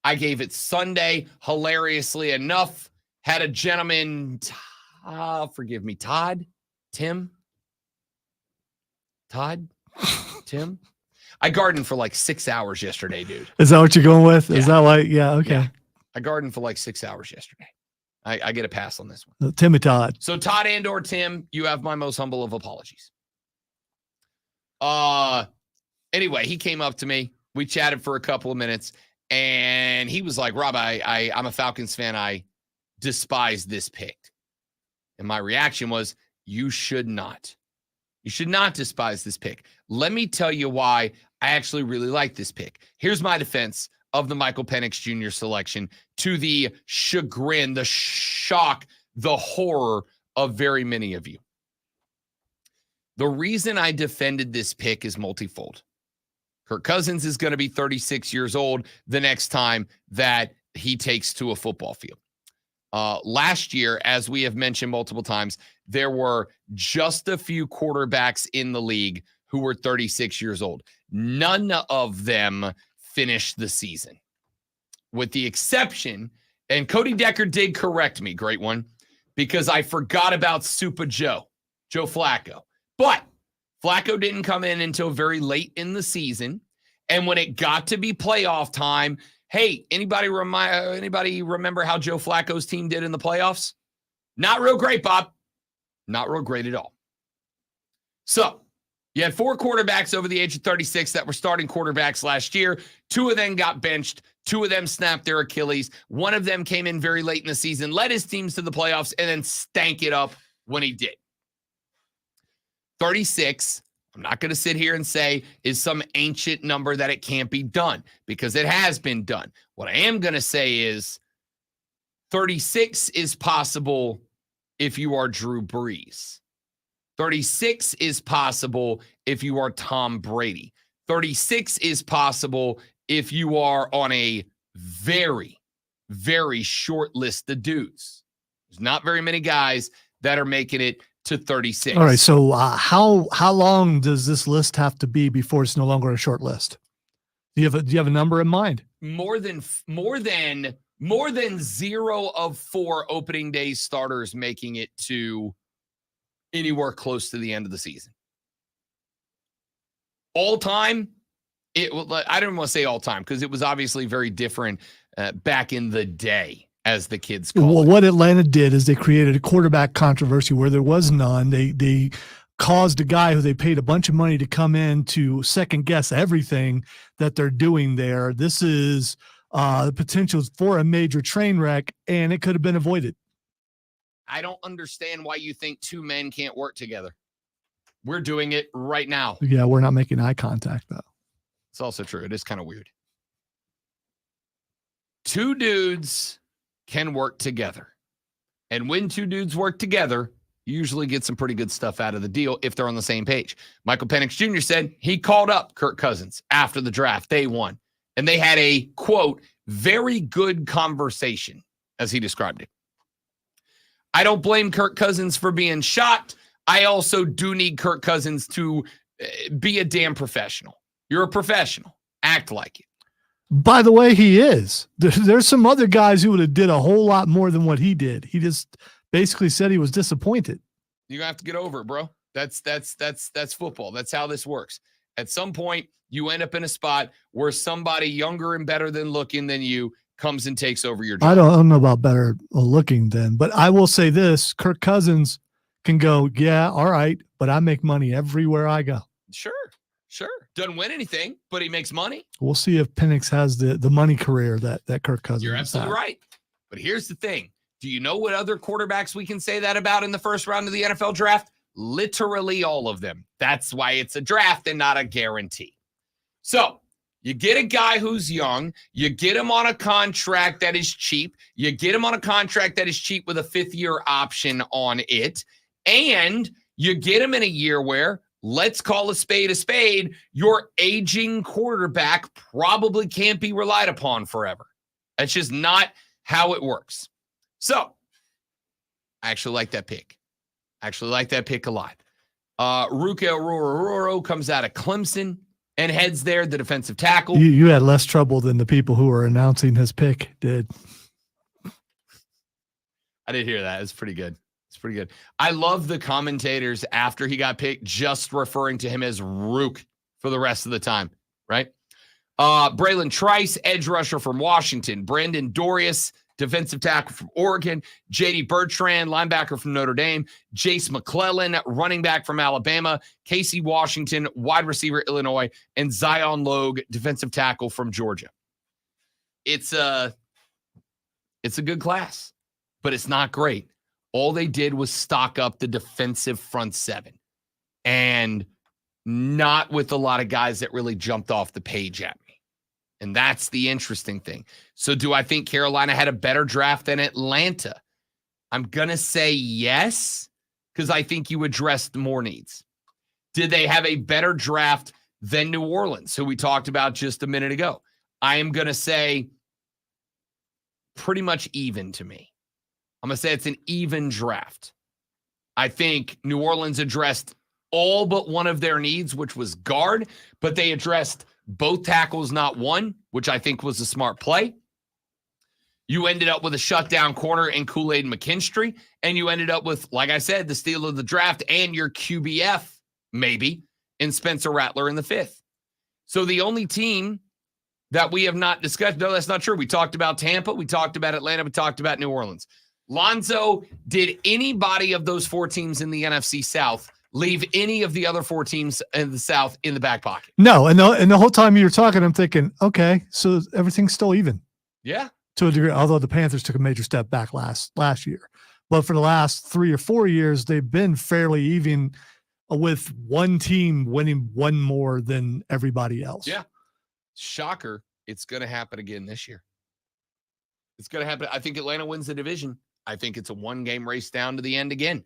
I gave it Sunday, hilariously enough. Had a gentleman, Todd? Tim? I gardened for like 6 hours yesterday, dude. Is that what you're going with? Yeah. Is that like, yeah, okay. Yeah. I gardened for like 6 hours yesterday. I get a pass on this one. Tim and Todd. So Todd and or Tim, you have my most humble of apologies. Anyway, he came up to me. We chatted for a couple of minutes, and he was like, Rob, I'm a Falcons fan. I despise this pick. And my reaction was, you should not. You should not despise this pick. Let me tell you why I actually really like this pick. Here's my defense of the Michael Penix Jr. selection, to the chagrin, the shock, the horror of very many of you. The reason I defended this pick is multifold. Kirk Cousins is going to be 36 years old the next time that he takes to a football field. Last year, as we have mentioned multiple times, there were just a few quarterbacks in the league who were 36 years old. None of them finished the season, with the exception, and Cody Decker did correct me, great one, because I forgot about Super Joe Flacco. But Flacco didn't come in until very late in the season, and when it got to be playoff time, hey, anybody remember how Joe Flacco's team did in the playoffs? Not real great, Bob. Not real great at all. So you had 4 quarterbacks over the age of 36 that were starting quarterbacks last year. 2 of them got benched. 2 of them snapped their Achilles. 1 of them came in very late in the season, led his teams to the playoffs, and then stank it up when he did. 36, I'm not going to sit here and say is some ancient number that it can't be done, because it has been done. What I am going to say is 36 is possible if you are Drew Brees. 36 is possible if you are Tom Brady. 36 is possible if you are on a very, very short list of dudes. There's not very many guys that are making it to 36. All right. So how long does this list have to be before it's no longer a short list? Do you have a number in mind? More than 0 of 4 opening day starters making it to anywhere close to the end of the season. All time, I don't want to say all time because it was obviously very different back in the day, as the kids call Well, it. what Atlanta did is they created a quarterback controversy where there was none. They caused a guy who they paid a bunch of money to come in to second guess everything that they're doing there. This is the potential for a major train wreck, and it could have been avoided. I don't understand why you think 2 men can't work together. We're doing it right now. Yeah, we're not making eye contact, though. It's also true. It is kind of weird. 2 dudes can work together. And when 2 dudes work together, you usually get some pretty good stuff out of the deal if they're on the same page. Michael Penix Jr. said he called up Kirk Cousins after the draft. They won. And they had a, quote, very good conversation, as he described it. I don't blame Kirk Cousins for being shocked. I also do need Kirk Cousins to be a damn professional. You're a professional. Act like it. By the way, he is. There's some other guys who would have did a whole lot more than what he did. He just basically said he was disappointed. You're gonna have to get over it, bro. That's football. That's how this works. At some point, you end up in a spot where somebody younger and better than looking than you comes and takes over your job. I don't know about better looking then, but I will say this: Kirk Cousins can go, yeah, all right, but I make money everywhere I go. Sure. Doesn't win anything, but he makes money. We'll see if Penix has the money career that Kirk Cousins You're absolutely right. But here's the thing. Do you know what other quarterbacks we can say that about in the first round of the NFL draft? Literally all of them. That's why it's a draft and not a guarantee. So you get a guy who's young. You get him on a contract that is cheap. You get him on a contract that is cheap with a 5th-year option on it. And you get him in a year where, let's call a spade, your aging quarterback probably can't be relied upon forever. That's just not how it works. So I actually like that pick. I actually like that pick a lot. Ruke Orhorhoro comes out of Clemson and heads there, the defensive tackle. You had less trouble than the people who were announcing his pick did. I did hear that. It's pretty good. It's pretty good. I love the commentators after he got picked just referring to him as Rook for the rest of the time, right? Braylon Trice, edge rusher from Washington. Brandon Dorius, defensive tackle from Oregon. J.D. Bertrand, linebacker from Notre Dame. Jace McClellan, running back from Alabama. Casey Washington, wide receiver, Illinois. And Zion Logue, defensive tackle from Georgia. It's a good class, but it's not great. All they did was stock up the defensive front 7 and not with a lot of guys that really jumped off the page at me. And that's the interesting thing. So do I think Carolina had a better draft than Atlanta? I'm going to say yes, because I think you addressed more needs. Did they have a better draft than New Orleans, who we talked about just a minute ago? I am going to say pretty much even to me. I'm going to say it's an even draft. I think New Orleans addressed all but one of their needs, which was guard, but they addressed both tackles, not one, which I think was a smart play. You ended up with a shutdown corner in Kool-Aid McKinstry, and you ended up with, like I said, the steal of the draft and your QBF, maybe, in Spencer Rattler in the 5th. So the only team that we have not discussed, no, that's not true. We talked about Tampa, we talked about Atlanta, we talked about New Orleans. Lonzo, did anybody of those 4 teams in the NFC South leave any of the other 4 teams in the South in the back pocket? No, and the whole time you were talking, I'm thinking, okay, so everything's still even. Yeah. To a degree, although the Panthers took a major step back last year. But for the last 3 or 4 years, they've been fairly even with one team winning one more than everybody else. Yeah. Shocker. It's going to happen again this year. It's going to happen. I think Atlanta wins the division. I think it's a 1-game race down to the end again.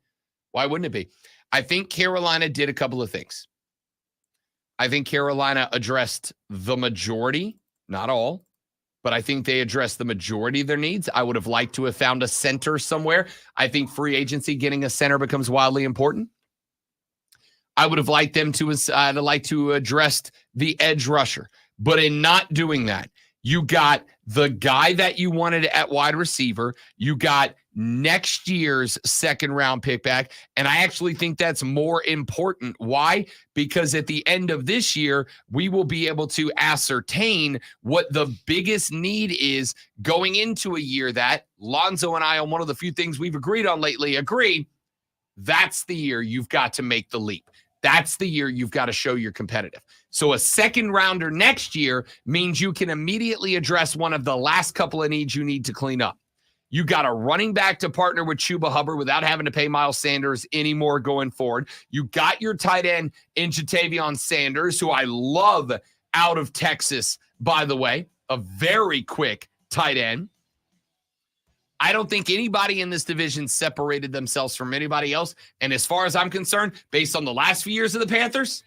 Why wouldn't it be? I think Carolina did a couple of things. I think Carolina addressed the majority, not all, but I think they addressed the majority of their needs. I would have liked to have found a center somewhere. I think free agency, getting a center becomes wildly important. I would have liked them to address the edge rusher. But in not doing that, you got the guy that you wanted at wide receiver. You got next year's second round pick back. And I actually think that's more important. Why? Because at the end of this year, we will be able to ascertain what the biggest need is going into a year that Lonzo and I, on one of the few things we've agreed on lately, agree that's the year you've got to make the leap. That's the year you've got to show you're competitive. So a second rounder next year means you can immediately address one of the last couple of needs you need to clean up. You got a running back to partner with Chuba Hubbard without having to pay Miles Sanders anymore going forward. You got your tight end in Jatavion Sanders, who I love out of Texas, by the way, a very quick tight end. I don't think anybody in this division separated themselves from anybody else. And as far as I'm concerned, based on the last few years of the Panthers,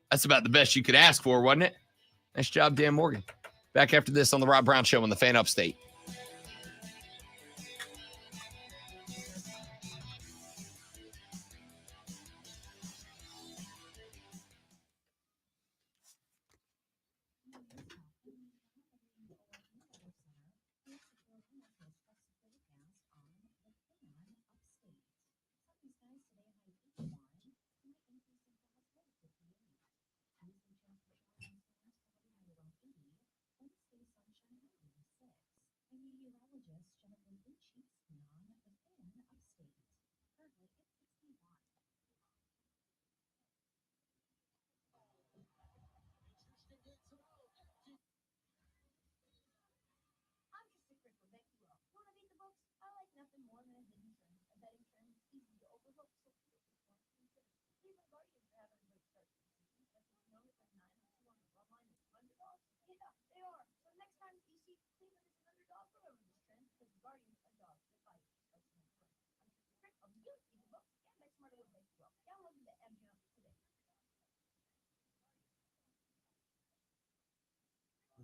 that's about the best you could ask for, wasn't it? Nice job, Dan Morgan. Back after this on the Rob Brown Show on the Fan Upstate.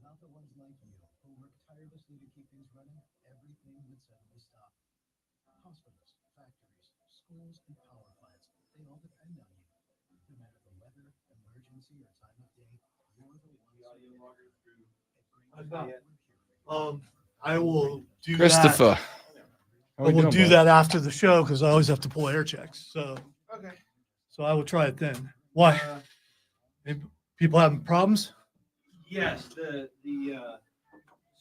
Without the ones like you who work tirelessly to keep things running, everything would suddenly stop. Hospitals, factories, schools, and power plants, they all depend on you. No matter the weather, emergency, or time of day, you're the ones. I will do Christopher. I will do that after the show because I always have to pull air checks. So okay. So I will try it then. Why? People having problems? Yes, so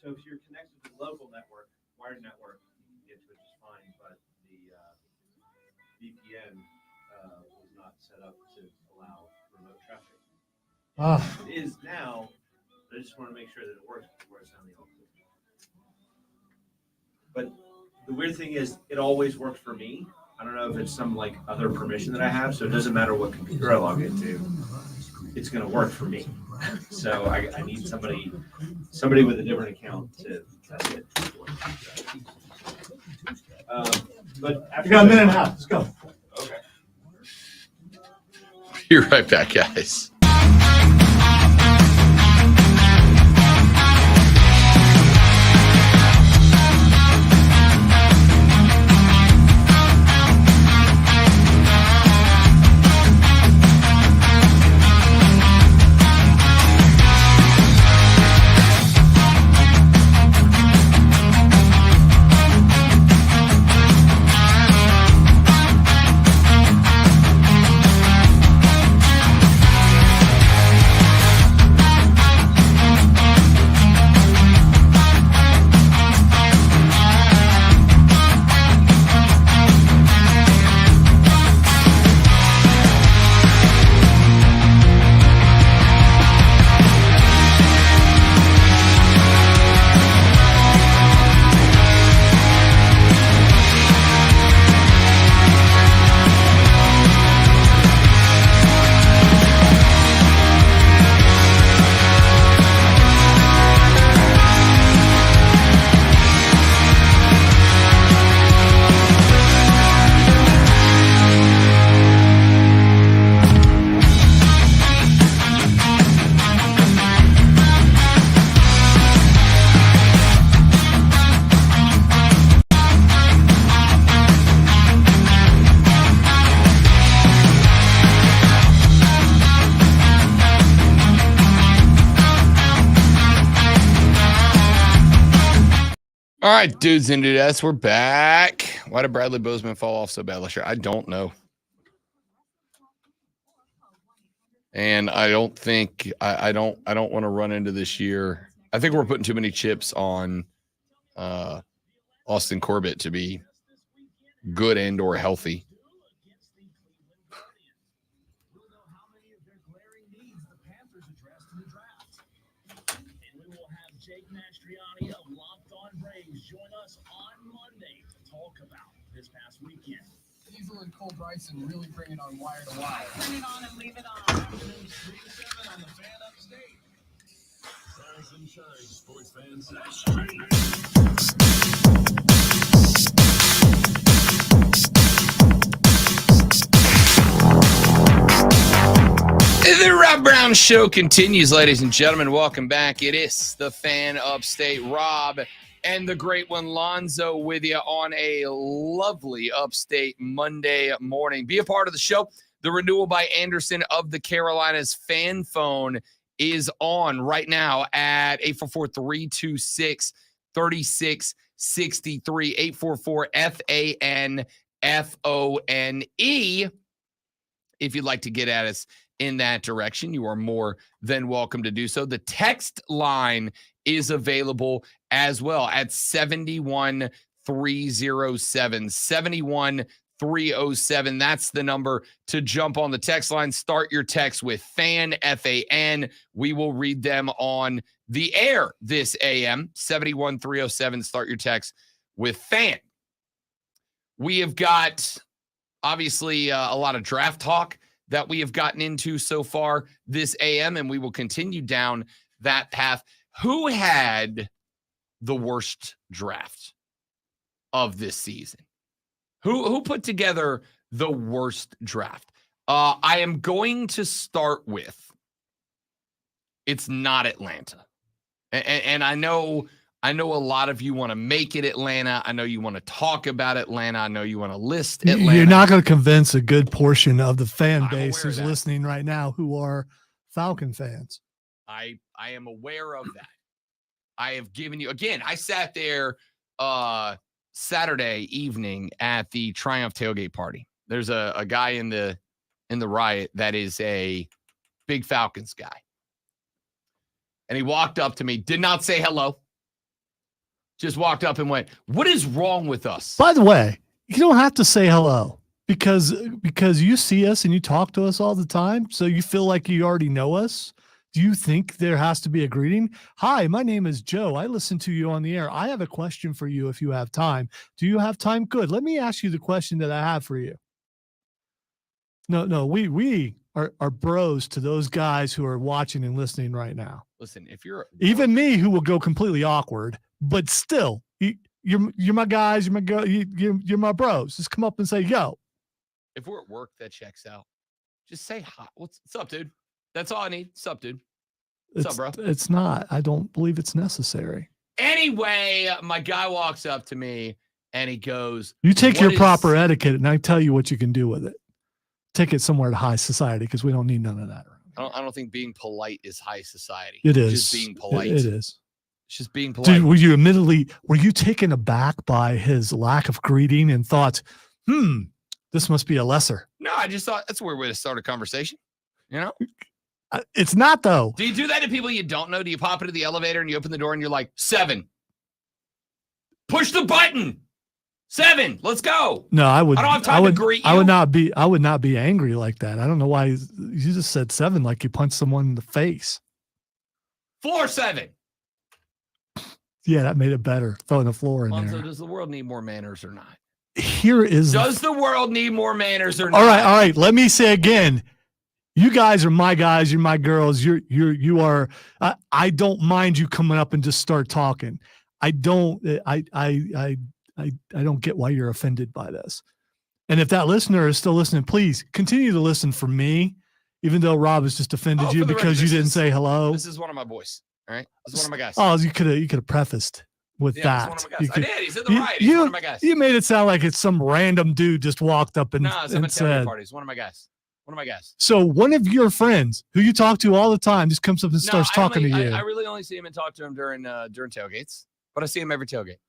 if you're connected to the local network, wired network, you can get to it just fine, but the VPN was not set up to allow remote traffic. It is now, but I just want to make sure that it works before it's on the open. But the weird thing is, it always works for me. I don't know if it's some like other permission that I have, so it doesn't matter what computer I log into. It's going to work for me. So I need somebody with a different account to test it. But after you got a minute and a half. Let's go. Okay. You're right back, guys. All right, dudes and dudettes, we're back. Why did Bradley Bozeman fall off so bad last year? I don't know. And I don't think I don't want to run into this year. I think we're putting too many chips on Austin Corbett to be good and or healthy. Jake Mastriani of Locked On Braves join us on Monday to talk about this past weekend. Diesel and Cole Bryson really bring it on wire to wire. Bring it on and leave it on. 3-7 on the Fan Upstate. Rise and shine, sports fans. The Rob Brown Show continues, ladies and gentlemen. Welcome back. It is the Fan Upstate. Rob and the great one Lonzo with you on a lovely Upstate Monday morning. Be a part of the show. The renewal by Anderson of the Carolinas fan phone is on right now at 844-326-3663, 844-FAN-FONE. If you'd like to get at us in that direction, you are more than welcome to do so. The text line is available as well at 71307. 71307. That's the number to jump on the text line. Start your text with FAN, F-A-N. We will read them on the air this AM. 71307. Start your text with FAN. We have got, obviously, a lot of draft talk that we have gotten into so far this AM, and we will continue down that path. Who had the worst draft of this season? Who put together the worst draft? I am going to start with, it's not Atlanta. And I know a lot of you want to make it Atlanta. I know you want to talk about Atlanta. I know you want to list Atlanta. You're not going to convince a good portion of the fan base aware of who's that. listening right now who are Falcon fans. I am aware of that. I have given you, again, I sat there Saturday evening at the Triumph tailgate party. There's a guy in the riot that is a big Falcons guy. And he walked up to me, did not say hello. Just walked up and went, "What is wrong with us?" By the way, you don't have to say hello because you see us and you talk to us all the time. So you feel like you already know us. Do you think there has to be a greeting? Hi, my name is Joe. I listen to you on the air. I have a question for you if you have time. Do you have time? Good. Let me ask you the question that I have for you. No, we are bros to those guys who are watching and listening right now. Listen, if you're even me, who will go completely awkward, but still, you're my guys, you're my girl, you're my bros. Just come up and say, "Yo." If we're at work, that checks out. Just say hi. What's up, dude? That's all I need. What's up, dude? What's up, bro? It's not. I don't believe it's necessary. Anyway, my guy walks up to me and he goes, You take your "What proper is-" etiquette, and I tell you what you can do with it. Take it somewhere to high society because we don't need none of that. I don't think being polite is high society. It is Just being polite. It is. It's just being polite. Dude, were you taken aback by his lack of greeting and thought, this must be a lesser? No, I just thought that's a weird way to start a conversation. You know? It's not, though. Do you do that to people you don't know? Do you pop into the elevator and you open the door and you're like, 7. Push the button. 7. Let's go. No, I would. I don't have time to greet you. I would not be angry like that. I don't know why you just said 7 like you punched someone in the face. Floor 7. Yeah, that made it better. Throwing the floor in Lonzo, there. does the world need more manners or not? Here is. Does the world need more manners or not? All right. Let me say again. You guys are my guys. You're my girls. You are. I don't mind you coming up and just start talking. I don't get why you're offended by this. And if that listener is still listening, please continue to listen for me, even though Rob has just offended you because you didn't say hello. This is one of my boys. All right. This is one of my guys. Oh, you could have prefaced with that. This is one of my guys. I did. He's in the riot. He's one of my guys. You made it sound like it's some random dude just walked up and, no, it's a said. party. It's one of my guys. One of my guys. So one of your friends who you talk to all the time just comes up and starts talking to you. I really only see him and talk to him during tailgates, but I see him every tailgate.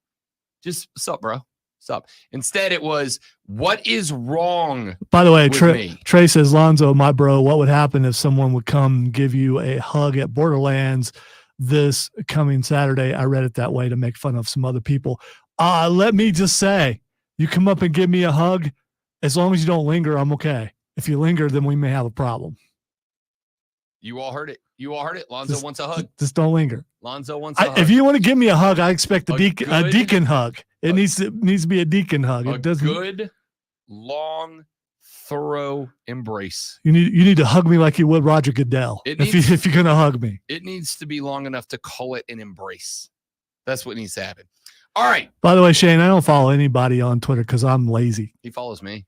Just sup, bro. Sup. Instead, it was, what is wrong? By the way, with me? Trey says, Lonzo, my bro, what would happen if someone would come give you a hug at Borderlands this coming Saturday? I read it that way to make fun of some other people. Let me just say, you come up and give me a hug, as long as you don't linger, I'm okay. If you linger, then we may have a problem. You all heard it. You all heard it. Lonzo wants a hug. Just don't linger. Lonzo wants a hug. If you want to give me a hug, I expect a deacon hug. It needs to be a deacon hug. A It doesn't. good, long, thorough embrace. You need to hug me like you would Roger Goodell. If you're gonna hug me. It needs to be long enough to call it an embrace. That's what needs to happen. All right. By the way, Shane, I don't follow anybody on Twitter because I'm lazy. He follows me.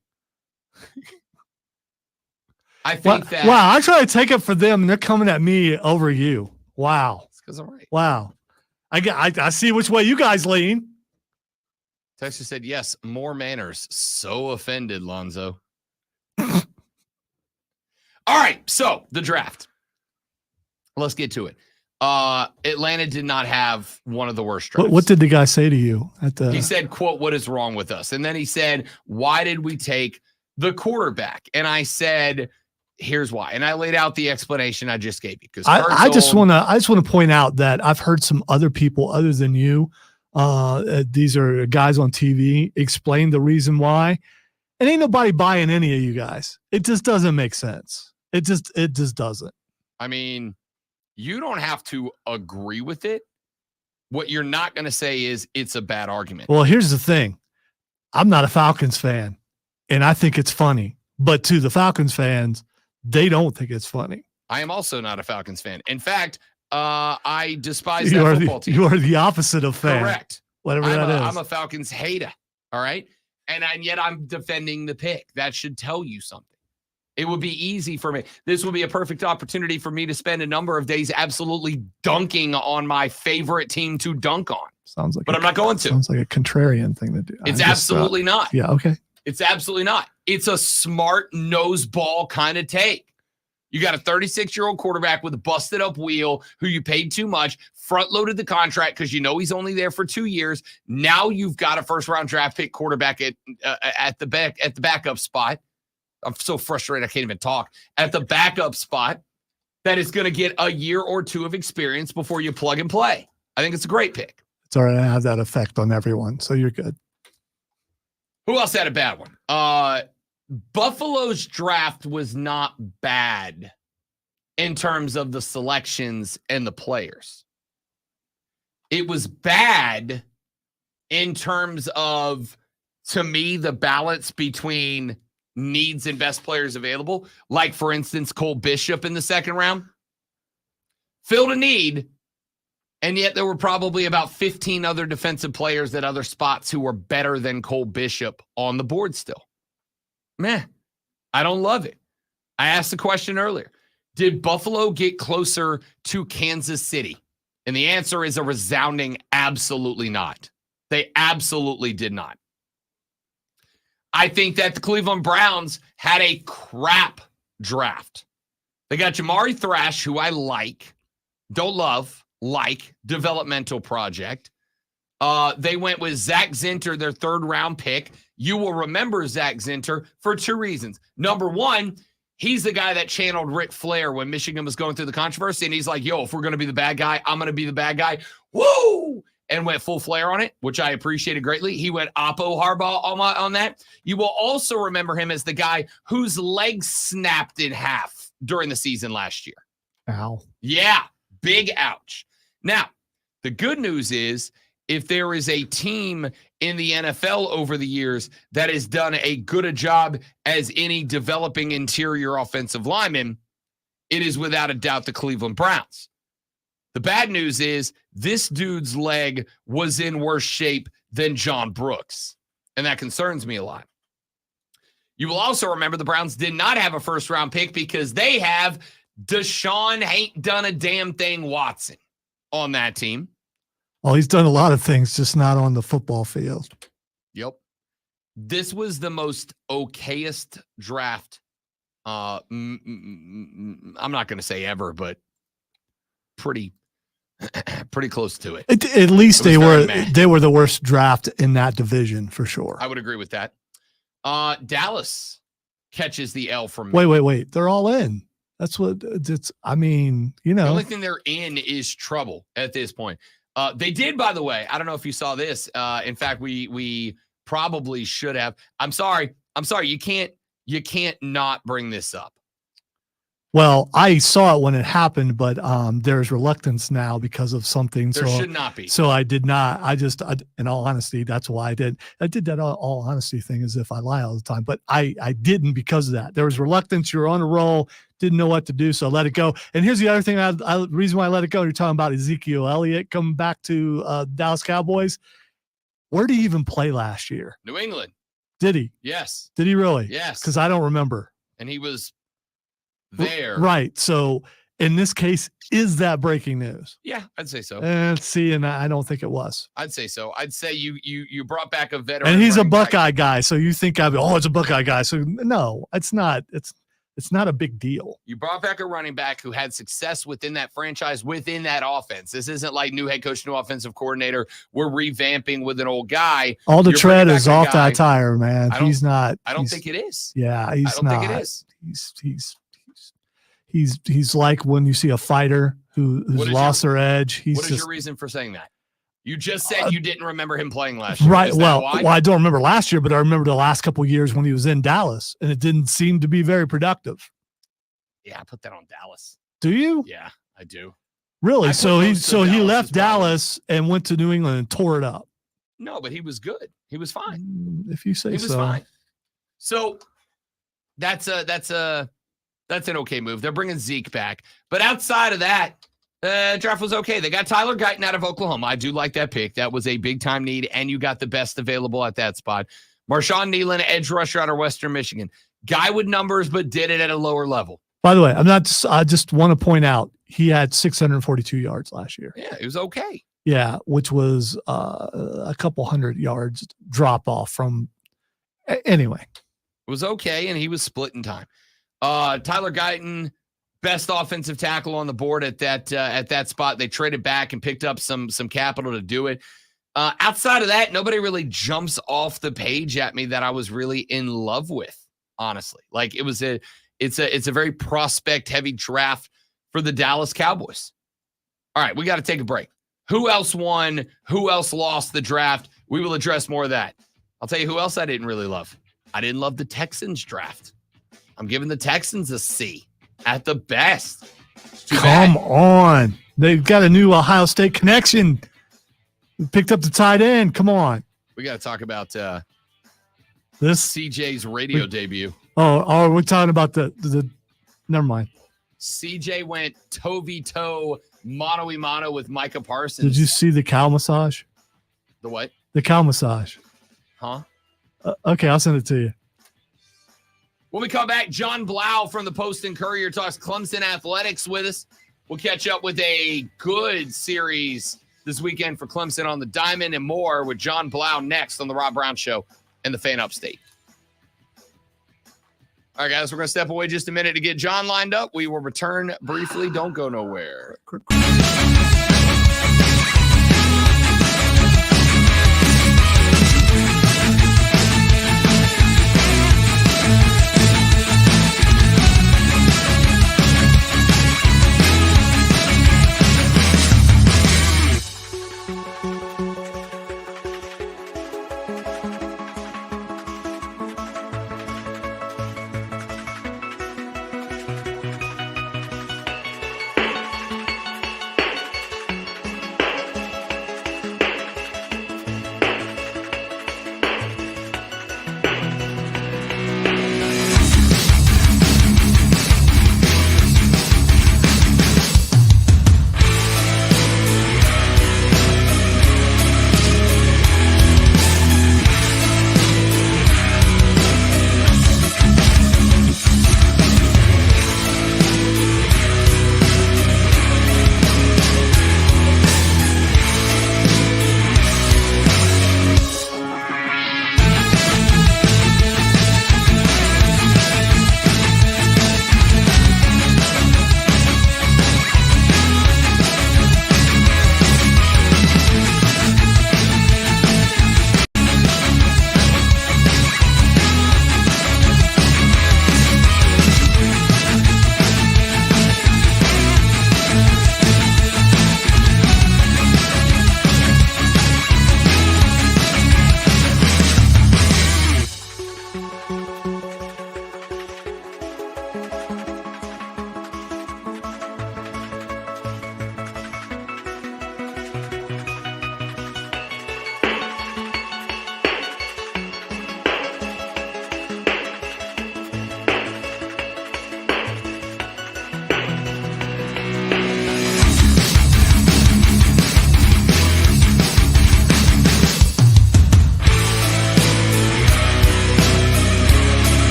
I think that. Wow, I try to take it for them, and they're coming at me over you. Wow. It's because I'm right. Wow. I see which way you guys lean. Texas said, yes, more manners. So offended, Lonzo. All right, so the draft. Let's get to it. Atlanta did not have one of the worst drafts. What did the guy say to you at the? He said, quote, what is wrong with us? And then he said, why did we take the quarterback? And I said, here's why. And I laid out the explanation I just gave you. Because I just want to point out that I've heard some other people other than you. These are guys on TV explain the reason why. And ain't nobody buying any of you guys. It just doesn't make sense. It just doesn't. I mean, you don't have to agree with it. What you're not going to say is it's a bad argument. Well, here's the thing. I'm not a Falcons fan, and I think it's funny. But to the Falcons fans, they don't think it's funny. I am also not a Falcons fan. In fact, I despise that football team. You are the opposite of fan. Correct. Whatever that is. I'm a Falcons hater. All right. And yet I'm defending the pick. That should tell you something. It would be easy for me. This would be a perfect opportunity for me to spend a number of days absolutely dunking on my favorite team to dunk on. Sounds like, but I'm not going to. Sounds like a contrarian thing to do. It's absolutely not. Yeah. Okay. It's absolutely not. It's a smart nose ball kind of take. You got a 36-year-old quarterback with a busted up wheel who you paid too much, front loaded the contract because you know he's only there for 2 years. Now you've got a first round draft pick quarterback at the backup spot. I'm so frustrated I can't even talk. At the backup spot that is going to get a year or two of experience before you plug and play. I think it's a great pick. It's all right. I have that effect on everyone, so you're good. Who else had a bad one? Buffalo's draft was not bad in terms of the selections and the players. It was bad in terms of, to me, the balance between needs and best players available. Like, for instance, Cole Bishop in the second round. Filled a need, and yet there were probably about 15 other defensive players at other spots who were better than Cole Bishop on the board still. Meh, I don't love it. I asked the question earlier. Did Buffalo get closer to Kansas City? And the answer is a resounding absolutely not. They absolutely did not. I think that the Cleveland Browns had a crap draft. They got Jamari Thrash, who I like, don't love, like, developmental project. They went with Zach Zinter, their third round pick. You will remember Zach Zinter for two reasons. Number one, he's the guy that channeled Ric Flair when Michigan was going through the controversy. And he's like, yo, if we're going to be the bad guy, I'm going to be the bad guy. Woo! And went full Flair on it, which I appreciated greatly. He went Oppo Harbaugh on that. You will also remember him as the guy whose legs snapped in half during the season last year. Ow. Yeah, big ouch. Now, the good news is, if there is a team in the NFL over the years that has done a good a job as any developing interior offensive lineman, it is without a doubt the Cleveland Browns. The bad news is this dude's leg was in worse shape than John Brooks, and that concerns me a lot. You will also remember the Browns did not have a first-round pick because they have Deshaun ain't done a damn thing Watson on that team. Well, he's done a lot of things, just not on the football field. Yep. This was the most okayest draft. I'm not going to say ever, but pretty Pretty close to it. At least It was very meh. they were the worst draft in that division for sure. I would agree with that. Dallas catches the L from me. Wait. They're all in. That's what it's. I mean, you The know. only thing they're in is trouble at this point. They did, by the way. I don't know if you saw this. In fact, we probably should have. I'm sorry. You can't not bring this up. Well, I saw it when it happened, but there's reluctance now because of something. There so should not be. So I did not. In all honesty, that's why I did. I did that all honesty thing as if I lie all the time, but I didn't because of that. There was reluctance. You were on a roll, didn't know what to do, so I let it go. And here's the other thing. Reason why I let it go. You're talking about Ezekiel Elliott coming back to Dallas Cowboys. Where did he even play last year? New England. Did he? Yes. Did he really? Yes. Because I don't remember. And he was there. Right. So in this case, is that breaking news? Yeah, I'd say so. And I don't think it was. I'd say so. I'd say you brought back a veteran. And he's a running back. Buckeye guy, so you think it's a Buckeye guy. So no, it's not. It's not a big deal. You brought back a running back who had success within that franchise, within that offense. This isn't like new head coach, new offensive coordinator. We're revamping with an old guy. All the You're tread bringing is back a off guy- that tire, man. I don't- He's not. I don't think it is. Yeah, he's I don't not. think it is. He's like when you see a fighter who's What is lost their edge. He's What is just your reason for saying that? You just said you didn't remember him playing last year. right. Is that Well, why? I don't remember last year, but I remember the last couple of years when he was in Dallas, and it didn't seem to be very productive. Yeah, I put that on Dallas. Do you Yeah, I do. really? I put So he most of he Dallas's left Dallas and went to New England and tore it up. No, but he was good. He was fine. If you say He was so. fine. So that's an okay move. They're bringing Zeke back, but outside of that, draft was okay. They got Tyler Guyton out of Oklahoma. I do like that pick. That was a big time need, and you got the best available at that spot. Marshawn Nealon, edge rusher out of Western Michigan, guy with numbers, but did it at a lower level. By the way, I just want to point out he had 642 yards last year. Yeah, it was okay. Yeah, which was a couple hundred yards drop off from. Anyway, It was okay, and he was splitting time. Tyler Guyton, best offensive tackle on the board at that spot. They traded back and picked up some capital to do it. Outside of that, nobody really jumps off the page at me that I was really in love with, honestly. Like it's a very prospect heavy draft for the Dallas Cowboys. All right, we got to take a break. Who else won? Who else lost the draft? We will address more of that. I'll tell you who else I didn't really love. I didn't love the Texans draft. I'm giving the Texans a C at the best. come on. They've got a new Ohio State connection. Picked up the tight end. Come on. We got to talk about This. CJ's radio debut. Oh, we're talking about the. Never mind. CJ went toe-v-toe, mano-a-mano with Micah Parsons. Did you see the cow massage? The what? The cow massage. Huh? Okay, I'll send it to you. When we come back, John Blau from the Post and Courier talks Clemson athletics with us. We'll catch up with a good series this weekend for Clemson on the Diamond and more with John Blau next on the Rob Brown Show and the Fan Upstate. All right, guys, we're going to step away just a minute to get John lined up. We will return briefly. Don't go nowhere.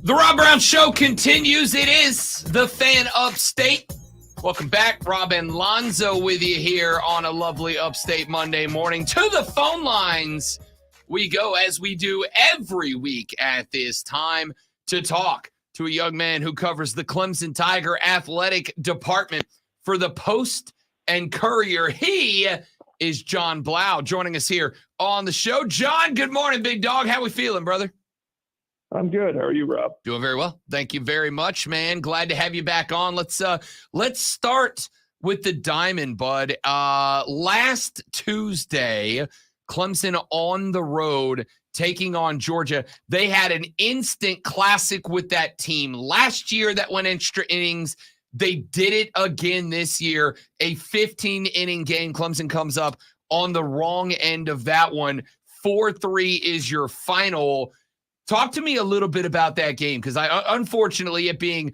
The Rob Brown Show continues. It is the Fan Upstate. Welcome back. Rob and Lonzo with you here on a lovely Upstate Monday morning. To the phone lines we go, as we do every week at this time, to talk to a young man who covers the Clemson Tiger athletic department for the Post and Courier. He is John Blau joining us here on the show. John, good morning, big dog. How we feeling, brother? I'm good. How are you, Rob? Doing very well. Thank you very much, man. Glad to have you back on. Let's start with the Diamond, bud. Last Tuesday, Clemson on the road taking on Georgia. They had an instant classic with that team. Last year that went extra innings. They did it again this year. A 15-inning game. Clemson comes up on the wrong end of that one. 4-3 is your final. Talk to me a little bit about that game, because unfortunately, it being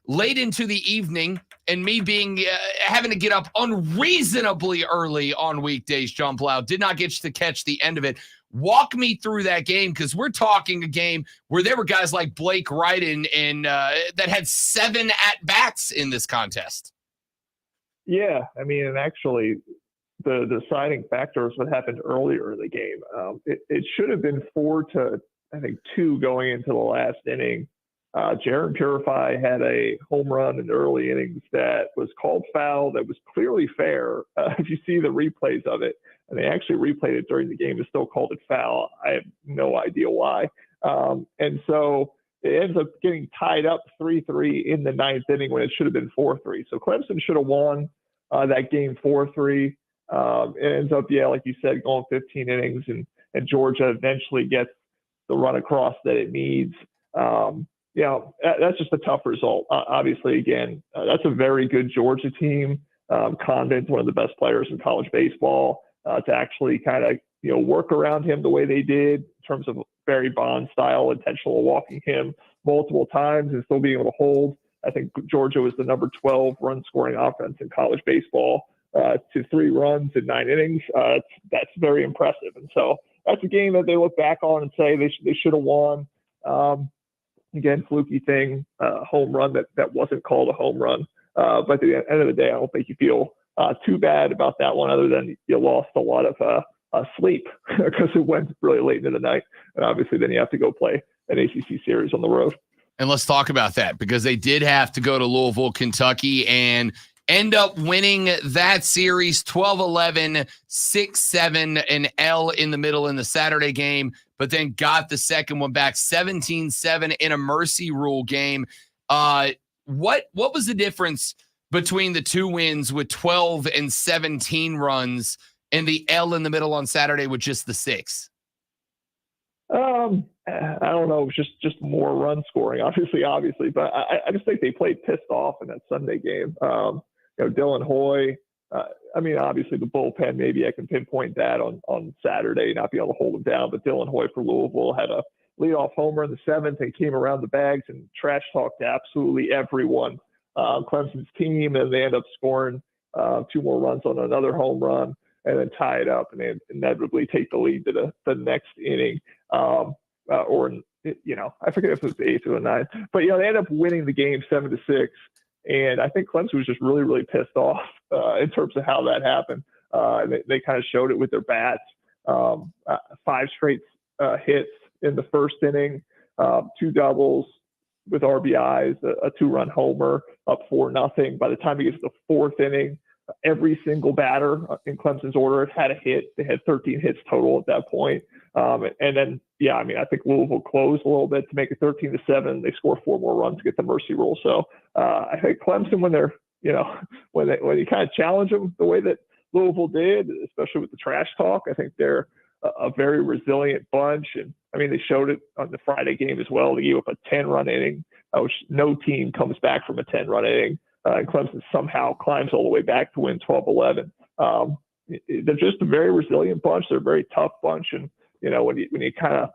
late into the evening and me being having to get up unreasonably early on weekdays, John Blau, did not get to catch the end of it. Walk me through that game, because we're talking a game where there were guys like Blake Wright and that had 7 at-bats in this contest. Yeah, I mean, and actually, the deciding factor is what happened earlier in the game. It should have been 4-2 going into the last inning. Jaron Purify had a home run in the early innings that was called foul, that was clearly fair. If you see the replays of it, and they actually replayed it during the game, and still called it foul. I have no idea why. And so it ends up getting tied up 3-3 in the 9th inning when it should have been 4-3. So Clemson should have won that game 4-3. It ends up, like you said, going 15 innings, and Georgia eventually gets the run across that it needs. That's just a tough result. Obviously, again, that's a very good Georgia team. Condon's one of the best players in college baseball. To actually kind of, work around him the way they did in terms of Barry Bonds style, intentional walking him multiple times and still being able to hold. I think Georgia was the number 12 run scoring offense in college baseball to 3 runs in 9 innings. That's very impressive. And so that's a game that they look back on and say they should have won. Again, fluky thing, home run that wasn't called a home run. But at the end of the day, I don't think you feel too bad about that one, other than you lost a lot of sleep because it went really late into the night. And obviously then you have to go play an ACC series on the road. And let's talk about that, because they did have to go to Louisville, Kentucky, and end up winning that series 12-11, 6-7, an L in the middle in the Saturday game, but then got the second one back 17-7 in a mercy rule game. What was the difference between the 2 wins with 12 and 17 runs and the L in the middle on Saturday with just the 6? I don't know. It was just more run scoring, obviously, but I just think they played pissed off in that Sunday game. Dylan Hoy, obviously the bullpen, maybe I can pinpoint that on Saturday, not be able to hold them down, but Dylan Hoy for Louisville had a leadoff homer in the 7th and came around the bags and trash talked absolutely everyone on Clemson's team, and they end up scoring 2 more runs on another home run and then tie it up and then inevitably take the lead to the next inning. I forget if it was the 8th or the 9th, but they end up winning the game 7-6. And I think Clemson was just really, really pissed off in terms of how that happened. They kind of showed it with their bats. 5 straight hits in the first inning, 2 doubles with RBIs, a 2-run homer, up 4-0. By the time you get to the 4th inning, every single batter in Clemson's order had a hit. They had 13 hits total at that point. And then, I think Louisville closed a little bit to make it 13-7. They score 4 more runs to get the mercy rule. So I think Clemson, when they're, when you kind of challenge them the way that Louisville did, especially with the trash talk, I think they're a very resilient bunch. And they showed it on the Friday game as well. They gave up a 10-run inning, which no team comes back from a 10-run inning. And Clemson somehow climbs all the way back to win 12-11. They're just a very resilient bunch. They're a very tough bunch. And, when you kind of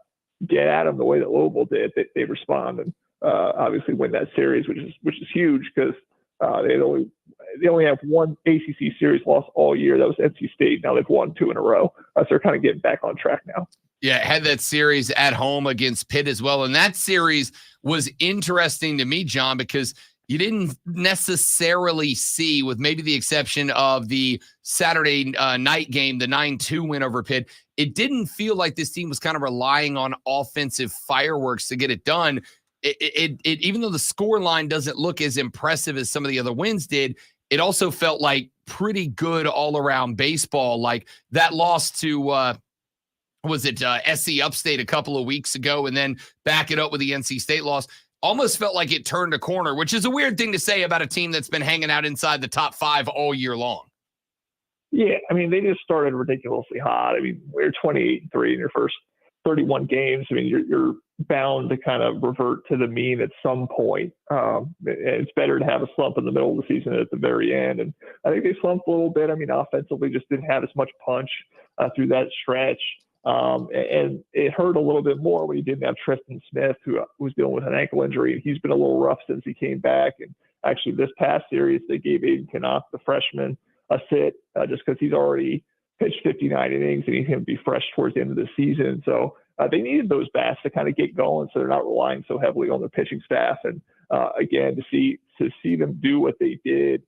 get at them the way that Louisville did, they respond and obviously win that series, which is huge, because they only have 1 ACC series loss all year. That was NC State. Now they've won 2 in a row. So they're kind of getting back on track now. Yeah, had that series at home against Pitt as well. And that series was interesting to me, John, because you didn't necessarily see, with maybe the exception of the Saturday night game, the 9-2 win over Pitt, it didn't feel like this team was kind of relying on offensive fireworks to get it done. It even though the score line doesn't look as impressive as some of the other wins did, it also felt like pretty good all-around baseball. Like that loss to SC Upstate a couple of weeks ago, and then back it up with the NC State loss. Almost felt like it turned a corner, which is a weird thing to say about a team that's been hanging out inside the top 5 all year long. Yeah, I mean, they just started ridiculously hot. I mean, we're 28-3 in your first 31 games. I mean, you're bound to kind of revert to the mean at some point. It's better to have a slump in the middle of the season than at the very end. And I think they slumped a little bit. I mean, offensively just didn't have as much punch through that stretch. And it hurt a little bit more when you didn't have Tristan Smith, who was dealing with an ankle injury. He's been a little rough since he came back. And actually, this past series, they gave Aiden Canuck, the freshman, a sit just because he's already pitched 59 innings and he's going to be fresh towards the end of the season. So they needed those bats to kind of get going, so they're not relying so heavily on their pitching staff. And again, to see them do what they did.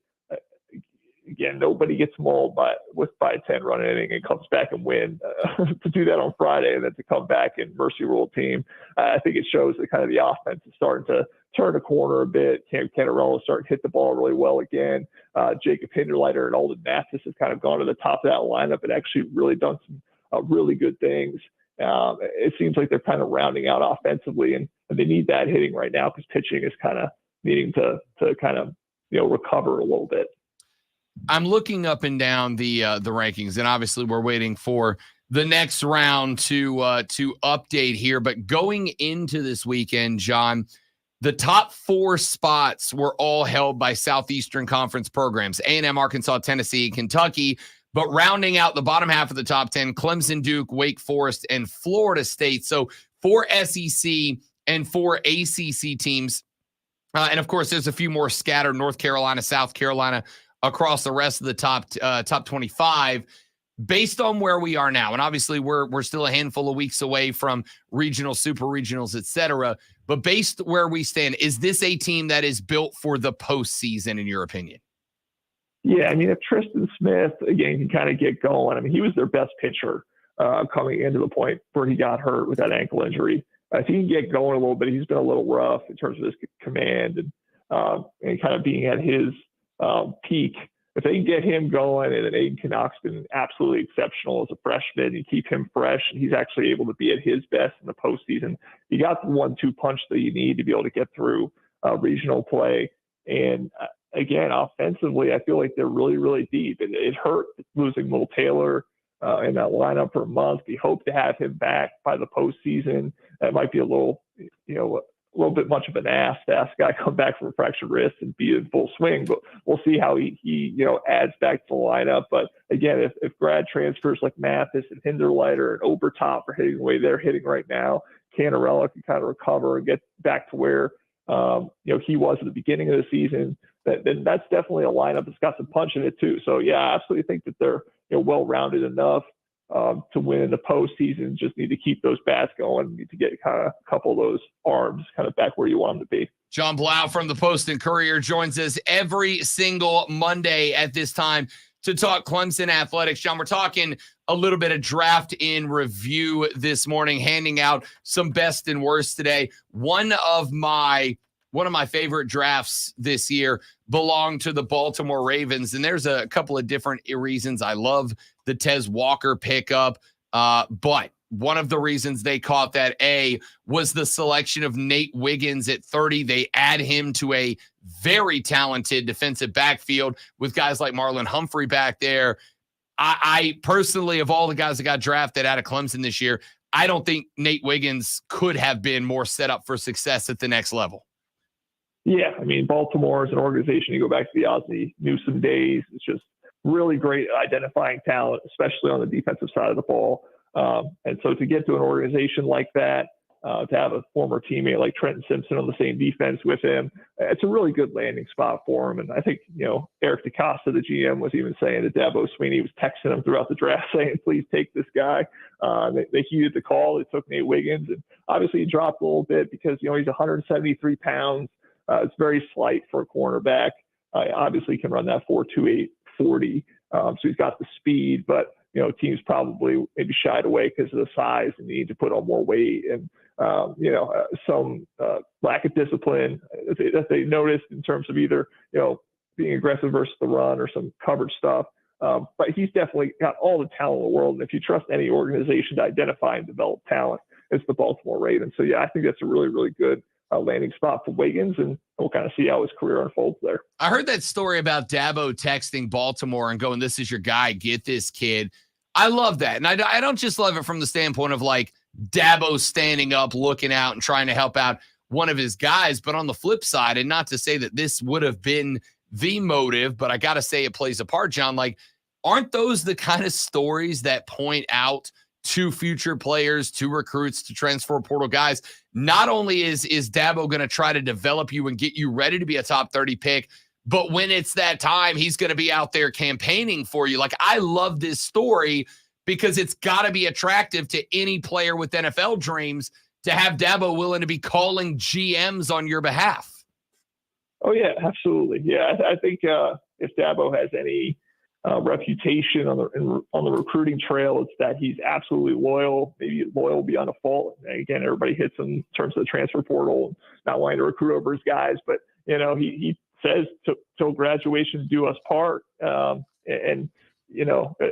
Again, nobody gets mauled by a 10-run inning and comes back and win. To do that on Friday and then to come back and mercy rule team, I think it shows that kind of the offense is starting to turn a corner a bit. Cam Canarella starting to hit the ball really well again. Jacob Hinderleiter and Alden Mathis have kind of gone to the top of that lineup and actually really done some really good things. It seems like they're kind of rounding out offensively, and they need that hitting right now because pitching is kind of needing to kind of recover a little bit. I'm looking up and down the rankings, and obviously we're waiting for the next round to update here. But going into this weekend, John, the top 4 spots were all held by Southeastern Conference programs: A&M, Arkansas, Tennessee, and Kentucky. But rounding out the bottom half of the top 10, Clemson, Duke, Wake Forest, and Florida State. So 4 SEC and 4 ACC teams. And of course, there's a few more scattered: North Carolina, South Carolina, across the rest of the top 25. Based on where we are now, and obviously we're still a handful of weeks away from regional, super regionals, etc. But based where we stand, is this a team that is built for the postseason, in your opinion? Yeah, I mean, if Tristan Smith, again, can kind of get going, I mean, he was their best pitcher coming into the point where he got hurt with that ankle injury. If he can get going a little bit, he's been a little rough in terms of his command and kind of being at his peak. If they can get him going, and then Aiden Canuck's been absolutely exceptional as a freshman, you keep him fresh, and he's actually able to be at his best in the postseason. You got the 1-2 punch that you need to be able to get through regional play. And again, offensively, I feel like they're really, really deep. And it hurt losing Will Taylor in that lineup for a month. We hope to have him back by the postseason. That might be a little bit much of an ask to ask a guy come back from a fractured wrist and be in full swing, but we'll see how he adds back to the lineup. But again, if grad transfers like Mathis and Hinderleiter and Obertop are hitting the way they're hitting right now, Canarella can kind of recover and get back to where he was at the beginning of the season. Then that's definitely a lineup that's got some punch in it too. So yeah, I absolutely think that they're well-rounded enough to win in the postseason. Just need to keep those bats going. Need to get kind of a couple of those arms kind of back where you want them to be. John Blau from the Post and Courier joins us every single Monday at this time to talk Clemson athletics. John, we're talking a little bit of draft in review this morning, handing out some best and worst today. One of my favorite drafts this year belonged to the Baltimore Ravens, and there's a couple of different reasons. I love the Tez Walker pickup, but one of the reasons they caught that was the selection of Nate Wiggins at 30. They add him to a very talented defensive backfield with guys like Marlon Humphrey back there. I personally, of all the guys that got drafted out of Clemson this year, I don't think Nate Wiggins could have been more set up for success at the next level. Yeah, I mean, Baltimore as an organization, you go back to the Ozzie Newsome days, it's just really great at identifying talent, especially on the defensive side of the ball. And so to get to an organization like that, to have a former teammate like Trenton Simpson on the same defense with him. It's a really good landing spot for him. And I think, Eric DeCosta, the GM, was even saying that Dabo Swinney was texting him throughout the draft saying, please take this guy. They heeded the call. They took Nate Wiggins. And obviously he dropped a little bit because, he's 173 pounds. It's very slight for a cornerback. Obviously can run that 4.28 40. So he's got the speed, but, teams probably maybe shied away because of the size and need to put on more weight and, some lack of discipline that they noticed in terms of either, being aggressive versus the run or some coverage stuff. But he's definitely got all the talent in the world. And if you trust any organization to identify and develop talent, it's the Baltimore Ravens. So, yeah, I think that's a really, really good landing spot for Wiggins, and we'll kind of see how his career unfolds there. I heard that story about Dabo texting Baltimore and going, this is your guy, get this kid. I love that. And I don't just love it from the standpoint of like Dabo standing up, looking out and trying to help out one of his guys. But on the flip side, and not to say that this would have been the motive, but I got to say it plays a part, John. Like, aren't those the kind of stories that point out to future players, to recruits, to transfer portal guys? Not only is Dabo going to try to develop you and get you ready to be a top 30 pick, but when it's that time, he's going to be out there campaigning for you. Like, I love this story because it's got to be attractive to any player with NFL dreams to have Dabo willing to be calling GMs on your behalf. Oh, yeah, absolutely. Yeah, I think if Dabo has any reputation on the recruiting trail, it's that he's absolutely loyal, maybe loyal beyond a fault. And again, everybody hits him in terms of the transfer portal and not wanting to recruit over his guys, but he says till graduation do us part. And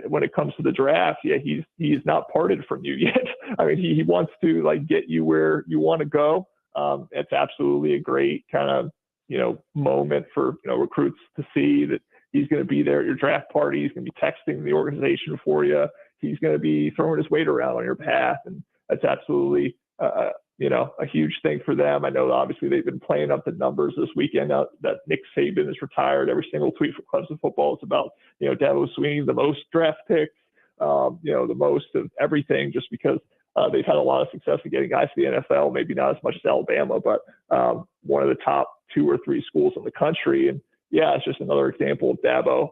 when it comes to the draft, yeah, he's not parted from you yet. I mean, he wants to like get you where you want to go. It's absolutely a great kind of moment for recruits to see that he's going to be there at your draft party. He's going to be texting the organization for you. He's going to be throwing his weight around on your behalf. And that's absolutely, a huge thing for them. I know obviously they've been playing up the numbers this weekend now that Nick Saban is retired. Every single tweet from Clemson football is about, Dabo Swinney, the most draft picks, the most of everything, just because they've had a lot of success in getting guys to the NFL, maybe not as much as Alabama, but one of the top 2 or 3 schools in the country. And yeah, it's just another example of Dabo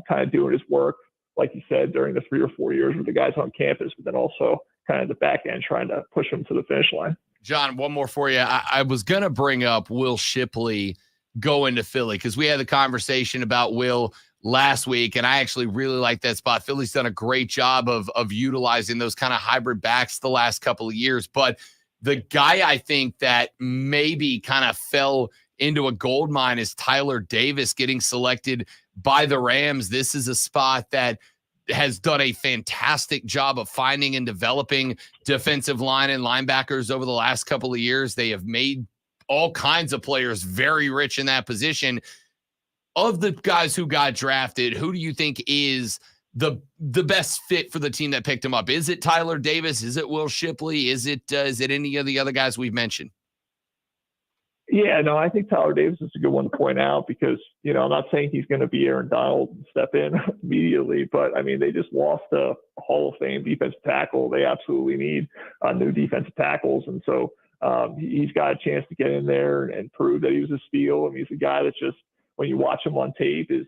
kind of doing his work, like you said, during the 3 or 4 years with the guys on campus, but then also kind of the back end trying to push them to the finish line. John, one more for you. I was going to bring up Will Shipley going to Philly because we had the conversation about Will last week, and I actually really like that spot. Philly's done a great job of utilizing those kind of hybrid backs the last couple of years. But the guy I think that maybe kind of fell into a gold mine is Tyler Davis getting selected by the Rams. This is a spot that has done a fantastic job of finding and developing defensive line and linebackers over the last couple of years. They have made all kinds of players very rich in that position. Of the guys who got drafted, who do you think is the best fit for the team that picked him up? Is it Tyler Davis? Is it Will Shipley? Is it any of the other guys we've mentioned? Yeah, no, I think Tyler Davis is a good one to point out because, I'm not saying he's going to be Aaron Donald and step in immediately, but I mean, they just lost a Hall of Fame defensive tackle. They absolutely need new defensive tackles. And so he's got a chance to get in there and prove that he was a steal. I mean, he's a guy that just, when you watch him on tape, is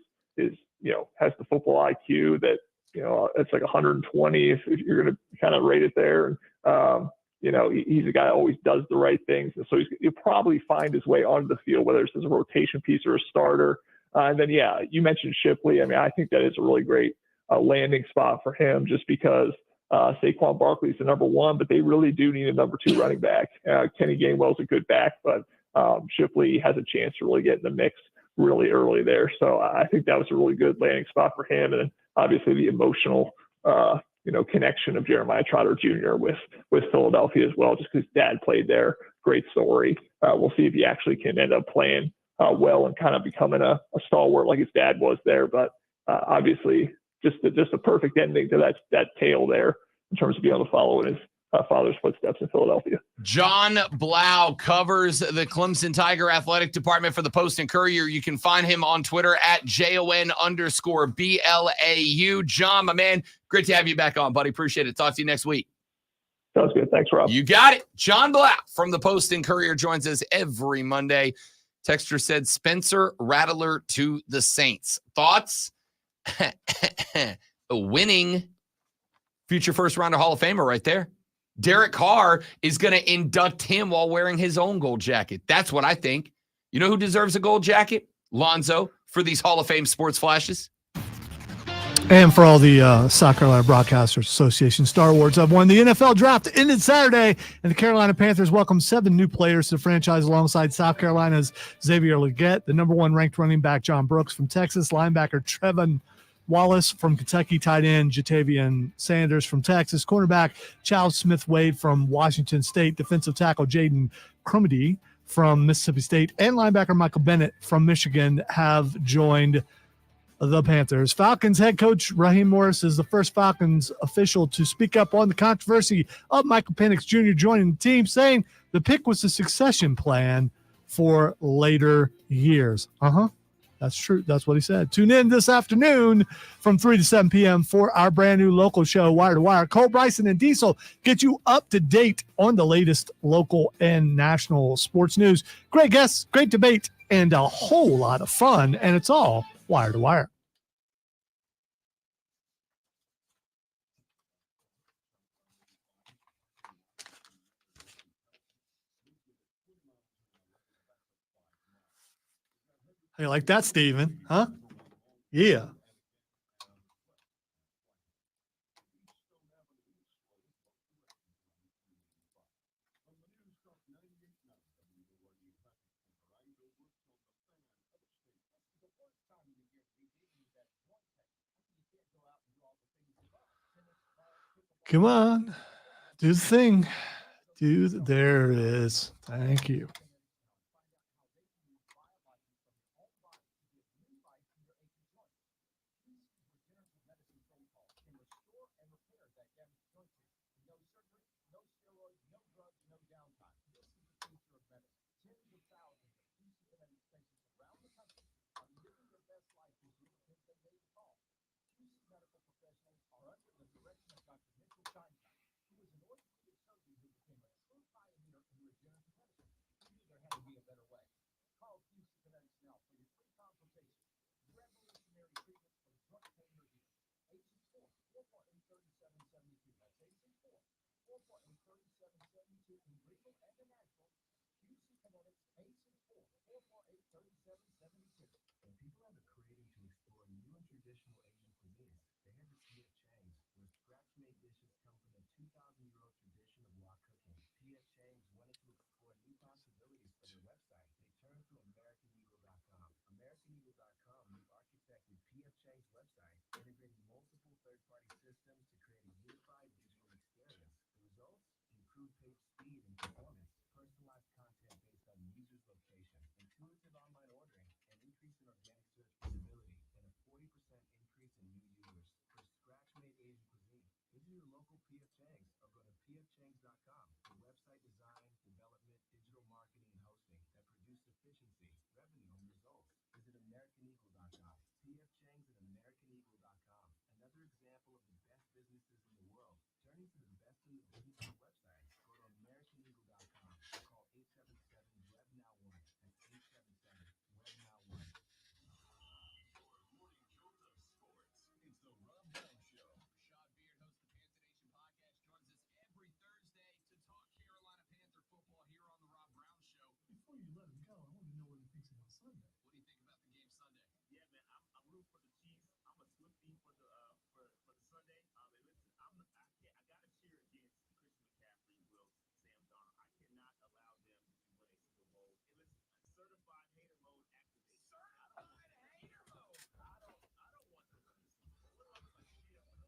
has the football IQ that, it's like 120 if you're going to kind of rate it there. And, he's a guy that always does the right things. And so he'll probably find his way onto the field, whether it's as a rotation piece or a starter. And then, yeah, you mentioned Shipley. I mean, I think that is a really great landing spot for him just because Saquon Barkley is the number 1, but they really do need a number 2 running back. Kenny Gainwell's a good back, but Shipley has a chance to really get in the mix really early there. So I think that was a really good landing spot for him. And then obviously the emotional, connection of Jeremiah Trotter Jr. with Philadelphia as well, just because dad played there. Great story. We'll see if he actually can end up playing well and kind of becoming a stalwart like his dad was there. But obviously just a perfect ending to that tale there in terms of being able to follow in his father's footsteps in Philadelphia. John Blau covers the Clemson Tiger Athletic Department for the Post and Courier. You can find him on Twitter at JON_BLAU. John, my man, great to have you back on, buddy. Appreciate it. Talk to you next week. Sounds good. Thanks, Rob. You got it. John Blau from the Post and Courier joins us every Monday. Texter said Spencer Rattler to the Saints. Thoughts? Winning. Future first rounder Hall of Famer right there. Derek Carr is going to induct him while wearing his own gold jacket. That's what I think. You know who deserves a gold jacket? Lonzo for these Hall of Fame sports flashes. And for all the South Carolina Broadcasters Association Star Awards have won. The NFL draft ended Saturday, and the Carolina Panthers welcomed 7 new players to the franchise alongside South Carolina's Xavier Legette, the number 1 ranked running back John Brooks from Texas, linebacker Trevin Wallace from Kentucky, tight end Jatavian Sanders from Texas, cornerback Charles Smith-Wade from Washington State, defensive tackle Jaden Crumedy from Mississippi State, and linebacker Michael Bennett from Michigan have joined the Panthers. Falcons head coach Raheem Morris is the first Falcons official to speak up on the controversy of Michael Penix Jr. joining the team, saying the pick was a succession plan for later years. That's true. That's what he said. Tune in this afternoon from 3 to 7 p.m. for our brand new local show, Wire to Wire. Cole Bryson and Diesel get you up to date on the latest local and national sports news. Great guests, great debate, and a whole lot of fun. And it's all Wire to Wire. Hey, like that, Steven? Huh? Yeah. Come on. Do the thing. There it is. Thank you.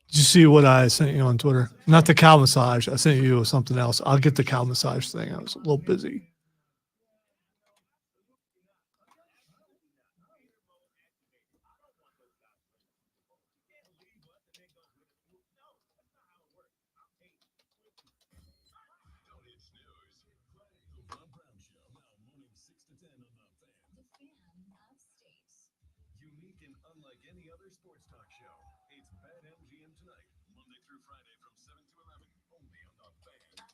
Did you see what I sent you on Twitter? Not the cow massage. I sent you something else. I'll get the cow massage thing. I was a little busy. Unique and unlike any other sports talk show. It's BetMGM tonight, Monday through Friday from 7 to 11, only on the Fan.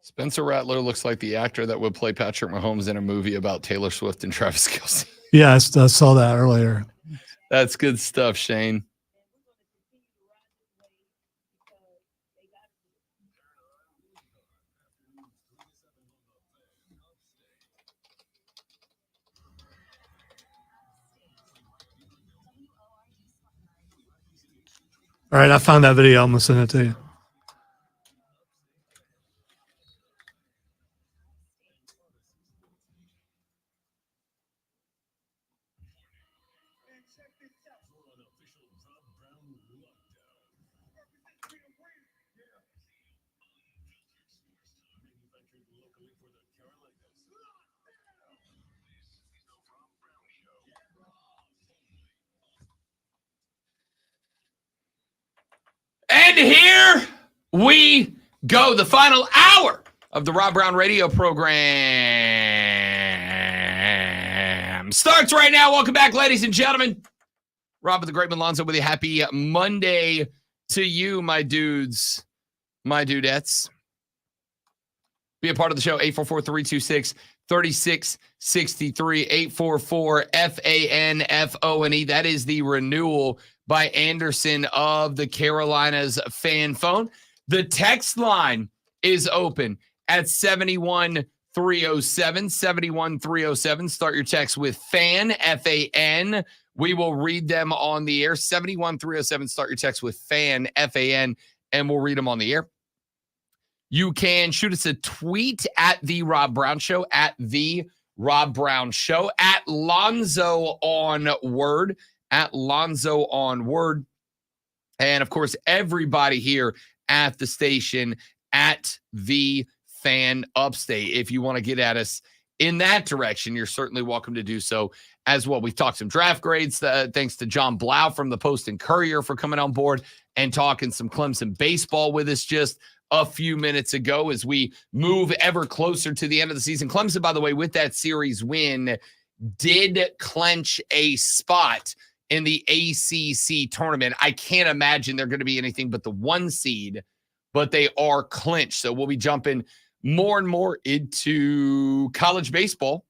Spencer Rattler looks like the actor that would play Patrick Mahomes in a movie about Taylor Swift and Travis Kelce. Yeah, I saw that earlier. That's good stuff, Shane. All right, I found that video. I'm going to send it to you. And here we go. The final hour of the Rob Brown radio program starts right now. Welcome back, ladies and gentlemen. Rob with the Great Malonzo with you. Happy Monday to you, my dudes, my dudettes. Be a part of the show, 844-326-3663, 844-FANFONE. That is the renewal by Anderson of the Carolinas fan phone. The text line is open at 71307, 71307. Start your text with FAN, F-A-N. We will read them on the air. 71307. Start your text with FAN, F-A-N, and we'll read them on the air. You can shoot us a tweet at The Rob Brown Show, at The Rob Brown Show, at Lonzo on Word, at Lonzo on Word. And, of course, everybody here at the station at The Fan Upstate. If you want to get at us in that direction, you're certainly welcome to do so as well. We've talked some draft grades. Thanks to John Blau from the Post and Courier for coming on board and talking some Clemson baseball with us just a few minutes ago as we move ever closer to the end of the season. Clemson, by the way, with that series win, did clench a spot in the ACC tournament. I can't imagine they're going to be anything but the 1 seed, but they are clinched. So we'll be jumping more and more into college baseball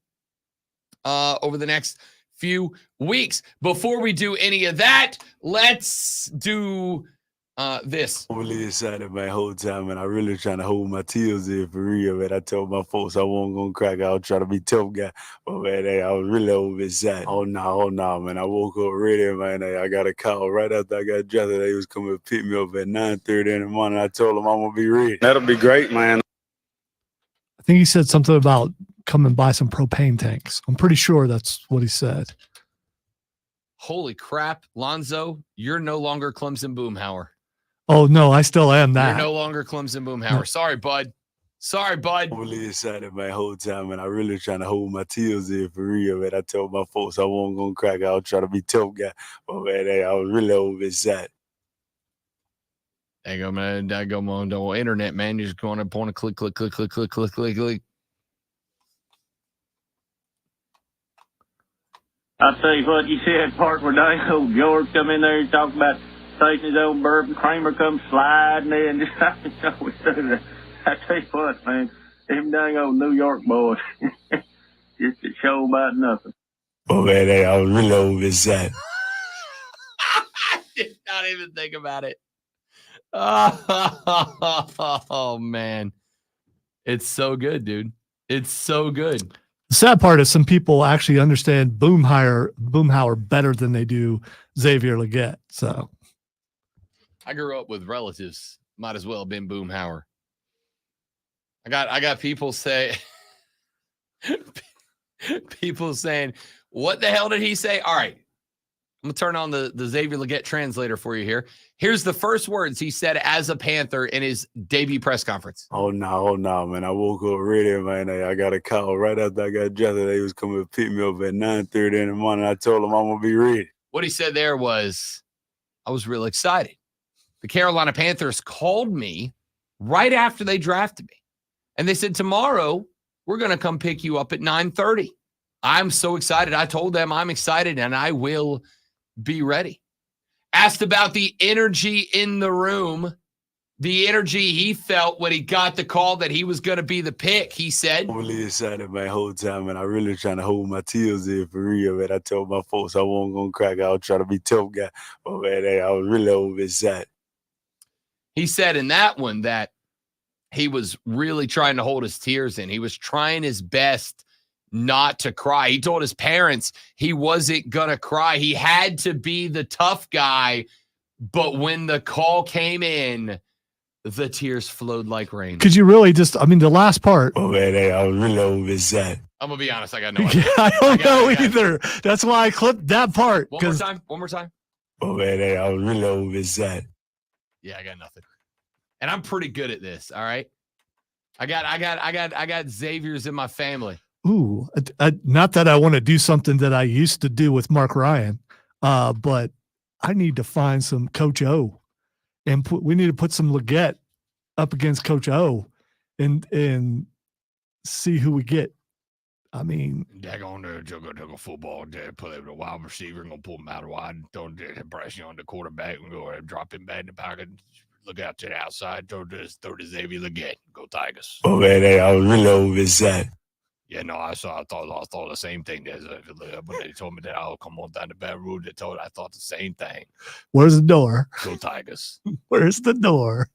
over the next few weeks. Before we do any of that, let's do this. I'm really excited my whole time, and I really trying to hold my tears in for real, man. I told my folks I wasn't going to crack. I was trying to be tough guy. But, man, I was really over excited. Oh, no, man. I woke up ready, man. I got a call right after I got drafted. They was coming to pick me up at 9:30 in the morning. I told them I'm going to be ready. That'll be great, man. I think he said something about come and buy some propane tanks. I'm pretty sure that's what he said. Holy crap, Lonzo, you're no longer Clemson Boomhauer. Oh, no, I still am that. You're no longer Clemson Boomhauer. Sorry, bud. Sorry, bud. I'm really excited my whole time, and I really trying to hold my tears in for real, man. I told my folks I wasn't going to crack. I was trying to be tough guy. But, man, I was really over excited. There you go, man. There you go, man. The internet, man. You're just going to point a click. I'll tell you what, you see that part where dang old George come in there and talk about taking his old bourbon, Kramer come sliding in. Just, I tell you what, man, them dang old New York boys, just a show about nothing. Oh, man, I was really over excited. I did not even think about it. Oh, man. It's so good, dude. It's so good. The sad part is some people actually understand Boomhauer better than they do Xavier Legette. So I grew up with relatives. Might as well have been Boomhauer. I got people saying, what the hell did he say? All right. I'm going to turn on the Xavier Legette translator for you here. Here's the first words he said as a Panther in his debut press conference. Oh, no, man. I woke up ready, man. I got a call right after I got drafted. They was coming to pick me up at 9:30 in the morning. I told them I'm going to be ready. What he said there was, I was real excited. The Carolina Panthers called me right after they drafted me. And they said, tomorrow, we're going to come pick you up at 9:30. I'm so excited. I told them I'm excited and I will be ready. Asked about the energy in the room the energy he felt when he got the call that he was going to be the pick. He said, I'm really excited my whole time, and I really trying to hold my tears in for real, man. I told my folks I wasn't going to crack out, try to be tough guy. But, man, I was really over excited. He said in that one that he was really trying to hold his tears in. He was trying his best not to cry. He told his parents he wasn't going to cry. He had to be the tough guy. But when the call came in, the tears flowed like rain. Could you really just, I mean, the last part. Oh, man, I was really over excited. I'm going to be honest. I got no idea. I don't know either. That's why I clipped that part. One more time. One more time. Oh, man, I was really over excited. Yeah, I got nothing. And I'm pretty good at this. All right. I got Xavier's in my family. Ooh, not that I want to do something that I used to do with Mark Ryan, but I need to find some Coach O, and we need to put some Leggett up against Coach O, and see who we get. I mean, they're going to go football, play with a wide receiver, and gonna pull him out wide, throw pressure on the quarterback, and go and drop him back in the pocket. Look out to the outside, throw to Xavier Leggett. Go Tigers. Oh, man, I was really over excited. Yeah, no, I thought the same thing. When they told me that I'll come on down the Baton Rouge, I thought the same thing. Where's the door? Go Tigers. Where's the door?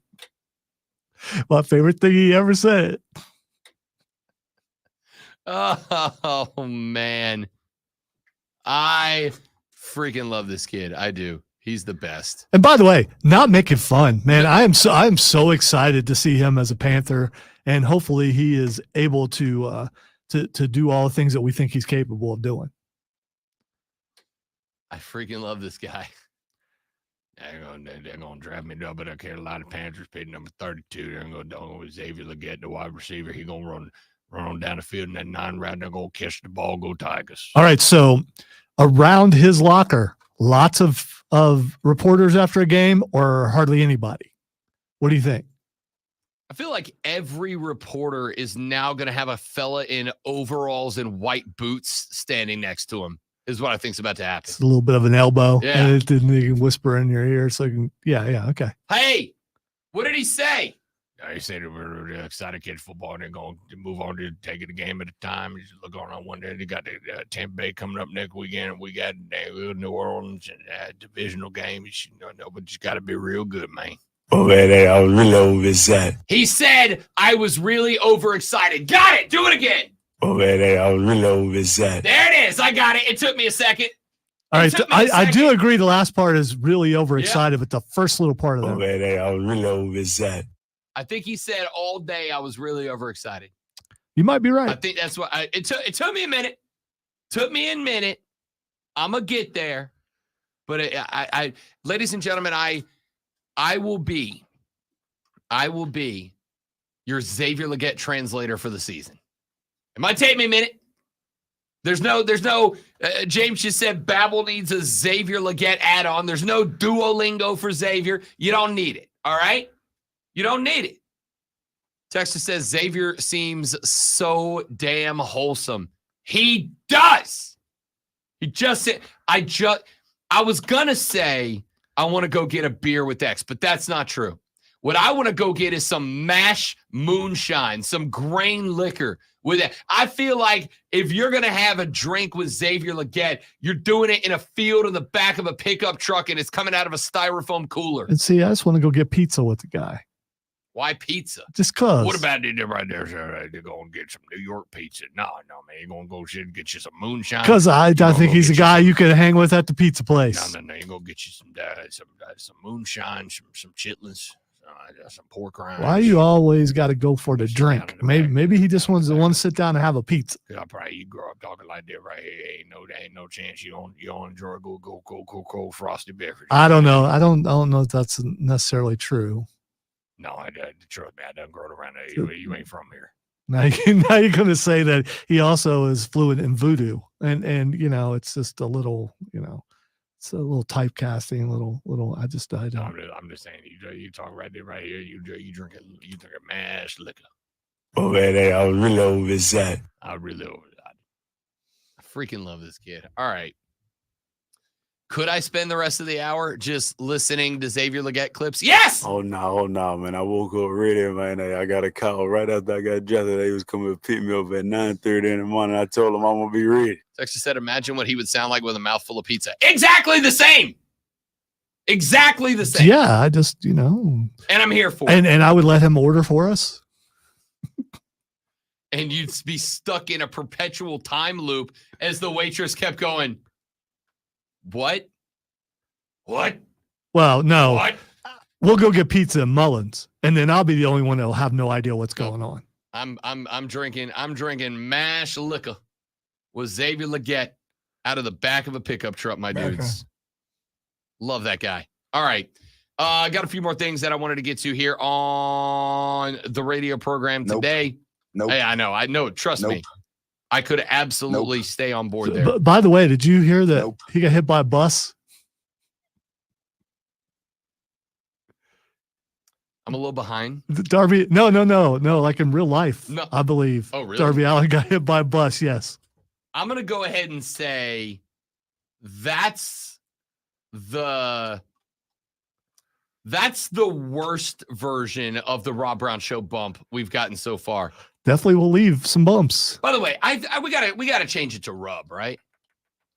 My favorite thing he ever said. Oh, man. I freaking love this kid. I do. He's the best. And by the way, not making fun, man. I am so excited to see him as a Panther, and hopefully he is able to do all the things that we think he's capable of doing. I freaking love this guy. They're going to draft me up at the Carolina Panthers, pick number 32. They're going to go with Xavier Leggett, the wide receiver. He's going to run on down the field in that 9 round. They're going to catch the ball. Go Tigers. All right, so around his locker, lots of reporters after a game, or hardly anybody? What do you think? I feel like every reporter is now going to have a fella in overalls and white boots standing next to him, is what I think's about to happen. It's a little bit of an elbow. Yeah. And they can whisper in your ear. So you can, yeah, okay. Hey, what did he say? He said we're excited to catch football, and they're going to move on to take it a game at a time. You just look on one day. They got the Tampa Bay coming up next weekend. We got New Orleans and divisional game. But you got to be real good, man. Oh, man, I was really over excited. He said I was really overexcited. Got it. Do it again. Oh, man, I was really over excited. There it is. I got it. It took me a second. All right, I do agree the last part is really overexcited, but the first little part of that. Oh, man, I was really over excited. I think he said all day I was really overexcited. You might be right. I think that's what it took me a minute. Took me a minute. I'm gonna get there. But I ladies and gentlemen, I will be your Xavier Leggett translator for the season. It might take me a minute. There's no James just said Babbel needs a Xavier Leggett add-on. There's no Duolingo for Xavier. You don't need it. All right. You don't need it. Texas says Xavier seems so damn wholesome. He does. He just said, I was going to say, I want to go get a beer with X, but that's not true. What I want to go get is some mash moonshine, some grain liquor with it. I feel like if you're going to have a drink with Xavier Leggett, you're doing it in a field in the back of a pickup truck, and it's coming out of a styrofoam cooler. And see, I just want to go get pizza with the guy. Why pizza? Just cause. What about it right there? Sir? They're going to get some New York pizza. No, man. You're going to go get you some moonshine. Because I think he's a guy you can hang with at the pizza place. No. You're going to get you some moonshine, some chitlins, some pork rinds. Why you always got to go for the drink? Maybe he just wants to sit down and have a pizza. Probably you grow up talking like that right here. Ain't no chance you don't enjoy go frosty beverage. I don't know. I don't know if that's necessarily true. No, trust me, I done grown around there. You ain't from here. Now you're going to say that he also is fluent in voodoo, and it's just a little, it's a little typecasting, little. I don't. I'm just saying, you talk right there, right here. You drink a mash liquor. Oh, man, I was really over excited. I freaking love this kid. All right. Could I spend the rest of the hour just listening to Xavier Legette clips? Yes. Oh no, man! I woke up ready, man. I got a call right after I got dressed. They was coming to pick me up at 9:30 in the morning. I told them I'm gonna be ready. Texas said, "Imagine what he would sound like with a mouthful of pizza." Exactly the same. Exactly the same. Yeah, I just And I'm here for it. and I would let him order for us. And you'd be stuck in a perpetual time loop as the waitress kept going. What? Well, no. What? We'll go get pizza at Mullins, and then I'll be the only one that'll have no idea what's going on. I'm drinking mash liquor with Xavier Legette out of the back of a pickup truck, my dudes. Love that guy. All right. I got a few more things that I wanted to get to here on the radio program today. Nope. Hey, I know. Trust me. I could absolutely stay on board there. But by the way, did you hear that he got hit by a bus? I'm a little behind. Darby, no, like in real life, No. I believe. Oh, really? Darby Allin got hit by a bus, yes. I'm going to go ahead and say that's the worst version of the Rob Brown Show bump we've gotten so far. Definitely will leave some bumps. By the way, we gotta change it to Rub, right?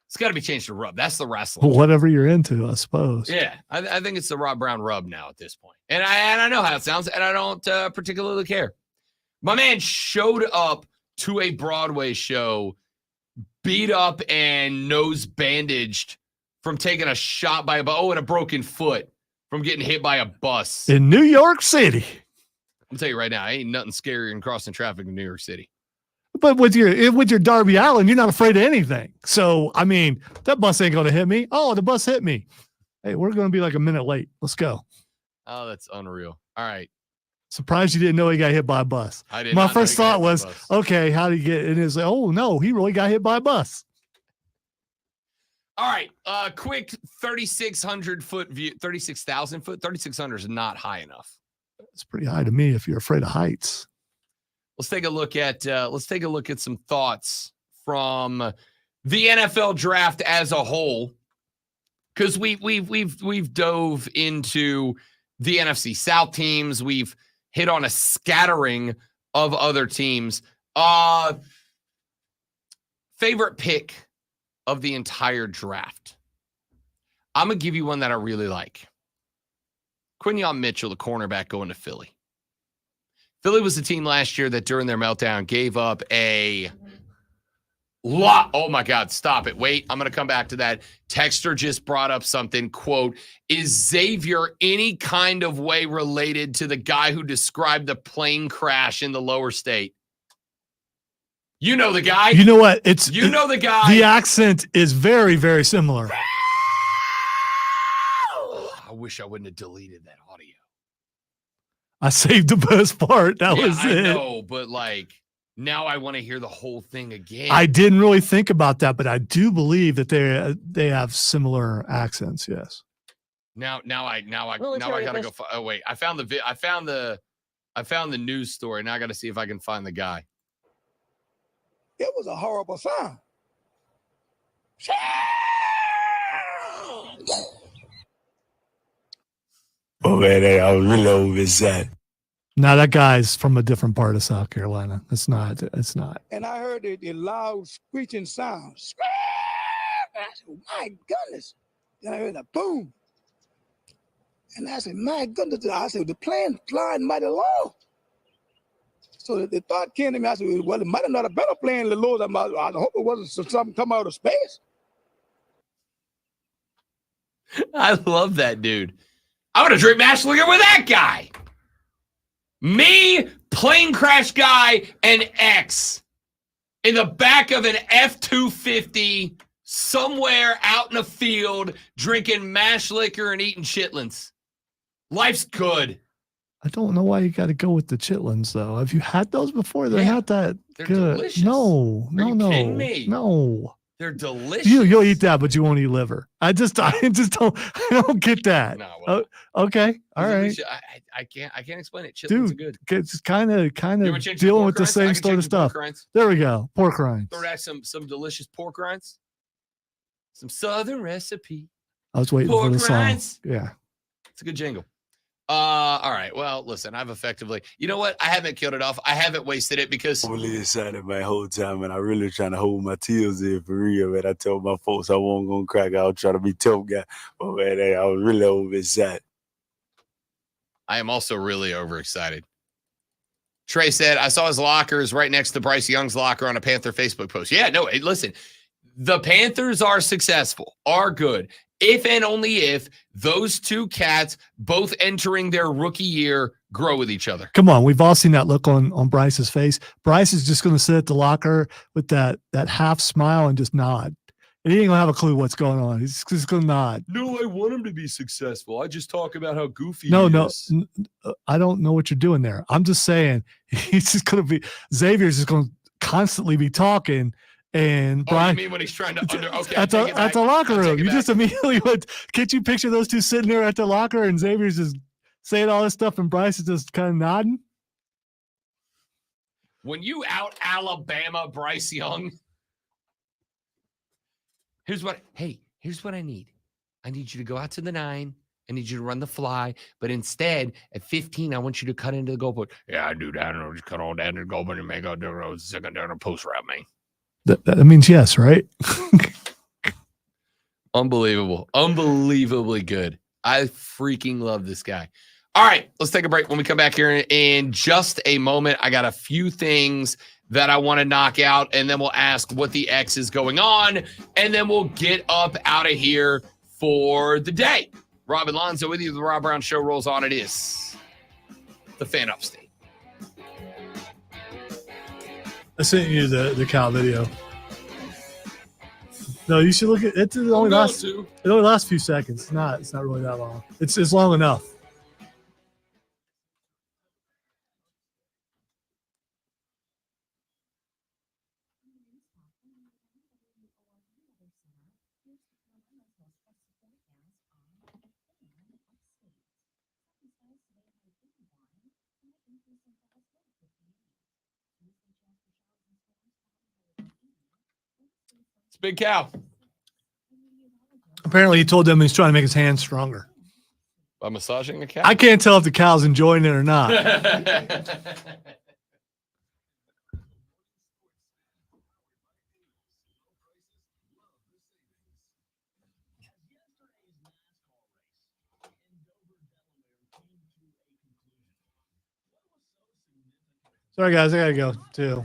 It's got to be changed to Rub. That's the wrestling. Whatever you're into, I suppose. Yeah, I think it's the Rob Brown Rub now at this point. And I know how it sounds, and I don't particularly care. My man showed up to a Broadway show, beat up and nose bandaged from taking a shot by and a broken foot from getting hit by a bus. In New York City. I'm tell you right now, ain't nothing scarier than crossing traffic in New York City. But with your Darby Allin, you're not afraid of anything. So, I mean, that bus ain't going to hit me. Oh, the bus hit me. Hey, we're going to be like a minute late. Let's go. Oh, that's unreal. All right. Surprised you didn't know he got hit by a bus. I did My not know first he got thought hit by a was, bus. okay, how did he get it? Is like, oh, no, he really got hit by a bus. All right. Quick 3,600 foot view, 36,000 foot. 3,600 is not high enough. It's pretty high to me if you're afraid of heights. Let's take a look at some thoughts from the NFL draft as a whole, because we've dove into the NFC South teams. We've hit on a scattering of other teams. Favorite pick of the entire draft. I'm gonna give you one that I really like. Quinyon Mitchell, the cornerback, going to Philly. Philly was the team last year that during their meltdown gave up a lot. Oh my God, stop it. Wait, I'm going to come back to that. Texter just brought up something, quote, is Xavier any kind of way related to the guy who described the plane crash in the lower state? You know the guy. You know what? The guy. The accent is very, very similar. I wish I wouldn't have deleted that audio. I saved the best part. That was I it. know, but now I want to hear the whole thing again. I didn't really think about that, but I do believe that they have similar accents. Yes. Now I gotta go. Oh wait, I found the news story. Now I got to see if I can find the guy. It was a horrible sound. Oh man, I was really overset. Now that guy's from a different part of South Carolina. It's not. And I heard the loud screeching sound. I said, my goodness. Then I heard a boom. And I said, my goodness. I said, the plane flying mighty low. So the thought came to me. I said, well, it might have not have been a plane the low. I hope it wasn't something come out of space. I love that dude. I want to drink mash liquor with that guy. Me, plane crash guy, and X in the back of an F-250 somewhere out in a field drinking mash liquor and eating chitlins. Life's good. I don't know why you got to go with the chitlins though. Have you had those before? They're not that They're good. delicious. No, Are you kidding me? No. They're delicious. You'll eat that, but you won't eat liver. I just don't get that. No, well, okay, all right, delicious. I can't explain it. Chitlins are good. It's kind of You wanna change to dealing pork with the rinds? I same can sort of change to pork stuff. rinds. There we go, pork rinds. Throw that some delicious pork rinds. Some Southern recipe. I was waiting for the song. Yeah. It's a good jingle. All right. Well, listen, I've effectively, you know what? I haven't killed it off. I haven't wasted it because I'm really excited my whole time, and I really trying to hold my tears in for real, man. I told my folks I wasn't gonna crack. I was trying to be tough guy, but man, I was really overexcited. I am also really overexcited. Trey said, I saw his lockers right next to Bryce Young's locker on a Panther Facebook post. Yeah, no, hey, listen, the Panthers are successful, are good. If and only if those two cats, both entering their rookie year, grow with each other. Come on, we've all seen that look on Bryce's face. Bryce is just going to sit at the locker with that half smile and just nod. And he ain't going to have a clue what's going on. He's just going to nod. No, I want him to be successful. I just talk about how goofy No, he is. I don't know what you're doing there. I'm just saying he's just going to be – Xavier's just going to constantly be talking. And Brian, you mean when he's trying to okay, at the locker room, you just immediately went. Can't you picture those two sitting there at the locker and Xavier's just saying all this stuff and Bryce is just kind of nodding? When you out Alabama Bryce Young, here's what I need. I need you to go out to the 9. I need you to run the fly, but instead at 15, I want you to cut into the goalpost. Yeah, I do that. I don't just cut all down to the goalpost and make out the second down a post route, man. That means yes, right? Unbelievable. Unbelievably good. I freaking love this guy. All right, let's take a break. When we come back here in just a moment, I got a few things that I want to knock out, and then we'll ask what the X is going on, and then we'll get up out of here for the day. Rob and Lonzo with you. The Rob Brown Show rolls on. It is the Fan Upstate. I sent you the Cal video. No, you should look at it. It only lasts a few seconds. It's not really that long. It's long enough. It's Big Cow. Apparently, he told them he's trying to make his hands stronger. By massaging the cow? I can't tell if the cow's enjoying it or not. Sorry, guys. I got to go, too.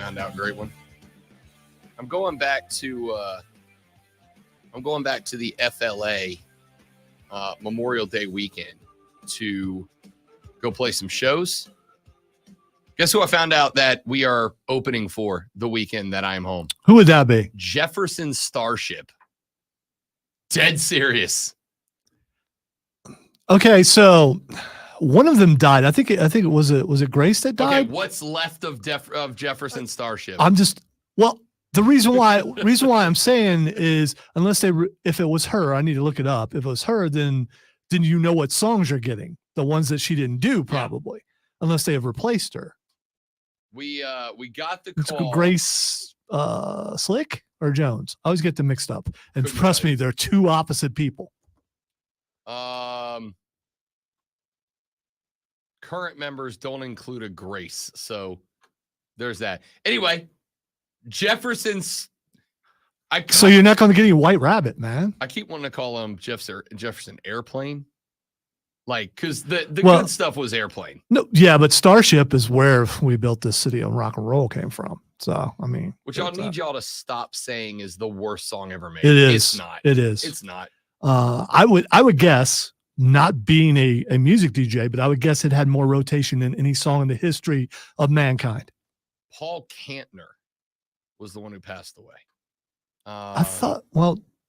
found out. Great one. I'm going back to the FLA Memorial Day weekend to go play some shows. Guess who I found out that we are opening for the weekend that I'm home? Who would that be? Jefferson Starship. Dead serious. Okay, so one of them died. I think it was Grace that died. Okay, what's left of Jefferson Starship? The reason why I'm saying is unless if it was her, I need to look it up. If it was her, then you know what songs you're getting. The ones that she didn't do probably, unless they have replaced her. We got the It's call. Grace Slick or Jones. I always get them mixed up. And trust me, they're two opposite people. Current members don't include a Grace, so there's that. Anyway, Jefferson's. So you're not going to get any White Rabbit, man. I keep wanting to call him Jefferson Airplane, like because the good stuff was Airplane. No, yeah, but Starship is where we built this city on rock and roll came from. So I mean, Which I'll need y'all to stop saying is the worst song ever made. It is. It's not. It is. It's not. I would guess, not being a music DJ, but I would guess it had more rotation than any song in the history of mankind. Paul Kantner was the one who passed away. I thought,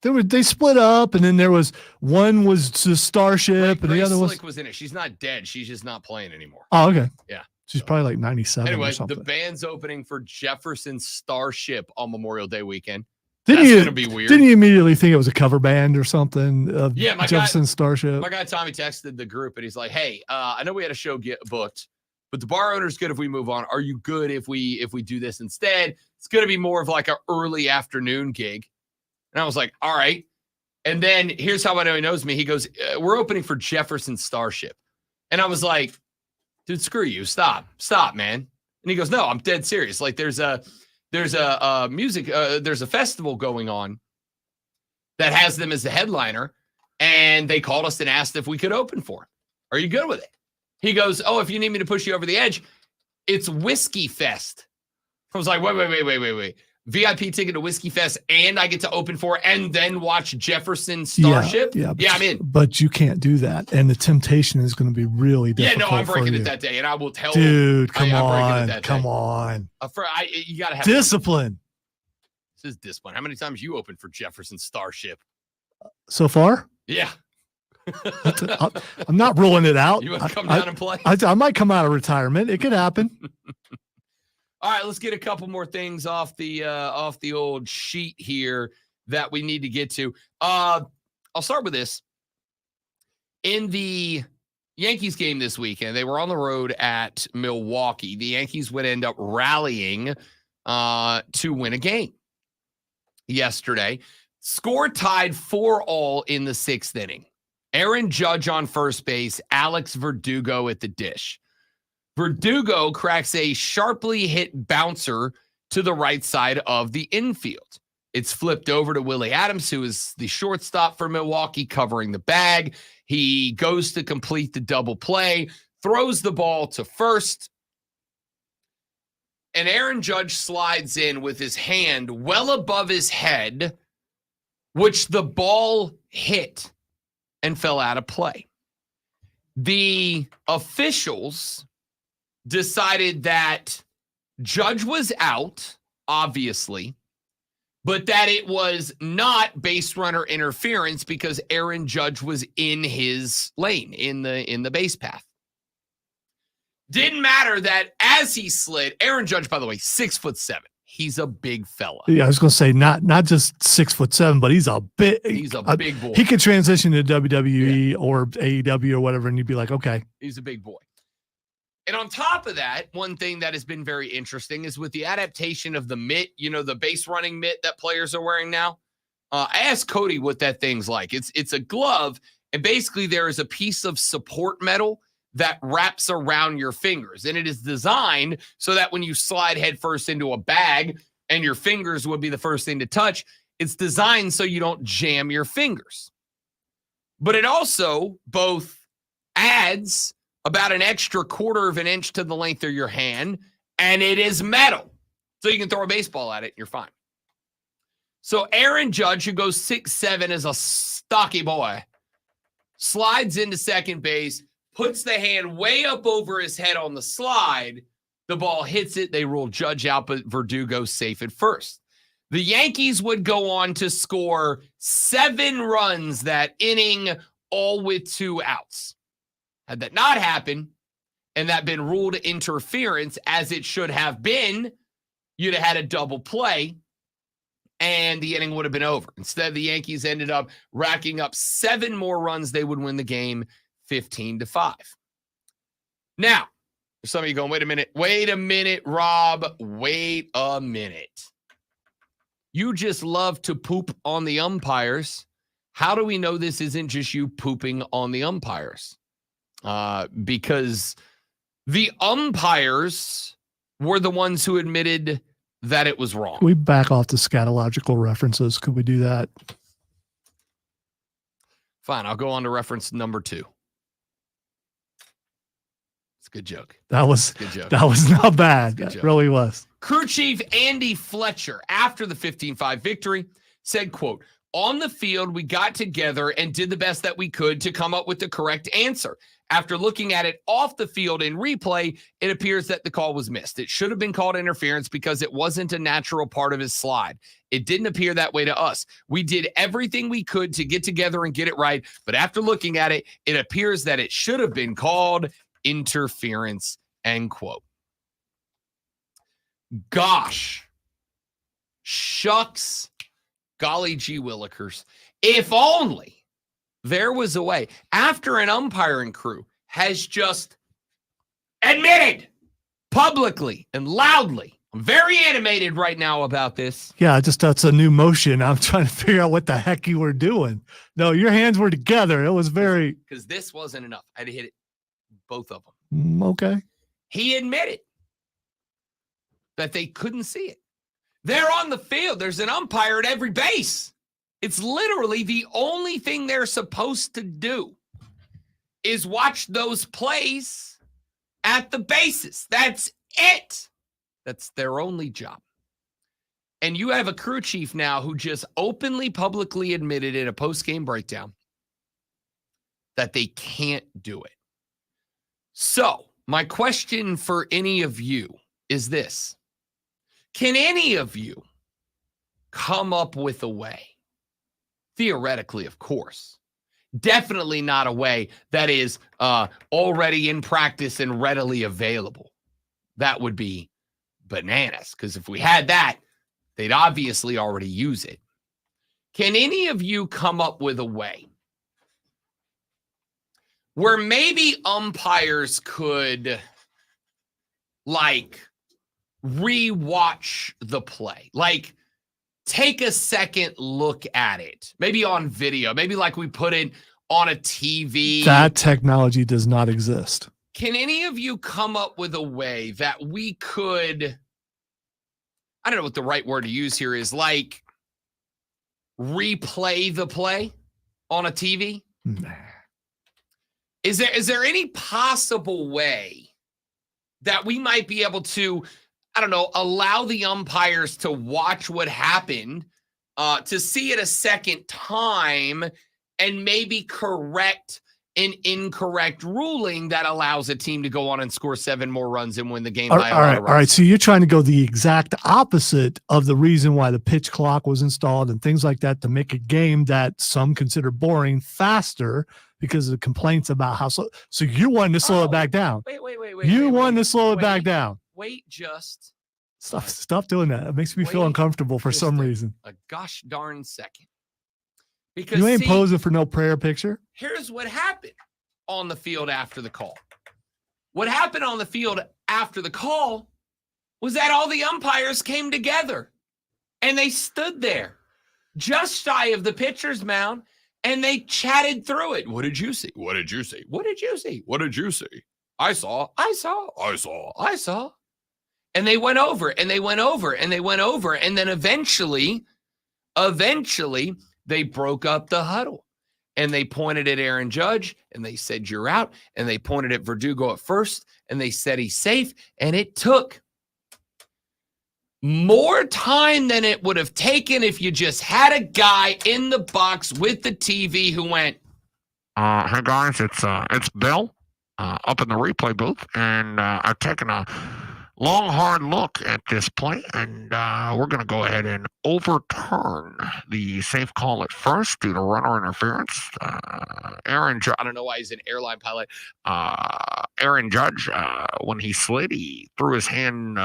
they split up, and then there was one was the Starship, and the other Slick was in it. She's not dead. She's just not playing anymore. Oh, okay. Yeah. She's probably like 97 Anyway, or something. the band's opening for Jefferson Starship on Memorial Day weekend. Didn't That's you, gonna be weird. Didn't you immediately think it was a cover band or something of my Jefferson guy, Starship? My guy Tommy texted the group, and he's like, "Hey, I know we had a show booked, but the bar owner's good if we move on. Are you good if we do this instead? It's going to be more of like an early afternoon gig." And I was like, "All right." And then here's how I know he knows me. He goes, "We're opening for Jefferson Starship," and I was like, "Dude, screw you! Stop, man!" And he goes, "No, I'm dead serious. Like, there's a festival going on that has them as the headliner, and they called us and asked if we could open for them. Are you good with it?" He goes, "Oh, if you need me to push you over the edge, it's Whiskey Fest." I was like, wait. VIP ticket to Whiskey Fest, and I get to open for and then watch Jefferson Starship? Yeah, I'm in. But you can't do that. And the temptation is going to be really difficult. Yeah, no, I'm breaking for it you. that day, and I will tell Dude, come I'm breaking it on. that Come day. on. You got to have Discipline. This is discipline. How many times you opened for Jefferson Starship? So far? Yeah. I'm not ruling it out. You want to come down and play? I might come out of retirement. It could happen. All right, let's get a couple more things off the old sheet here that we need to get to. I'll start with this. In the Yankees game this weekend, they were on the road at Milwaukee. The Yankees would end up rallying to win a game yesterday. Score tied 4-4 in the 6th inning. Aaron Judge on first base, Alex Verdugo at the dish. Verdugo cracks a sharply hit bouncer to the right side of the infield. It's flipped over to Willie Adams, who is the shortstop for Milwaukee, covering the bag. He goes to complete the double play, throws the ball to first, and Aaron Judge slides in with his hand well above his head, which the ball hit and fell out of play. The officials decided that Judge was out, obviously, but that it was not base runner interference because Aaron Judge was in his lane, in the base path. Didn't matter that as he slid, Aaron Judge, by the way, 6'7". He's a big fella. Yeah, I was going to say not just 6'7", but he's a big boy. He could transition to WWE or AEW or whatever, and you'd be like, okay. He's a big boy. And on top of that, one thing that has been very interesting is with the adaptation of the mitt, the base running mitt that players are wearing now. I asked Cody what that thing's like. It's a glove, and basically there is a piece of support metal that wraps around your fingers. And it is designed so that when you slide headfirst into a bag and your fingers would be the first thing to touch, it's designed so you don't jam your fingers. But it also both adds about an extra 1/4 of an inch to the length of your hand, and it is metal. So you can throw a baseball at it, and you're fine. So Aaron Judge, who goes 6'7", is a stocky boy, slides into second base, puts the hand way up over his head on the slide. The ball hits it. They rule Judge out, but Verdugo's safe at first. The Yankees would go on to score 7 runs that inning, all with 2 outs. Had that not happened, and that been ruled interference, as it should have been, you'd have had a double play, and the inning would have been over. Instead, the Yankees ended up racking up 7 more runs. They would win the game 15-5. Now, some of you going, wait a minute, Rob, wait a minute. You just love to poop on the umpires. How do we know this isn't just you pooping on the umpires? Because the umpires were the ones who admitted that it was wrong. Can we back off the scatological references? Could we do that? Fine, I'll go on to reference number 2. It's a good joke. That was good joke. That was not bad. That joke. really was. Crew Chief Andy Fletcher, after the 15-5 victory, said, quote, "On the field, we got together and did the best that we could to come up with the correct answer. After looking at it off the field in replay, it appears that the call was missed. It should have been called interference because it wasn't a natural part of his slide. It didn't appear that way to us. We did everything we could to get together and get it right, but after looking at it, it appears that it should have been called interference," end quote. Gosh, shucks, golly gee willikers. If only there was a way, after an umpiring crew has just admitted publicly and loudly, I'm very animated right now about this. Yeah, that's a new motion. I'm trying to figure out what the heck you were doing. No, your hands were together. It was very... Because this wasn't enough. I had to hit it, both of them. Okay. He admitted that they couldn't see it. They're on the field. There's an umpire at every base. It's literally the only thing they're supposed to do is watch those plays at the bases. That's it. That's their only job. And you have a crew chief now who just openly, publicly admitted in a post-game breakdown that they can't do it. So my question for any of you is this. Can any of you come up with a way? Theoretically, of course. Definitely not a way that is already in practice and readily available. That would be bananas, because if we had that, they'd obviously already use it. Can any of you come up with a way where maybe umpires could, like, rewatch the play? Like, take a second look at it. Maybe on video. Maybe like we put it on a TV. That technology does not exist. Can any of you come up with a way that we could, I don't know what the right word to use here is, like replay the play on a TV? Nah. Is there any possible way that we might be able to, I don't know, allow the umpires to watch what happened, to see it a second time, and maybe correct an incorrect ruling that allows a team to go on and score 7 more runs and win the game by a lot of runs? All right. So you're trying to go the exact opposite of the reason why the pitch clock was installed and things like that, to make a game that some consider boring faster because of the complaints about how so you wanted to slow it back down. Wait. You wanted to slow it back down. Wait, just Stop doing that. It makes me feel uncomfortable for some reason. a gosh darn second. Because You ain't posing for no prayer picture. here's what happened on the field after the call. What happened on the field after the call was that all the umpires came together and they stood there just shy of the pitcher's mound and they chatted through it. What did you see? What did you see? What did you see? What did you see? I saw. And they went over and they went over and they went over. And then eventually, they broke up the huddle and they pointed at Aaron Judge and they said, "You're out." And they pointed at Verdugo at first and they said, "He's safe." And it took More time than it would have taken if you just had a guy in the box with the TV who went, hey guys, it's Bill up in the replay booth, and I've taken a long, hard look at this play, and we're going to go ahead and overturn the safe call at first due to runner interference. Aaron Judge, I don't know why he's an airline pilot. Aaron Judge, when he slid, he threw his hand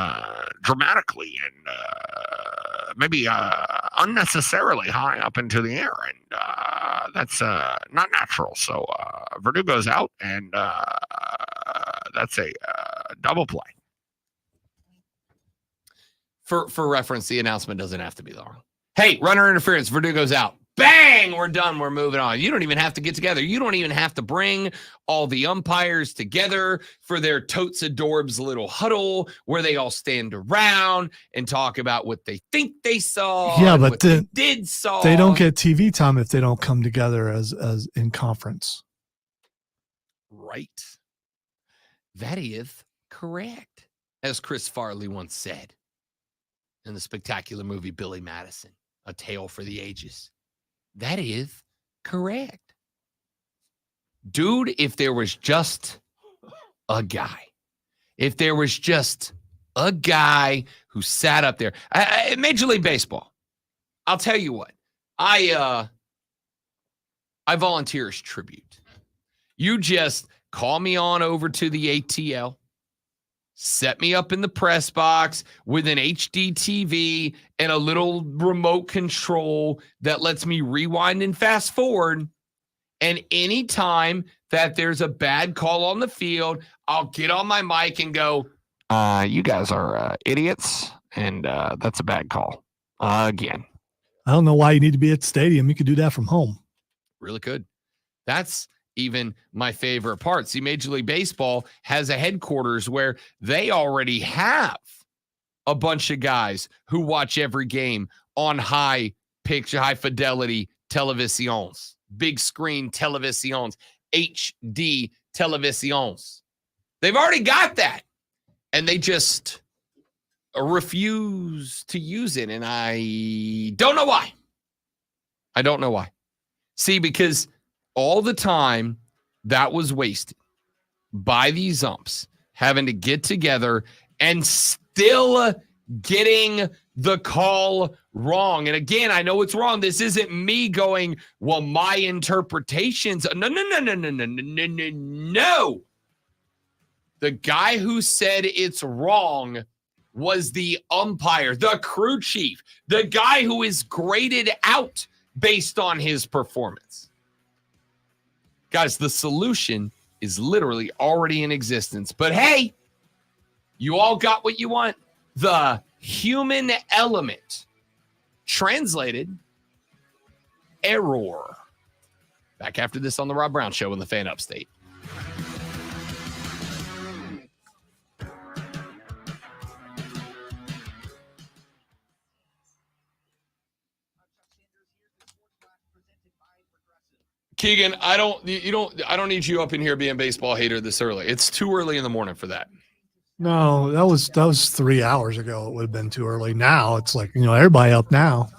dramatically and maybe unnecessarily high up into the air, and that's not natural. So Verdugo's out, and that's a double play. For reference, the announcement doesn't have to be long. Hey, runner interference, Verdugo's out. Bang, we're done. We're moving on. You don't even have to get together. You don't even have to bring all the umpires together for their totes adorbs little huddle where they all stand around and talk about what they think they saw. Yeah, but what they did saw. They don't get TV time if they don't come together as in conference. Right. That is correct, as Chris Farley once said in the spectacular movie Billy Madison, A Tale for the Ages. That is correct. Dude, if there was just a guy, who sat up there, Major League Baseball, I'll tell you what, I volunteer as tribute. You just call me on over to the ATL, set me up in the press box with an HD TV and a little remote control that lets me rewind and fast forward. And anytime that there's a bad call on the field, I'll get on my mic and go, you guys are idiots, and that's a bad call. Again. I don't know why you need to be at the stadium. You could do that from home. Really could. That's even my favorite part. See, Major League Baseball has a headquarters where they already have a bunch of guys who watch every game on high fidelity televisions, big screen televisions, HD televisions. They've already got that. And they just refuse to use it. And I don't know why. See, because all the time that was wasted by these umps having to get together and still getting the call wrong. And again, I know it's wrong. This isn't me going, well, my interpretations. No. The guy who said it's wrong was the umpire, the crew chief, the guy who is graded out based on his performance. Guys, the solution is literally already in existence. But hey, you all got what you want. The human element. Translated, error. Back after this on the Rob Brown Show in the Fan Upstate. Keegan, I don't need you up in here being baseball hater this early. It's too early in the morning for that. No, that was 3 hours ago. It would have been too early. Now it's like, everybody up now.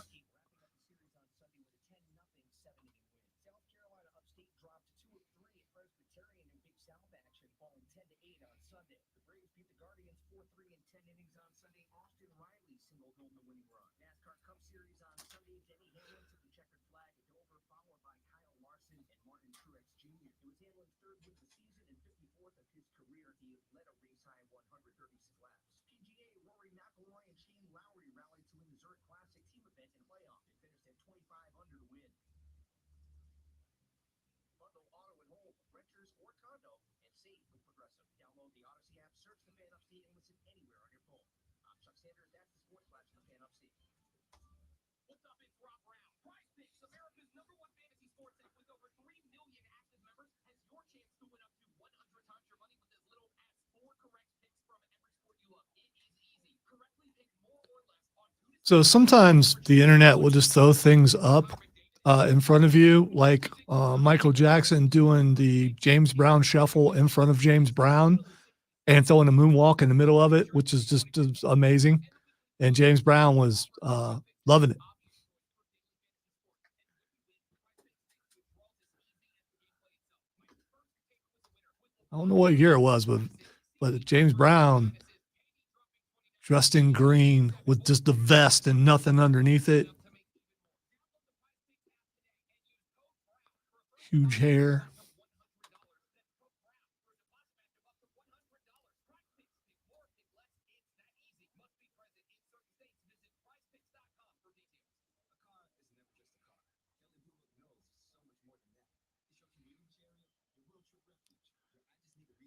So sometimes the internet will just throw things up in front of you, like Michael Jackson doing the James Brown shuffle in front of James Brown and throwing a moonwalk in the middle of it, which is just amazing. And James Brown was loving it. I don't know what year it was, but James Brown dressed in green with just the vest and nothing underneath it. Huge hair.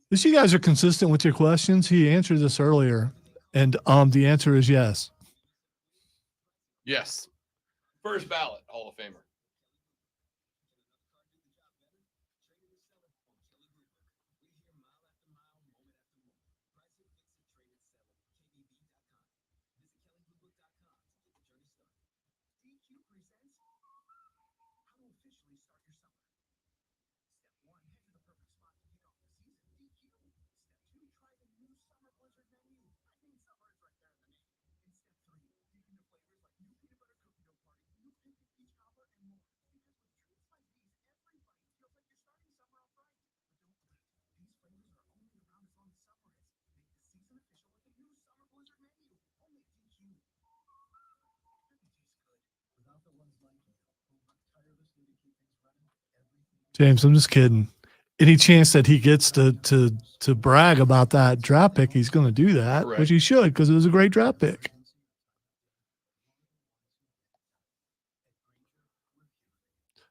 This, you guys are consistent with your questions. He answered this earlier, and the answer is yes. Yes. First ballot Hall of Famer. James, I'm just kidding. Any chance that he gets to brag about that draft pick, he's going to do that, Correct. which he should, because it was a great draft pick.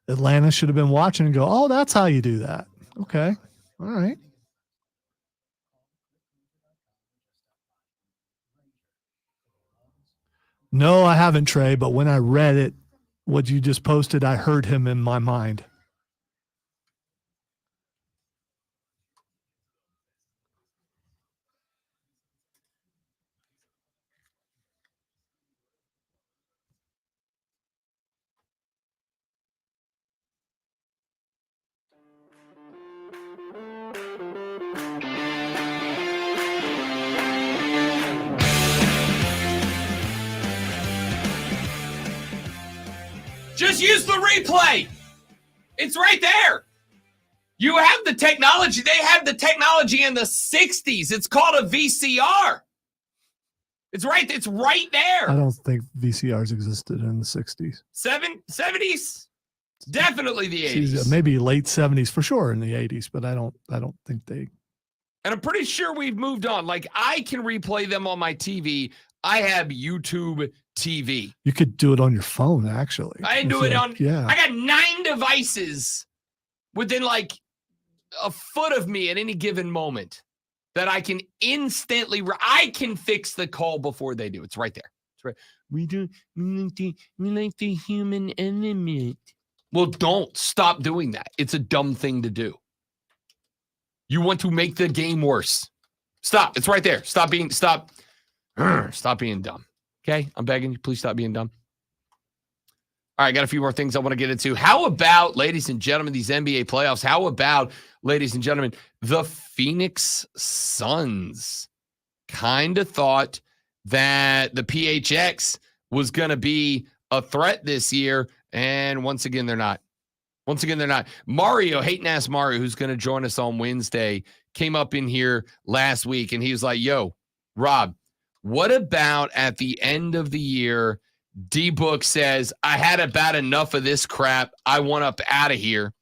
Atlanta should have been watching and go, oh, that's how you do that. Okay. All right. No, I haven't, Trey, but when I read it, what you just posted, I heard him in my mind. Just use the replay. It's right there. You have the technology. They had the technology in the 60s. It's called a VCR. It's right there. I don't think VCRs existed in the 60s. 70s? Definitely the 80s. Maybe late 70s for sure in the 80s, but I don't think they. And I'm pretty sure we've moved on. Like, I can replay them on my TV. I have YouTube TV. You could do it on your phone, actually. I do it on. Yeah. I got 9 devices within like a foot of me at any given moment that I can instantly. I can fix the call before they do. It's right there. It's right. We like the human element. Well, don't stop doing that. It's a dumb thing to do. You want to make the game worse. Stop. It's right there. Stop being dumb. Okay? I'm begging you. Please stop being dumb. All right, I got a few more things I want to get into. How about, ladies and gentlemen, these NBA playoffs? How about, ladies and gentlemen, the Phoenix Suns? Kind of thought that the PHX was going to be a threat this year, and once again, they're not. Once again, they're not. Mario, hating-ass Mario, who's going to join us on Wednesday, came up in here last week, and he was like, yo, Rob, what about at the end of the year, D-Book says, I had about enough of this crap. I want up out of here.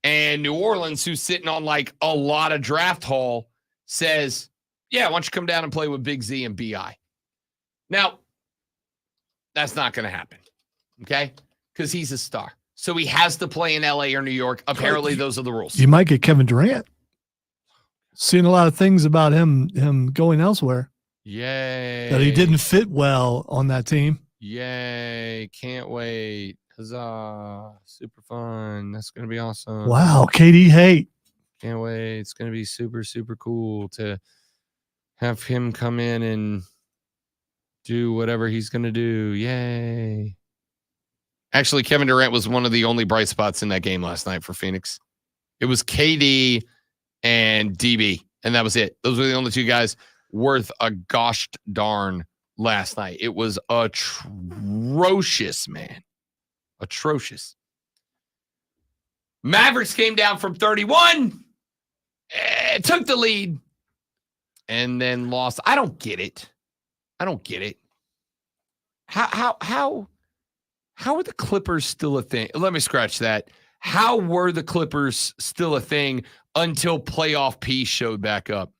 And New Orleans, who's sitting on like a lot of draft haul, says, yeah, why don't you come down and play with Big Z and B.I.? Now, that's not going to happen, okay? Because he's a star. So he has to play in LA or New York. Apparently, those are the rules. You might get Kevin Durant. Seen a lot of things about him going elsewhere. Yay. That he didn't fit well on that team. Yay. Can't wait. Huzzah. Super fun. That's going to be awesome. Wow. KD hate. Can't wait. It's going to be super, super cool to have him come in and do whatever he's going to do. Yay. Actually, Kevin Durant was one of the only bright spots in that game last night for Phoenix. It was KD and DB, and that was it. Those were the only two guys worth a gosh darn last night. It was atrocious, man. Atrocious. Mavericks came down from 31, took the lead, and then lost. I don't get it. How are the Clippers still a thing? Let me scratch that. How were the Clippers still a thing until playoff P showed back up?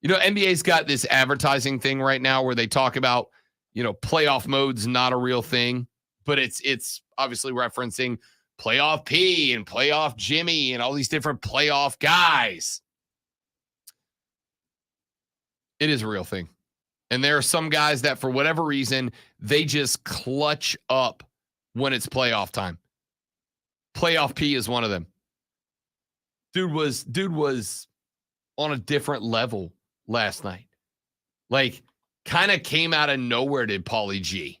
You know, NBA's got this advertising thing right now where they talk about, you know, playoff mode's not a real thing, but it's obviously referencing playoff P and playoff Jimmy and all these different playoff guys. It is a real thing. And there are some guys that for whatever reason, they just clutch up when it's playoff time. Playoff P is one of them. Dude was on a different level last night. Like, kind of came out of nowhere, did Paulie G.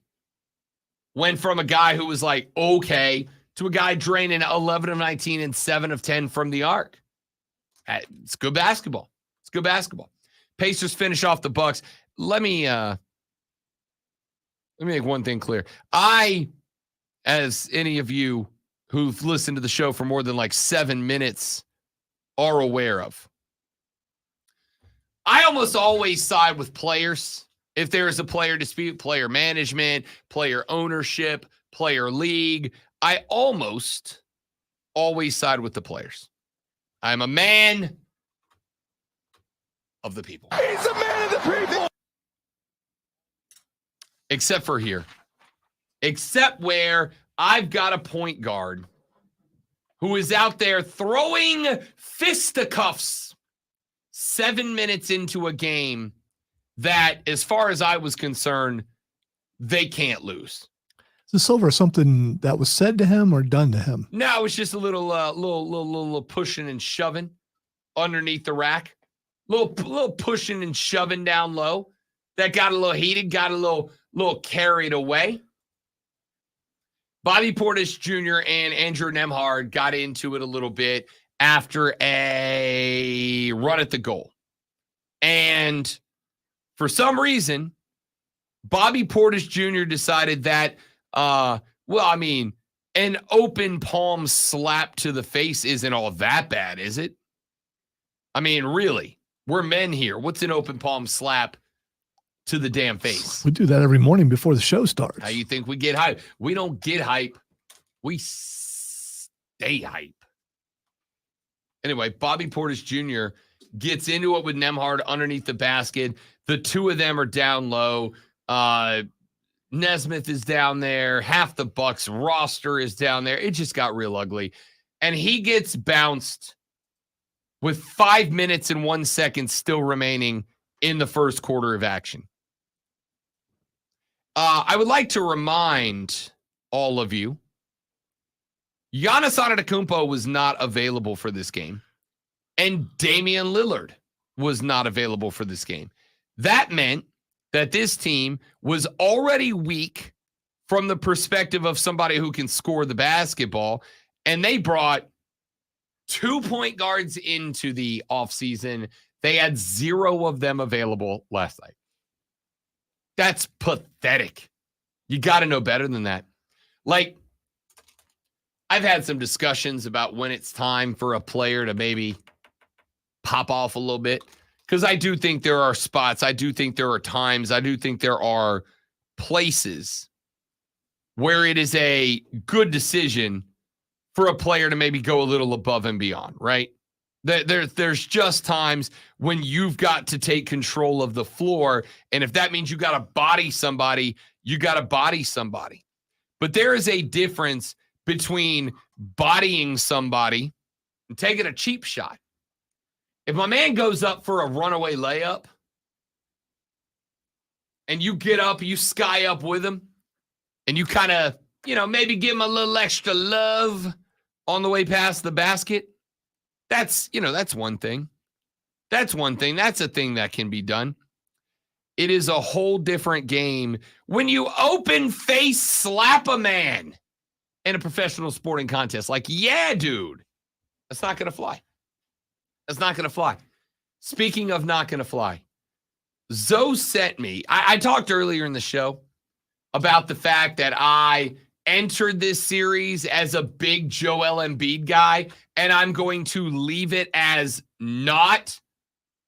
Went from a guy who was like, okay, to a guy draining 11 of 19 and 7 of 10 from the arc. It's good basketball. Pacers finish off the Bucks. Let me make one thing clear. I, as any of you who've listened to the show for more than like 7 minutes are aware of, I almost always side with players. If there is a player dispute, player management, player ownership, player league, I almost always side with the players. I'm a man of the people. He's a man of the people. Except for here. Except where I've got a point guard who is out there throwing fisticuffs 7 minutes into a game that, as far as I was concerned, they can't lose. Is this over something that was said to him or done to him? No, it was just a little pushing and shoving underneath the rack. Little pushing and shoving down low. That got a little heated, got a little carried away. Bobby Portis Jr. and Andrew Nembhard got into it a little bit after a run at the goal. And for some reason, Bobby Portis Jr. decided that, an open palm slap to the face isn't all that bad, is it? I mean, really, we're men here. What's an open palm slap to the damn face? We do that every morning before the show starts. How you think we get hype? We don't get hype. We stay hype. Anyway, Bobby Portis Jr. gets into it with Nembhard underneath the basket. The two of them are down low. Nesmith is down there. Half the Bucks roster is down there. It just got real ugly. And he gets bounced with 5 minutes and 1 second still remaining in the first quarter of action. I would like to remind all of you, Giannis Antetokounmpo was not available for this game, and Damian Lillard was not available for this game. That meant that this team was already weak from the perspective of somebody who can score the basketball, and they brought 2 point guards into the offseason. They had 0 of them available last night. That's pathetic. You got to know better than that. Like, I've had some discussions about when it's time for a player to maybe pop off a little bit, because I do think there are spots. I do think there are times. I do think there are places where it is a good decision for a player to maybe go a little above and beyond, right? There's just times when you've got to take control of the floor, and if that means you got to body somebody, you got to body somebody. But there is a difference between bodying somebody and taking a cheap shot. If my man goes up for a runaway layup and you get up, you sky up with him, and you kind of, maybe give him a little extra love on the way past the basket, that's one thing. That's one thing. That's a thing that can be done. It is a whole different game when you open face slap a man in a professional sporting contest. Like, yeah, dude, that's not going to fly. That's not going to fly. Speaking of not going to fly, Zoe sent me. I talked earlier in the show about the fact that I entered this series as a big Joel Embiid guy, and I'm going to leave it as not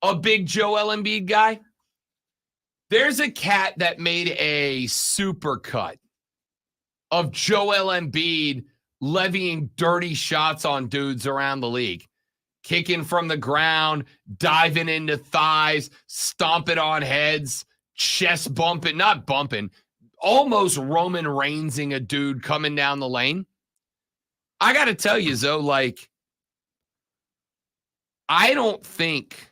a big Joel Embiid guy. There's a cat that made a super cut of Joel Embiid levying dirty shots on dudes around the league. Kicking from the ground, diving into thighs, stomping on heads, chest bumping, not bumping, almost Roman Reignsing a dude coming down the lane. I got to tell you, Zoe, like, I don't think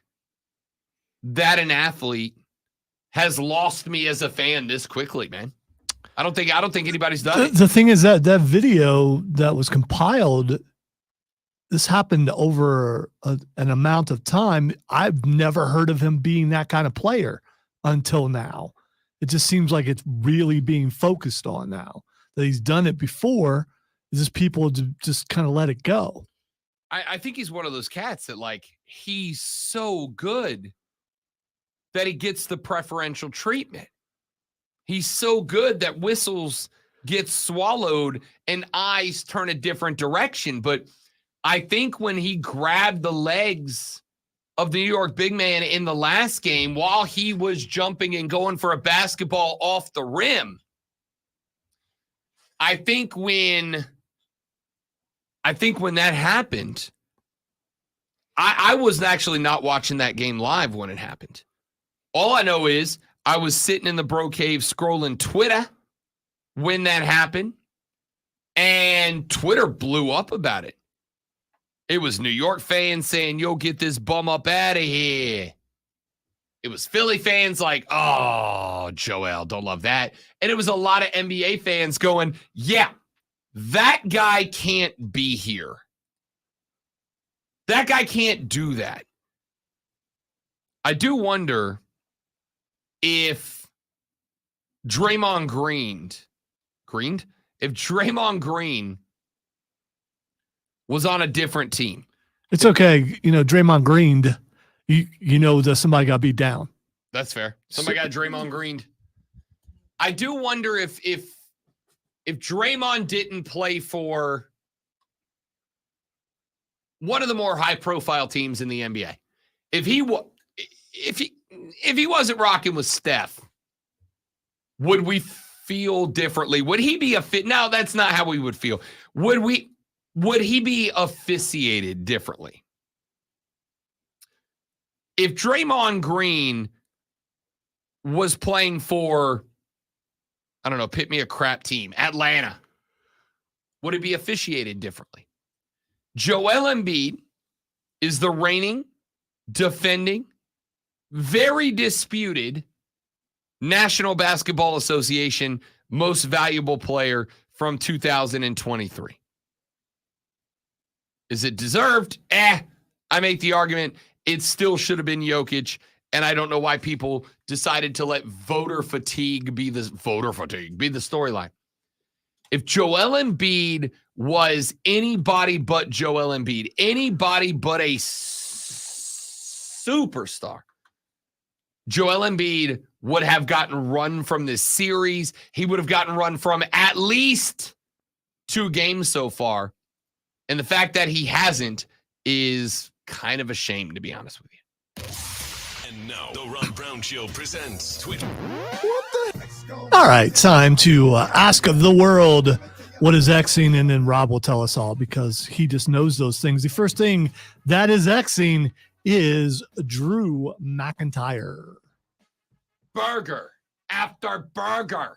that an athlete has lost me as a fan this quickly, man. I don't think anybody's done it. The thing is that video that was compiled, this happened over an amount of time. I've never heard of him being that kind of player until now. It just seems like it's really being focused on now. That he's done it before. It's just people just kind of let it go. I think he's one of those cats that, like, he's so good that he gets the preferential treatment. He's so good that whistles get swallowed and eyes turn a different direction. But I think when he grabbed the legs of the New York big man in the last game while he was jumping and going for a basketball off the rim, I think when that happened, I was actually not watching that game live when it happened. All I know is I was sitting in the bro cave scrolling Twitter when that happened, and Twitter blew up about it. It was New York fans saying, yo, get this bum up out of here. It was Philly fans like, oh, Joel, don't love that. And it was a lot of NBA fans going, yeah, that guy can't be here. That guy can't do that. I do wonder if Draymond Green was on a different team. It's okay. You know, Draymond Green, you know that somebody got beat down. That's fair. Somebody got Draymond Green. I do wonder if Draymond didn't play for one of the more high-profile teams in the NBA, if he wasn't rocking with Steph, would we feel differently? Would he be a fit? No, that's not how we would feel. Would he be officiated differently? If Draymond Green was playing for, I don't know, pick me a crap team, Atlanta, would it be officiated differently? Joel Embiid is the reigning, defending, very disputed National Basketball Association most valuable player from 2023. Is it deserved? I make the argument it still should have been Jokic, and I don't know why people decided to let voter fatigue be the storyline. If Joel Embiid was anybody but Joel Embiid, anybody but a superstar, Joel Embiid would have gotten run from this series. He would have gotten run from at least 2 games so far. And the fact that he hasn't is kind of a shame, to be honest with you. And now, the Ron Brown Show presents Twitter. All right, time to ask of the world, what is Xing? And then Rob will tell us all because he just knows those things. The first thing that is Xing is Drew McIntyre. Burger after burger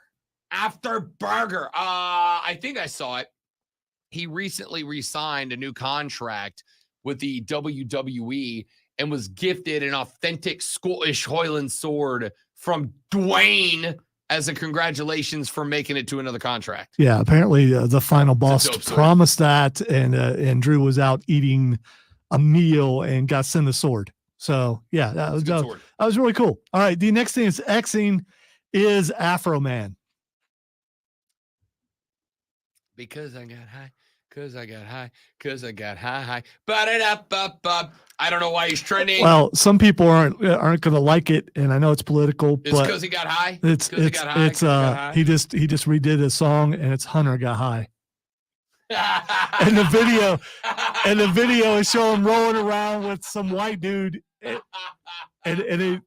after burger. I think I saw it. He recently re-signed a new contract with the WWE and was gifted an authentic Scottish Highland sword from Dwayne as a congratulations for making it to another contract. Yeah, apparently the final boss promised that, and Drew was out eating a meal and got sent a sword. So yeah, that was really cool. All right, the next thing is Xing is Afro Man. Because I got high. Cause I got high. Cause I got high. Ba-da-da-ba-ba. I don't know why he's trending. Well, some people aren't going to like it, and I know it's political, It's but because he got high. it's 'Cause he got high, 'cause he got high? he just redid his song, and it's Hunter Got High. And the video is showing him rolling around with some white dude, and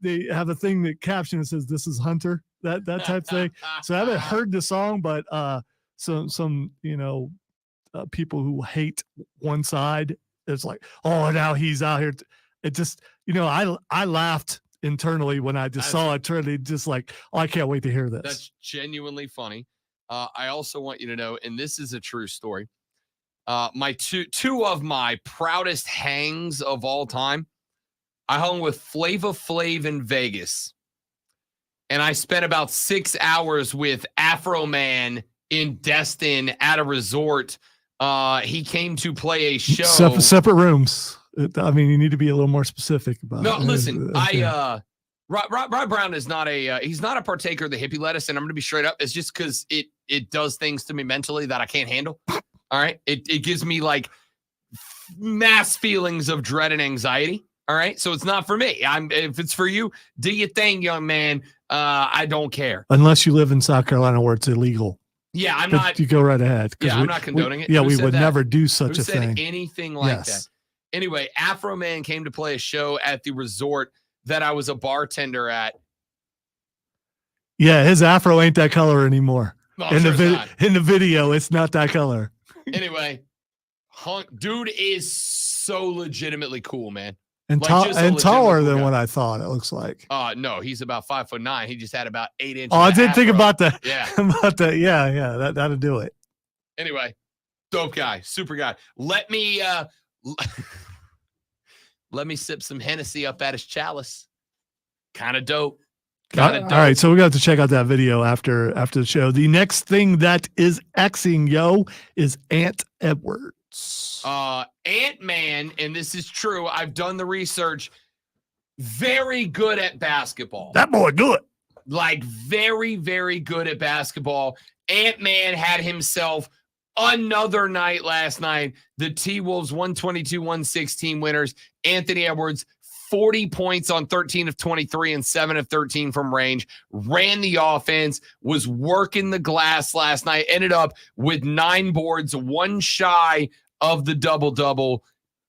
they have a thing that caption that says "This is Hunter," that type thing. So I haven't heard the song, but some people who hate one side, it's like, oh, now he's out here. It just, I laughed internally when I just saw it turn. Just like, oh, I can't wait to hear this. That's genuinely funny. I also want you to know, and this is a true story. My two of my proudest hangs of all time. I hung with Flava Flav in Vegas, and I spent about 6 hours with Afro Man in Destin at a resort. He came to play a show. Separate rooms. I mean, you need to be a little more specific about No, it. listen, Rob Brown is not he's not a partaker of the hippie lettuce, and I'm going to be straight up. It's just because it does things to me mentally that I can't handle. All right. It gives me like mass feelings of dread and anxiety. All right. So it's not for me. If it's for you, do your thing, young man. I don't care. Unless you live in South Carolina where it's illegal. Yeah, I'm But not. You go right ahead. Yeah, I'm not condoning it. Yeah, Who we said would that? never do such Who a said thing. anything like Yes. that? Anyway, Afro Man came to play a show at the resort that I was a bartender at. Yeah, his afro ain't that color anymore. No, in sure the it's not. in the video, it's not that color. Anyway, dude is so legitimately cool, man. And, Like, just a and taller legitimate than guy. what I thought it looks like. No, he's about 5'9". He just had about 8 inches. Oh, I of did think afro. about that. Yeah. About that. Yeah. That'll do it. Anyway, dope guy, super guy. Let me sip some Hennessy up at his chalice. Kind of dope. All right, so we got to check out that video after the show. The next thing that is Xing, is Ant Edwards. Ant-Man, and this is true, I've done the research, very good at basketball. That boy good. Like very, very good at basketball. Ant-Man had himself another night last night. The T-Wolves 122-116 winners. Anthony Edwards, 40 points on 13 of 23 and 7 of 13 from range. Ran the offense, was working the glass last night. Ended up with 9 boards, one shy of the double-double.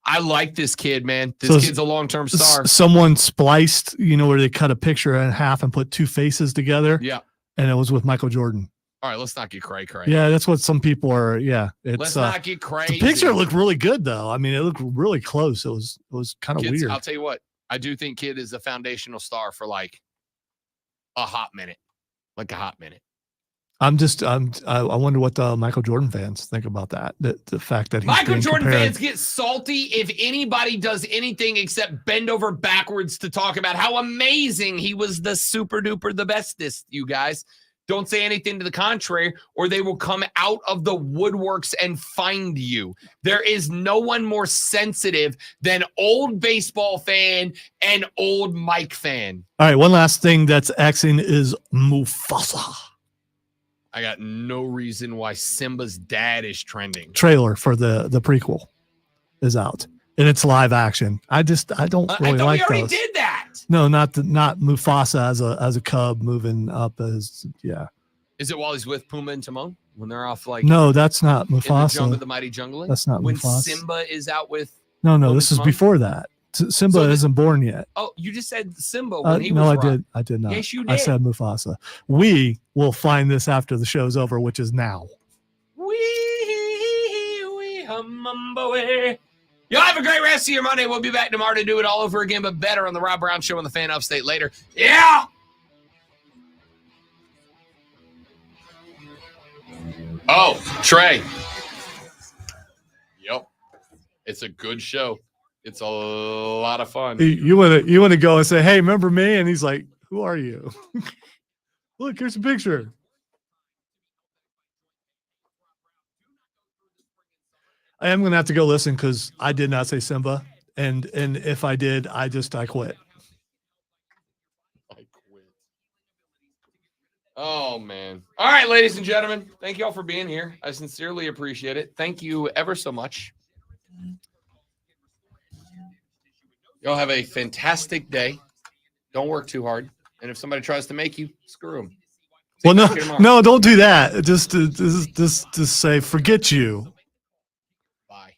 I like this kid, man. This kid's a long-term star. Someone spliced, where they cut a picture in half and put two faces together. Yeah. And it was with Michael Jordan. All right, let's not get cray-cray. Yeah, that's what some people are. Yeah. Let's not get crazy. The picture looked really good, though. I mean, it looked really close. It was kind of Kids, weird. I'll tell you what. I do think Kid is a foundational star for like a hot minute. Like a hot minute. I wonder what the Michael Jordan fans think about that. The fact that he's Michael being Jordan compared. fans get salty if anybody does anything except bend over backwards to talk about how amazing he was, the super duper, the bestest, you guys. Don't say anything to the contrary, or they will come out of the woodworks and find you. There is no one more sensitive than old baseball fan and old Mike fan. All right, one last thing that's Xing is Mufasa. I got no reason why Simba's dad is trending. Trailer for the prequel is out, and it's live action. I don't really I thought like we already those. did that. No, not Mufasa as a cub moving up as Is it while he's with Pumbaa and Timon when they're off like No, that's not in the jungle, Mufasa. the mighty jungle? That's not when Mufasa. Simba is out with. No, Pumbaa this and is Timon? before that. Simba isn't born yet. Oh, you just said Simba when he No, was. I rock. did. I did not. Yes, you I did. said Mufasa. We will find this after the show's over, which is now. Wee humumba way. Y'all have a great rest of your Monday. We'll be back tomorrow to do it all over again, but better on the Rob Brown Show on the Fan Upstate later. Yeah. Oh, Trey. Yep. It's a good show. It's a lot of fun. You want to go and say, "Hey, remember me?" And he's like, "Who are you?" Look, here's a picture. I am gonna have to go listen because I did not say Simba, and if I did, I quit. Oh, man. All right, ladies and gentlemen, thank you all for being here. I sincerely appreciate it. Thank you ever so much. Y'all have a fantastic day. Don't work too hard. And if somebody tries to make you, screw them. Well, no, don't do that. Just say, forget you. Bye.